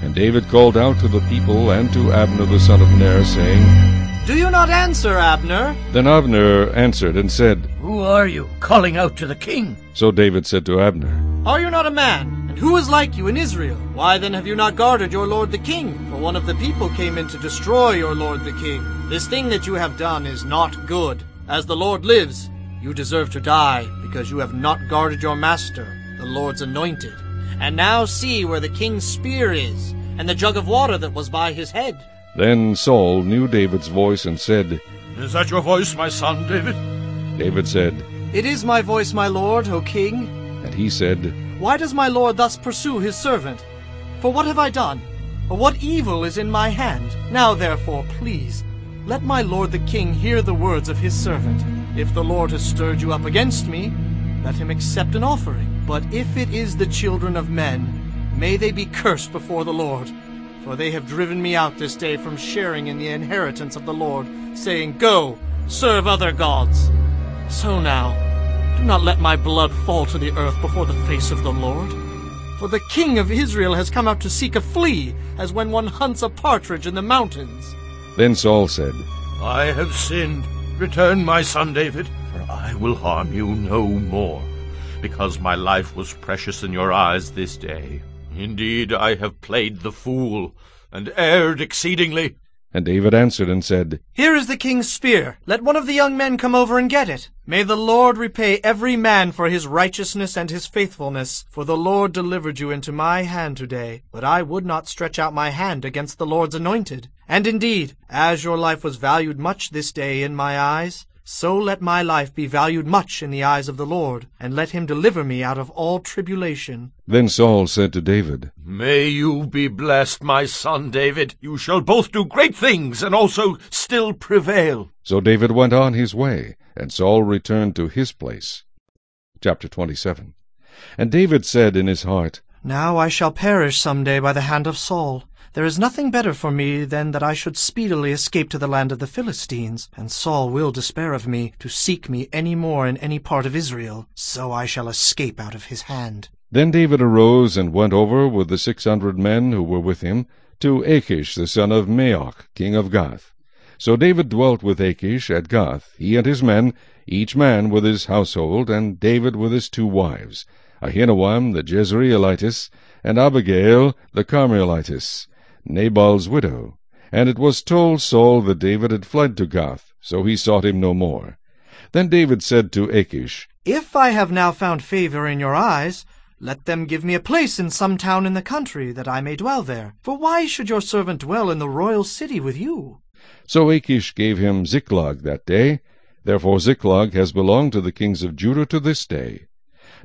Speaker 1: And David called out to the people and to Abner the son of Ner, saying,
Speaker 10: Do you not answer, Abner?
Speaker 1: Then Abner answered and said,
Speaker 2: Who are you, calling out to the king?
Speaker 1: So David said to Abner,
Speaker 10: Are you not a man? And who is like you in Israel? Why then have you not guarded your lord the king? For one of the people came in to destroy your lord the king. This thing that you have done is not good. As the Lord lives, you deserve to die, because you have not guarded your master, the Lord's anointed. And now see where the king's spear is, and the jug of water that was by his head.
Speaker 1: Then Saul knew David's voice and said,
Speaker 7: Is that your voice, my son, David?
Speaker 1: David said,
Speaker 10: It is my voice, my lord, O king.
Speaker 1: And he said,
Speaker 10: Why does my lord thus pursue his servant? For what have I done? Or what evil is in my hand? Now therefore, please, let my lord the king hear the words of his servant. If the Lord has stirred you up against me, let him accept an offering. But if it is the children of men, may they be cursed before the Lord. For they have driven me out this day from sharing in the inheritance of the Lord, saying, Go, serve other gods. So now, do not let my blood fall to the earth before the face of the Lord. For the king of Israel has come out to seek a flea, as when one hunts a partridge in the mountains.
Speaker 1: Then Saul said,
Speaker 7: I have sinned. Return, my son David, for I will harm you no more, because my life was precious in your eyes this day. Indeed, I have played the fool, and erred exceedingly.
Speaker 1: And David answered and said,
Speaker 10: Here is the king's spear. Let one of the young men come over and get it. May the Lord repay every man for his righteousness and his faithfulness, for the Lord delivered you into my hand today. But I would not stretch out my hand against the Lord's anointed. And indeed, as your life was valued much this day in my eyes, so let my life be valued much in the eyes of the Lord, and let him deliver me out of all tribulation.
Speaker 1: Then Saul said to David,
Speaker 7: May you be blessed, my son David. You shall both do great things, and also still prevail.
Speaker 1: So David went on his way, and Saul returned to his place. Chapter 27. And David said in his heart,
Speaker 10: Now I shall perish some day by the hand of Saul. There is nothing better for me than that I should speedily escape to the land of the Philistines, and Saul will despair of me to seek me any more in any part of Israel, so I shall escape out of his hand.
Speaker 1: Then David arose and went over with the 600 men who were with him to Achish the son of Maoch, king of Gath. So David dwelt with Achish at Gath, he and his men, each man with his household, and David with his 2 wives, Ahinoam the Jezreelitess, and Abigail the Carmelitess, Nabal's widow. And it was told Saul that David had fled to Gath, so he sought him no more. Then David said to Achish,
Speaker 10: If I have now found favor in your eyes, let them give me a place in some town in the country, that I may dwell there. For why should your servant dwell in the royal city with you?
Speaker 1: So Achish gave him Ziklag that day. Therefore Ziklag has belonged to the kings of Judah to this day.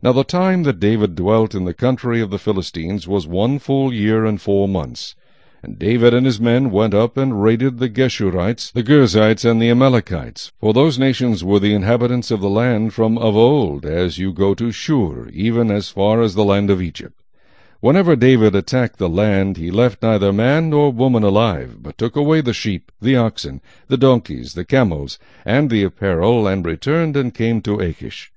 Speaker 1: Now the time that David dwelt in the country of the Philistines was 1 full year and 4 months. And David and his men went up and raided the Geshurites, the Girzites, and the Amalekites, for those nations were the inhabitants of the land from of old, as you go to Shur, even as far as the land of Egypt. Whenever David attacked the land, he left neither man nor woman alive, but took away the sheep, the oxen, the donkeys, the camels, and the apparel, and returned and came to Achish.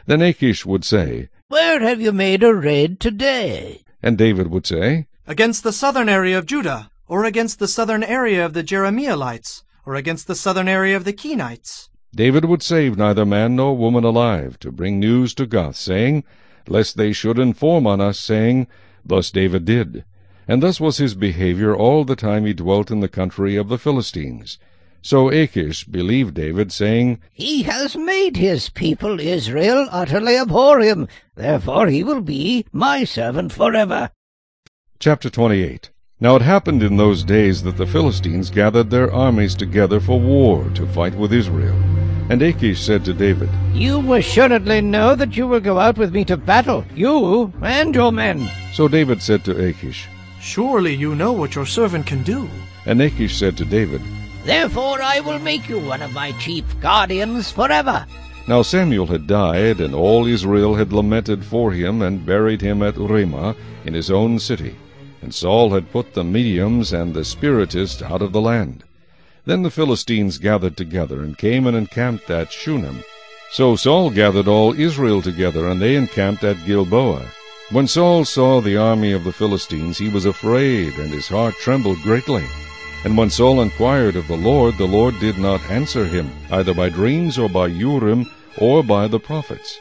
Speaker 1: Then Achish would say,
Speaker 13: Where have you made a raid today?
Speaker 1: And David would say,
Speaker 10: Against the southern area of Judah, or against the southern area of the Jerahmeelites, or against the southern area of the Kenites.
Speaker 1: David would save neither man nor woman alive, to bring news to Gath, saying, Lest they should inform on us, saying, Thus David did. And thus was his behavior all the time he dwelt in the country of the Philistines. So Achish believed David, saying,
Speaker 13: He has made his people Israel utterly abhor him, therefore he will be my servant forever.
Speaker 1: Chapter 28. Now it happened in those days that the Philistines gathered their armies together for war to fight with Israel. And Achish said to David,
Speaker 13: You assuredly know that you will go out with me to battle, you and your men.
Speaker 1: So David said to Achish,
Speaker 10: Surely you know what your servant can do.
Speaker 1: And Achish said to David,
Speaker 13: Therefore I will make you one of my chief guardians forever.
Speaker 1: Now Samuel had died, and all Israel had lamented for him, and buried him at Ramah in his own city. And Saul had put the mediums and the spiritists out of the land. Then the Philistines gathered together, and came and encamped at Shunem. So Saul gathered all Israel together, and they encamped at Gilboa. When Saul saw the army of the Philistines, he was afraid, and his heart trembled greatly. And when Saul inquired of the Lord did not answer him, either by dreams or by Urim or by the prophets.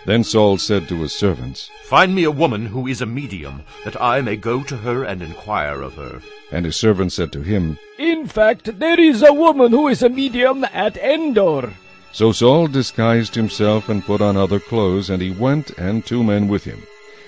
Speaker 1: Then Saul said to his servants,
Speaker 11: Find me a woman who is a medium, that I may go to her and inquire of her.
Speaker 1: And his servants said to him,
Speaker 6: In fact, there is a woman who is a medium at Endor.
Speaker 1: So Saul disguised himself and put on other clothes, and he went, and 2 men with him.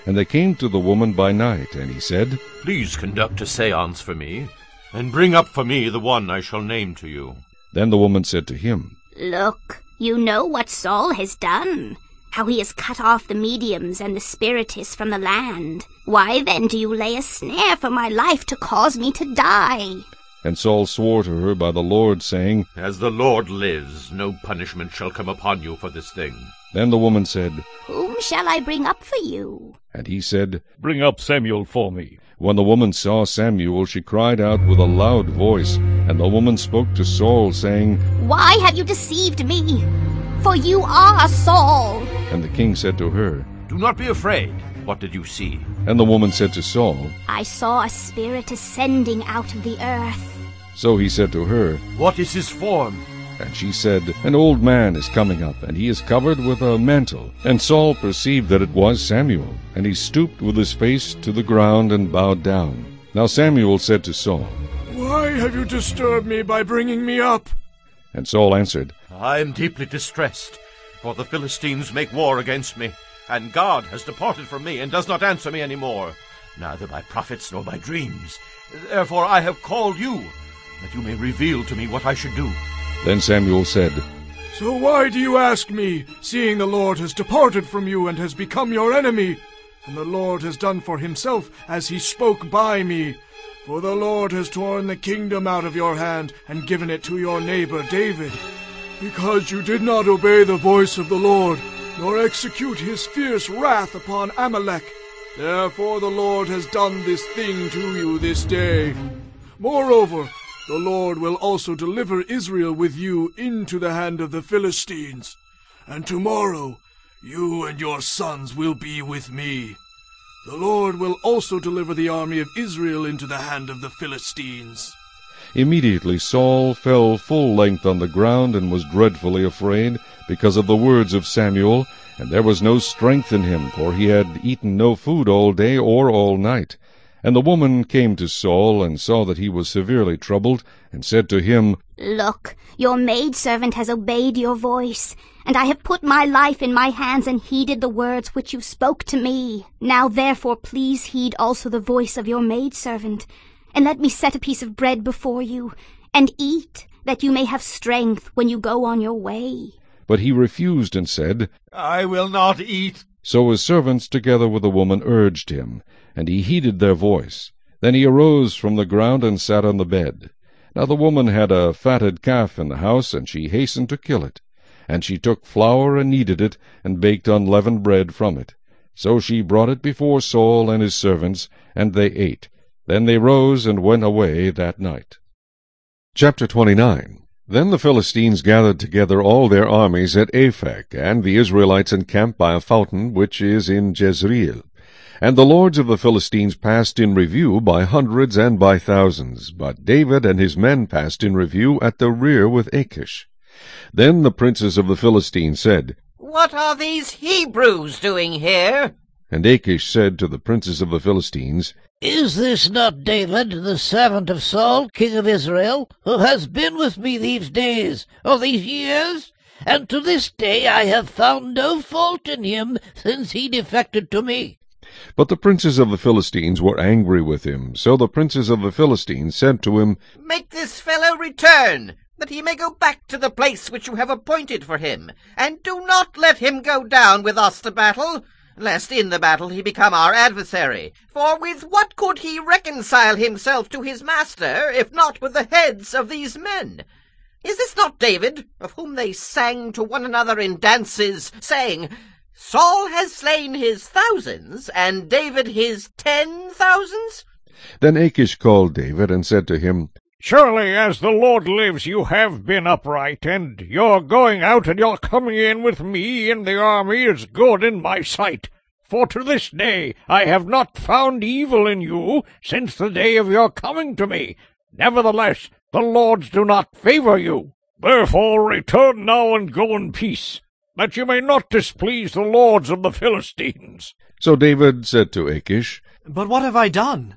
Speaker 1: And they came to the woman by night, and he said,
Speaker 11: Please conduct a séance for me, and bring up for me the one I shall name to you.
Speaker 1: Then the woman said to him,
Speaker 15: Look, you know what Saul has done, how he has cut off the mediums and the spiritists from the land. Why then do you lay a snare for my life to cause me to die?
Speaker 1: And Saul swore to her by the Lord, saying,
Speaker 11: As the Lord lives, no punishment shall come upon you for this thing.
Speaker 1: Then the woman said,
Speaker 15: Whom shall I bring up for you?
Speaker 1: And he said,
Speaker 6: Bring up Samuel for me.
Speaker 1: When the woman saw Samuel, she cried out with a loud voice. And the woman spoke to Saul, saying,
Speaker 15: Why have you deceived me? For you are Saul.
Speaker 1: And the king said to her,
Speaker 11: Do not be afraid. What did you see?
Speaker 1: And the woman said to Saul,
Speaker 15: I saw a spirit ascending out of the earth.
Speaker 1: So he said to her,
Speaker 11: What is his form?
Speaker 1: And she said, An old man is coming up, and he is covered with a mantle. And Saul perceived that it was Samuel, and he stooped with his face to the ground and bowed down. Now Samuel said to Saul,
Speaker 10: Why have you disturbed me by bringing me up?
Speaker 1: And Saul answered,
Speaker 11: I am deeply distressed, for the Philistines make war against me, and God has departed from me, and does not answer me any more, neither by prophets nor by dreams. Therefore I have called you, that you may reveal to me what I should do.
Speaker 1: Then Samuel said,
Speaker 10: So why do you ask me, seeing the Lord has departed from you and has become your enemy? And the Lord has done for himself as he spoke by me. For the Lord has torn the kingdom out of your hand and given it to your neighbor David. Because you did not obey the voice of the Lord, nor execute his fierce wrath upon Amalek. Therefore the Lord has done this thing to you this day. Moreover, the Lord will also deliver Israel with you into the hand of the Philistines. And tomorrow you and your sons will be with me. The Lord will also deliver the army of Israel into the hand of the Philistines.
Speaker 1: Immediately Saul fell full length on the ground, and was dreadfully afraid, because of the words of Samuel, and there was no strength in him, for he had eaten no food all day or all night. And the woman came to Saul, and saw that he was severely troubled, and said to him,
Speaker 15: Look, your maidservant has obeyed your voice, and I have put my life in my hands and heeded the words which you spoke to me. Now therefore please heed also the voice of your maidservant, and let me set a piece of bread before you, and eat, that you may have strength when you go on your way.
Speaker 1: But he refused, and said,
Speaker 11: I will not eat.
Speaker 1: So his servants together with the woman urged him, and he heeded their voice. Then he arose from the ground and sat on the bed. Now the woman had a fatted calf in the house, and she hastened to kill it. And she took flour and kneaded it, and baked unleavened bread from it. So she brought it before Saul and his servants, and they ate. Then they rose and went away that night. Chapter 29. Then the Philistines gathered together all their armies at Aphek, and the Israelites encamped by a fountain which is in Jezreel. And the lords of the Philistines passed in review by hundreds and by thousands, but David and his men passed in review at the rear with Achish. Then the princes of the Philistines said,
Speaker 2: What are these Hebrews doing here?
Speaker 1: And Achish said to the princes of the Philistines,
Speaker 13: Is this not David, the servant of Saul, king of Israel, who has been with me these days, or these years? And to this day I have found no fault in him, since he defected to me.
Speaker 1: But the princes of the Philistines were angry with him. So the princes of the Philistines said to him,
Speaker 2: Make this fellow return, that he may go back to the place which you have appointed for him, and do not let him go down with us to battle, lest in the battle he become our adversary. For with what could he reconcile himself to his master, if not with the heads of these men? Is this not David, of whom they sang to one another in dances, saying, Saul has slain his thousands, and David his 10,000s?
Speaker 1: Then Achish called David, and said to him,
Speaker 4: Surely as the Lord lives, you have been upright, and your going out and your coming in with me in the army is good in my sight. For to this day I have not found evil in you, since the day of your coming to me.
Speaker 6: Nevertheless, the lords do not favor you. Therefore return now and go in peace, that you may not displease the lords of the Philistines.
Speaker 1: So David said to Achish,
Speaker 10: But what have I done?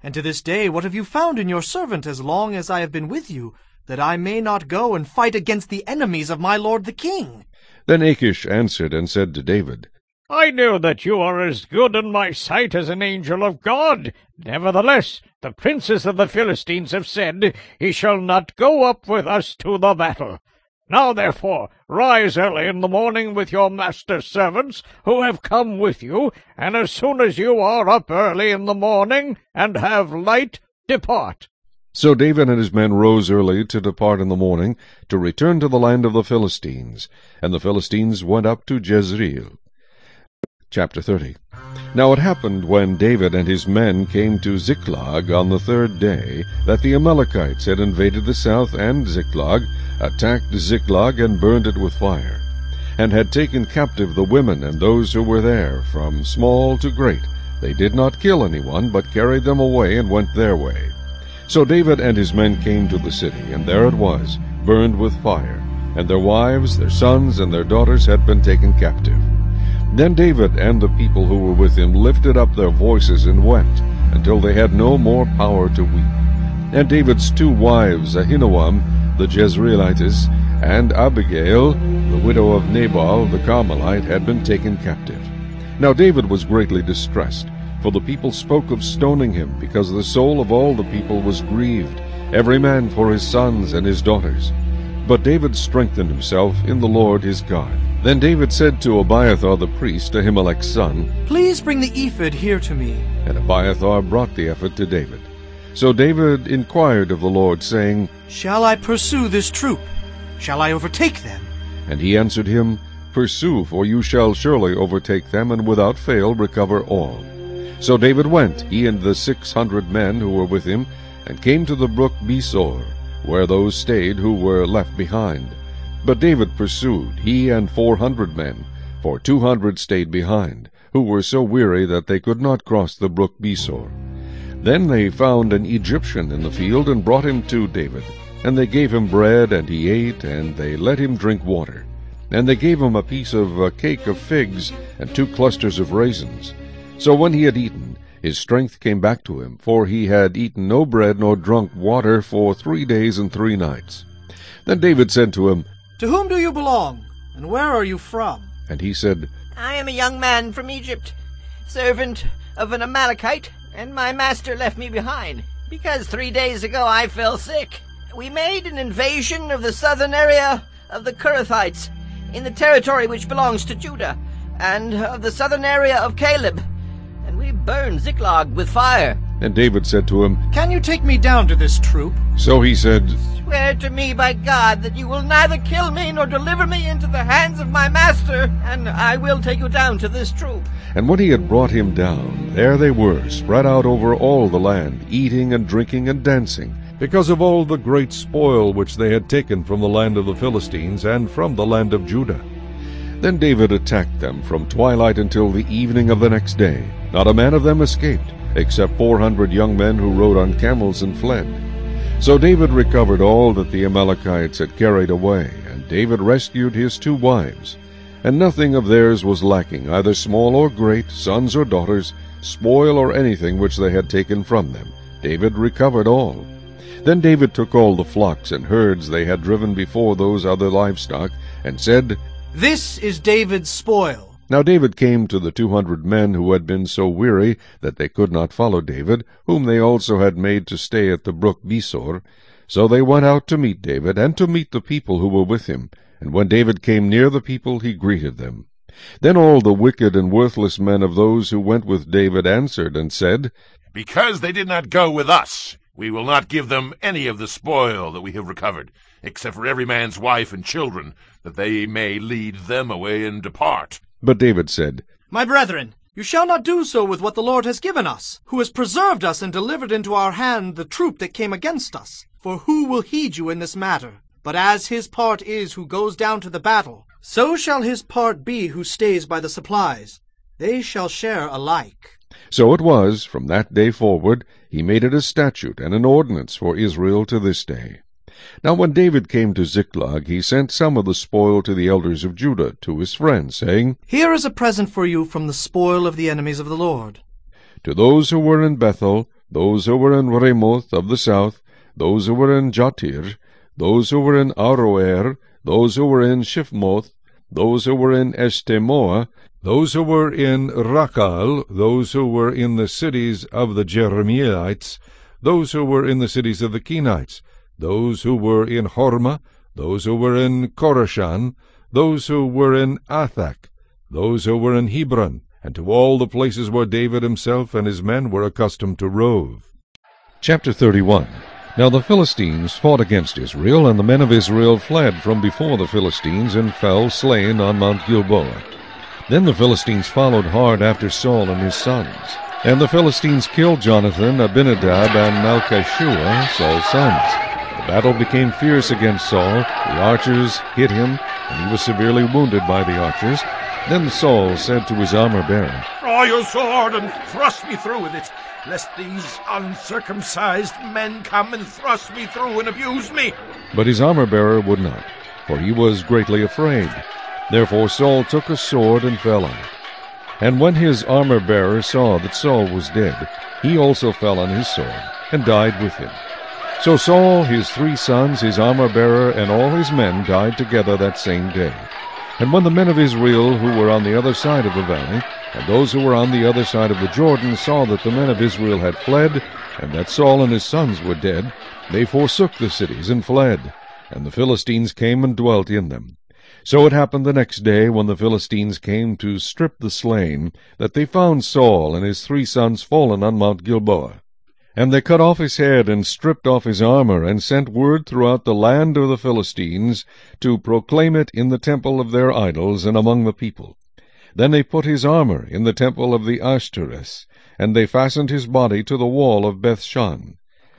Speaker 10: And to this day what have you found in your servant as long as I have been with you, that I may not go and fight against the enemies of my lord the king?
Speaker 1: Then Achish answered and said to David,
Speaker 6: I know that you are as good in my sight as an angel of God. Nevertheless, the princes of the Philistines have said, He shall not go up with us to the battle. Now therefore, rise early in the morning with your master's servants, who have come with you, and as soon as you are up early in the morning, and have light, depart.
Speaker 1: So David and his men rose early to depart in the morning, to return to the land of the Philistines. And the Philistines went up to Jezreel. Chapter 30. Now it happened, when David and his men came to Ziklag on the 3rd day, that the Amalekites had invaded the south, and Ziklag, attacked Ziklag, and burned it with fire, and had taken captive the women and those who were there, from small to great. They did not kill anyone, but carried them away, and went their way. So David and his men came to the city, and there it was, burned with fire, and their wives, their sons, and their daughters had been taken captive. Then David and the people who were with him lifted up their voices and wept, until they had no more power to weep. And David's 2 wives, Ahinoam the Jezreelitess, and Abigail, the widow of Nabal the Carmelite, had been taken captive. Now David was greatly distressed, for the people spoke of stoning him, because the soul of all the people was grieved, every man for his sons and his daughters. But David strengthened himself in the Lord his God. Then David said to Abiathar the priest, Ahimelech's son,
Speaker 10: Please bring the ephod here to me.
Speaker 1: And Abiathar brought the ephod to David. So David inquired of the Lord, saying,
Speaker 10: Shall I pursue this troop? Shall I overtake them?
Speaker 1: And he answered him, Pursue, for you shall surely overtake them, and without fail recover all. So David went, he and the 600 men who were with him, and came to the brook Besor, where those stayed who were left behind. But David pursued, he and 400 men, for 200 stayed behind, who were so weary that they could not cross the brook Besor. Then they found an Egyptian in the field, and brought him to David. And they gave him bread, and he ate, and they let him drink water. And they gave him a piece of a cake of figs, and 2 clusters of raisins. So when he had eaten, his strength came back to him, for he had eaten no bread nor drunk water for 3 days and 3 nights. Then David said to him,
Speaker 10: To whom do you belong, and where are you from?
Speaker 1: And he said,
Speaker 2: I am a young man from Egypt, servant of an Amalekite, and my master left me behind, because 3 days ago I fell sick. We made an invasion of the southern area of the Kerethites, in the territory which belongs to Judah, and of the southern area of Caleb, and we burned Ziklag with fire.
Speaker 1: And David said to him,
Speaker 10: Can you take me down to this troop?
Speaker 1: So he said,
Speaker 2: Swear to me by God that you will neither kill me nor deliver me into the hands of my master, and I will take you down to this troop.
Speaker 1: And when he had brought him down, there they were, spread out over all the land, eating and drinking and dancing, because of all the great spoil which they had taken from the land of the Philistines and from the land of Judah. Then David attacked them from twilight until the evening of the next day. Not a man of them escaped, except 400 young men who rode on camels and fled. So David recovered all that the Amalekites had carried away, and David rescued his 2 wives. And nothing of theirs was lacking, either small or great, sons or daughters, spoil or anything which they had taken from them. David recovered all. Then David took all the flocks and herds they had driven before those other livestock, and said,
Speaker 10: This is David's spoil.
Speaker 1: Now David came to the 200 men who had been so weary that they could not follow David, whom they also had made to stay at the brook Besor. So they went out to meet David, and to meet the people who were with him. And when David came near the people, he greeted them. Then all the wicked and worthless men of those who went with David answered and said,
Speaker 7: Because they did not go with us, we will not give them any of the spoil that we have recovered, except for every man's wife and children, that they may lead them away and depart.
Speaker 1: But David said,
Speaker 10: My brethren, you shall not do so with what the Lord has given us, who has preserved us and delivered into our hand the troop that came against us. For who will heed you in this matter? But as his part is who goes down to the battle, so shall his part be who stays by the supplies. They shall share alike.
Speaker 1: So it was, from that day forward, He made it a statute and an ordinance for Israel to this day. Now when David came to Ziklag, he sent some of the spoil to the elders of Judah, to his friends, saying,
Speaker 10: Here is a present for you from the spoil of the enemies of the Lord.
Speaker 1: To those who were in Bethel, those who were in Ramoth of the south, those who were in Jatir, those who were in Aroer, those who were in Shifmoth, those who were in Eshtemoa, those who were in Rakal, those who were in the cities of the Jeremielites, those who were in the cities of the Kenites, those who were in Hormah, those who were in Korashan, those who were in Athak, those who were in Hebron, and to all the places where David himself and his men were accustomed to rove. Chapter 31. Now the Philistines fought against Israel, and the men of Israel fled from before the Philistines, and fell slain on Mount Gilboa. Then the Philistines followed hard after Saul and his sons. And the Philistines killed Jonathan, Abinadab, and Malchishua, Saul's sons. The battle became fierce against Saul. The archers hit him, and he was severely wounded by the archers. Then Saul said to his armor-bearer,
Speaker 7: Draw your sword and thrust me through with it, lest these uncircumcised men come and thrust me through and abuse me.
Speaker 1: But his armor-bearer would not, for he was greatly afraid. Therefore Saul took a sword and fell on it. And when his armor-bearer saw that Saul was dead, he also fell on his sword, and died with him. So Saul, his 3 sons, his armor-bearer, and all his men died together that same day. And when the men of Israel who were on the other side of the valley, and those who were on the other side of the Jordan, saw that the men of Israel had fled, and that Saul and his sons were dead, they forsook the cities and fled, and the Philistines came and dwelt in them. So it happened the next day, when the Philistines came to strip the slain, that they found Saul and his 3 sons fallen on Mount Gilboa. And they cut off his head, and stripped off his armor, and sent word throughout the land of the Philistines, to proclaim it in the temple of their idols, and among the people. Then they put his armor in the temple of the Ashtoreth, and they fastened his body to the wall of Bethshan.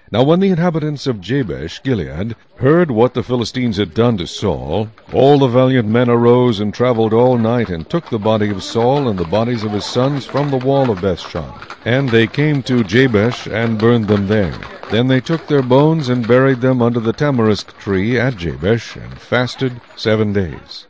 Speaker 1: Now when the inhabitants of Jabesh Gilead heard what the Philistines had done to Saul, all the valiant men arose and traveled all night, and took the body of Saul and the bodies of his sons from the wall of Bethshan. And they came to Jabesh, and burned them there. Then they took their bones, and buried them under the tamarisk tree at Jabesh, and fasted 7 days.